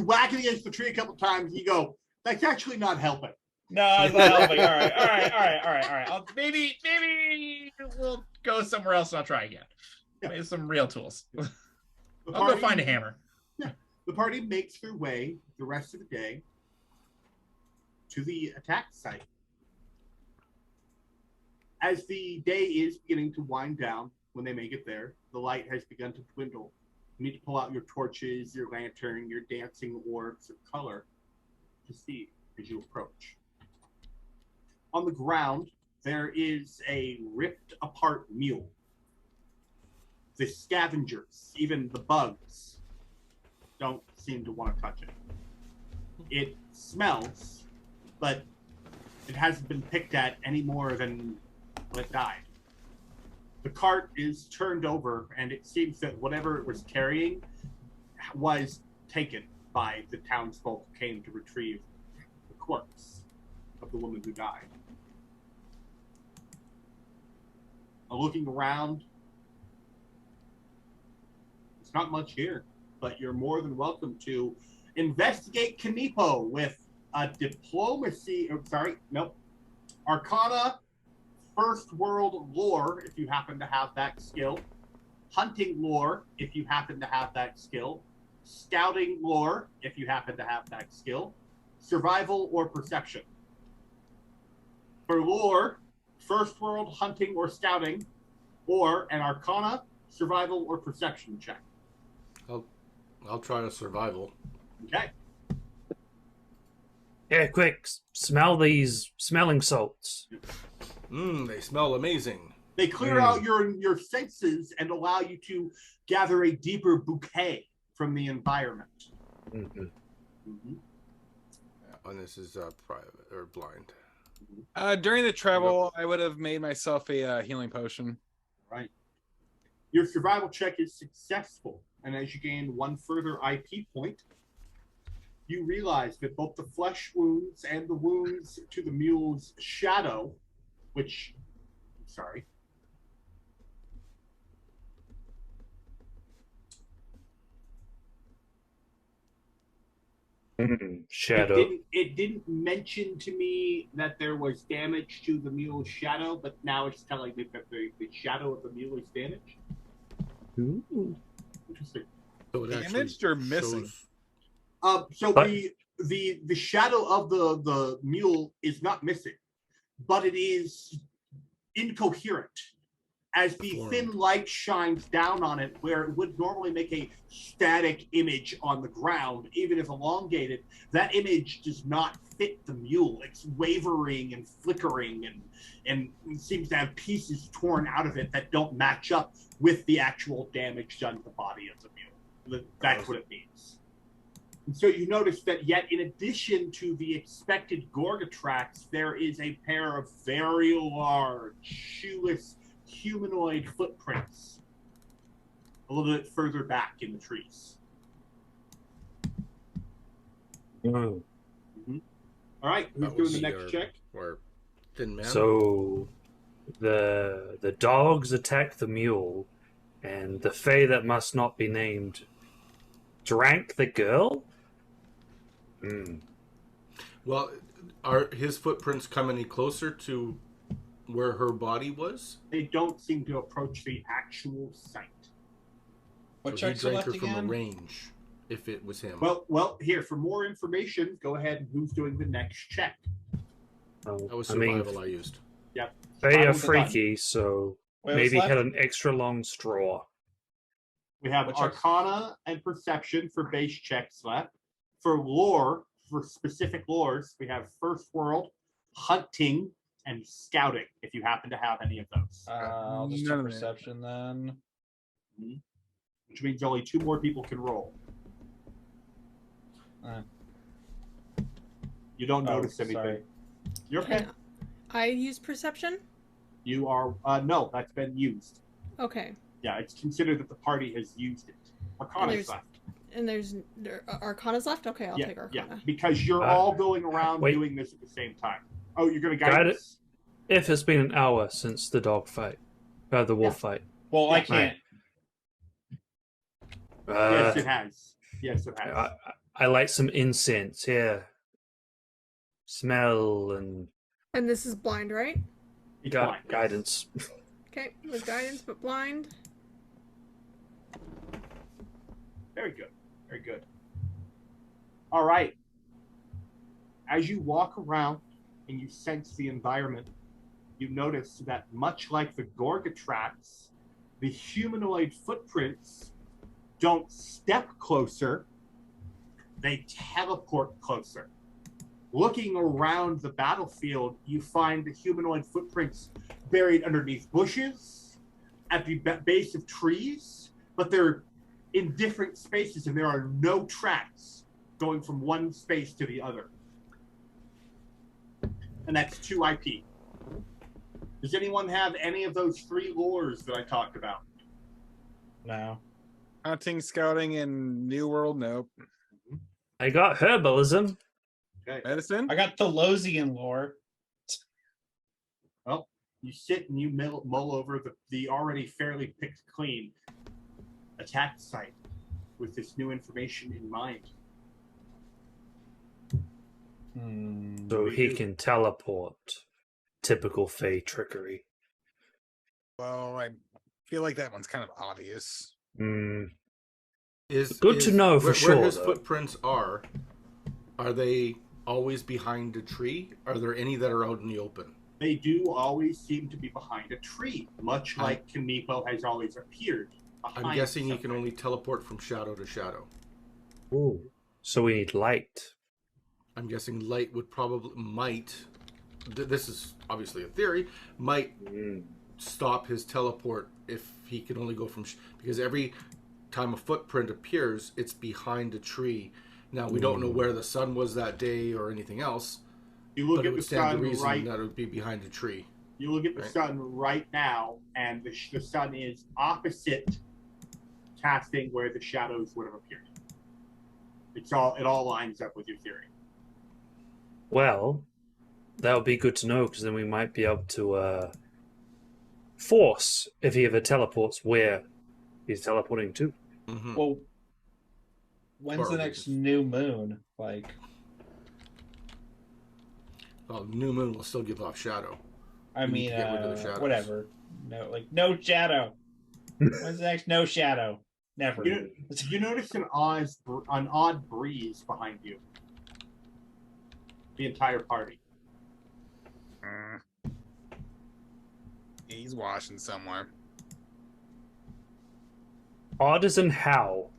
whack it against the tree a couple times. And you go, "That's actually not helping." No, it's not helping. All right. Maybe we'll go somewhere else and I'll try again. Yeah. Maybe some real tools. The I'll go find a hammer. Yeah. The party makes their way the rest of the day to the attack site. As the day is beginning to wind down, when they make it there, the light has begun to dwindle. You need to pull out your torches, your lantern, your dancing orbs of color to see as you approach. On the ground, there is a ripped apart mule. The scavengers, even the bugs, don't seem to want to touch it. It smells, but It hasn't been picked at any more than it died. The cart is turned over, and it seems that whatever it was carrying was taken by the townsfolk who came to retrieve the corpse of the woman who died. Looking around, it's not much here, but you're more than welcome to investigate Kanipo with a Arcana, First World Lore, if you happen to have that skill, Hunting Lore, if you happen to have that skill, Scouting Lore, if you happen to have that skill, Survival or Perception. For Lore, First World, Hunting, or Scouting, or an Arcana, Survival, or Perception check. I'll try a survival. Okay. Yeah, quick! Smell these smelling salts. They smell amazing. They clear out your senses and allow you to gather a deeper bouquet from the environment. Mm-hmm. Mm-hmm. And this is private or blind. During the travel, I would have made myself a healing potion. Right. Your survival check is successful, and as you gain one further IP point, you realize that both the flesh wounds and the wounds to the mule's shadow, which, sorry, Shadow. It didn't mention to me that there was damage to the mule's shadow, but now it's telling me that the shadow of the mule is damaged. Ooh. Interesting. So it actually Damaged or missing? So But- the shadow of the mule is not missing, but it is incoherent. As the thin light shines down on it, where it would normally make a static image on the ground, even if elongated, that image does not fit the mule. It's wavering and flickering and seems to have pieces torn out of it that don't match up with the actual damage done to the body of the mule. That's what it means. And so you notice that yet in addition to the expected Gorga tracks, there is a pair of very large, shoeless, humanoid footprints a little bit further back in the trees. Oh. All right, who's That doing was the next check? Or thin man. So the dogs attack the mule, and the fae that must not be named drank the girl? Well, are his footprints come any closer to where her body was? They don't seem to approach the actual site. What So he checks are drank left her from a again? range, if it was him. Well, here, for more information, go ahead and who's doing the next check? That was I mean, survival I used. Yep. they are Survival's done. freaky, so Wait, what's maybe left? had an extra long straw. We have What checks? Arcana and Perception for base checks left. For lore, for specific lores, we have First World, Hunting, and Scouting, if you happen to have any of those. I'll just do None of that. perception then. Which means only 2 more people can roll. You don't notice anything. Sorry. You're okay. Can I use perception? You are, no, that's been used. Okay. Yeah, it's considered that the party has used it. Arcana's there's- left. And there's Arcana's left? Okay, I'll take Yeah, Arcana. because you're all going around wait. doing this at the same time. Oh, you're going to guide Got it. us? If it's been an hour since the dog fight, the wolf fight. Well, I Yeah, can't. Yes, it has. Yes, it has. I like some incense here. Smell and And this is blind, right? It's blind, yes. guidance. Okay, with guidance but blind. Very good. Very good. All right. As you walk around and you sense the environment, you notice that much like the Gorga tracks, the humanoid footprints don't step closer, they teleport closer. Looking around the battlefield, you find the humanoid footprints buried underneath bushes, at the base of trees, but they're in different spaces and there are no tracks going from one space to the other. and that's 2 IP. Does anyone have any of those 3 lures that I talked about? No. Hunting, scouting, and New World. Nope. I got herbalism. Okay. Medicine. I got Thelosian lore. Well, you sit and you mull over the already fairly picked clean attack site with this new information in mind. So he can teleport. Typical Fey trickery. Well, I feel like that one's kind of obvious. Is Good to know for sure, Where his though. footprints are they always behind a tree? Are there any that are out in the open? They do always seem to be behind a tree, much like Kanipo has always appeared. I'm guessing you can only teleport from shadow to shadow. Ooh. So we need light. I'm guessing light might. This is obviously a theory. Might stop his teleport if he can only go from because every time a footprint appears, it's behind a tree. Now we don't know where the sun was that day or anything else. You look but at it would the stand sun to reason right. that it would be behind a tree. You look at the sun right now, and the sun is opposite casting where the shadows would have appeared. It all lines up with your theory. Well, that would be good to know, because then we might be able to force, if he ever teleports, where he's teleporting to. Mm-hmm. Well, when's the next new moon? Like, well, new moon will still give off shadow. I We need mean, to get rid of the shadows. whatever. No, like no shadow. When's the next no shadow? Never. You notice an odd breeze behind you. The entire party. He's washing somewhere. Odd as in how?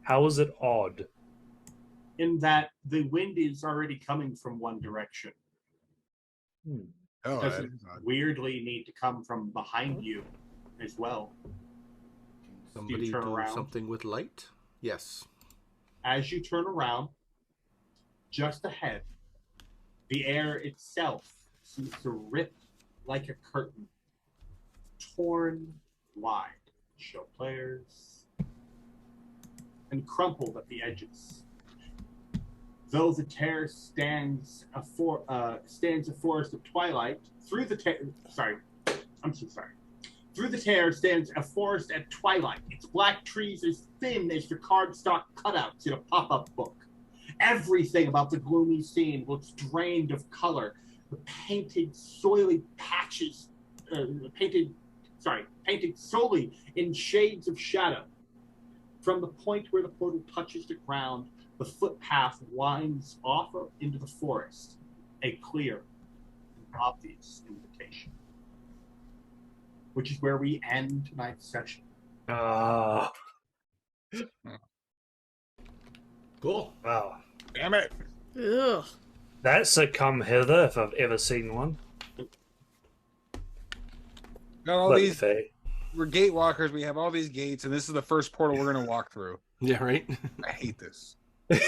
How is it odd? In that the wind is already coming from one direction. Oh, Doesn't weirdly need to come from behind you as well. Somebody turn do around? something with light? Yes. As you turn around, just ahead, the air itself seems to rip like a curtain, torn wide, show players, and crumpled at the edges. Though the tear stands a forest of twilight, through the tear stands a forest at twilight. Its black trees as thin as the cardstock cutouts in a pop-up book. Everything about the gloomy scene looks drained of color. The painted, soily patches, painted solely in shades of shadow. From the point where the portal touches the ground, the footpath winds off into the forest, a clear and obvious invitation. Which is where we end tonight's session. Cool. Wow. Damn it. Ugh. That's a come hither if I've ever seen one. Got all Let me these. say. We're gatewalkers. We have all these gates, and this is the first portal we're going to walk through. Yeah, right? I hate this. We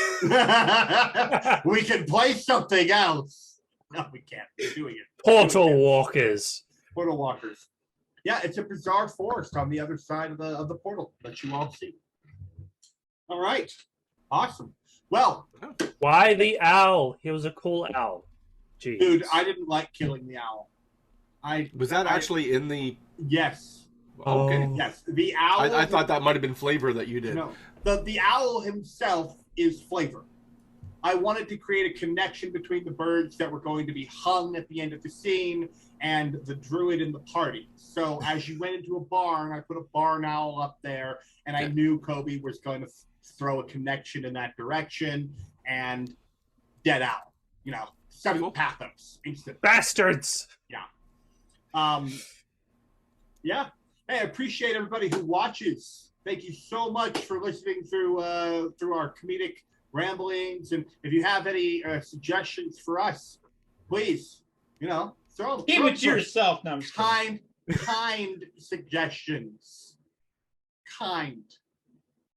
can play something else. No, we can't. We're doing it. Portal walkers. Portal walkers. Yeah, it's a bizarre forest on the other side of the portal that you all see. All right. Awesome. Well, Why the owl? He was a cool owl. Jeez. dude, I didn't like killing the owl. Was that actually in the... Yes. Okay. Yes. The owl... I thought that might have been flavor that you did. No. The owl himself is flavor. I wanted to create a connection between the birds that were going to be hung at the end of the scene and the druid in the party. So as you went into a barn, I put a barn owl up there, and I knew Kobe was going to throw a connection in that direction, and dead owl. You know, 7 pathos instant. Bastards! Yeah. Yeah. Hey, I appreciate everybody who watches. Thank you so much for listening through our comedic ramblings. And if you have any suggestions for us, please, throw keep it to yourself. No, kind suggestions. Kind.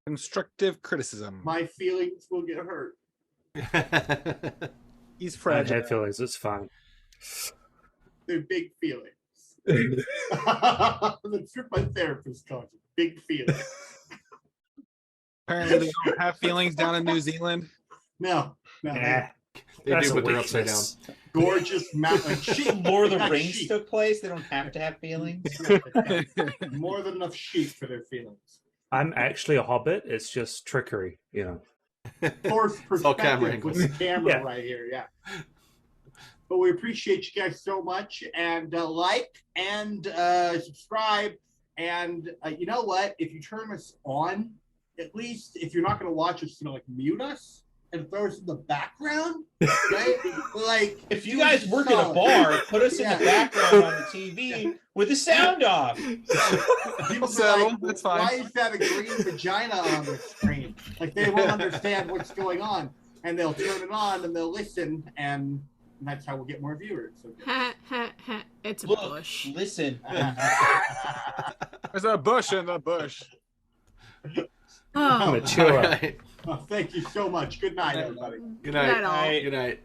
Constructive criticism. My feelings will get hurt. He's I fragile. had feelings. It's fine. They're big feelings. That's what my therapist calls it. Big feelings. Apparently, they don't have feelings down in New Zealand. No. Nah, They that's do, a but they're upside down. weakness. Gorgeous mountain. Sheep. Lord of the Not Rings sheep. took place. They don't have to have feelings. More than enough sheep for their feelings. I'm actually a hobbit. It's just trickery, you know. Forced all camera perspective with angles. the camera Yeah. right here. Yeah. But we appreciate you guys so much, and like and subscribe, and you know what? If you turn us on, at least if you're not going to watch us, like mute us and throw us in the background, right? Like If you guys work at a bar, put us in the background on the TV with the sound off. People Settle, are like, that's fine. why is that a green vagina on the screen? Like they won't understand what's going on, and they'll turn it on and they'll listen, and that's how we'll get more viewers. Ha, ha, ha. It's a Look, bush. listen. There's a bush in the bush. Oh. Mature. All right. Thank you so much. Good night, everybody. Good night. all. Good night.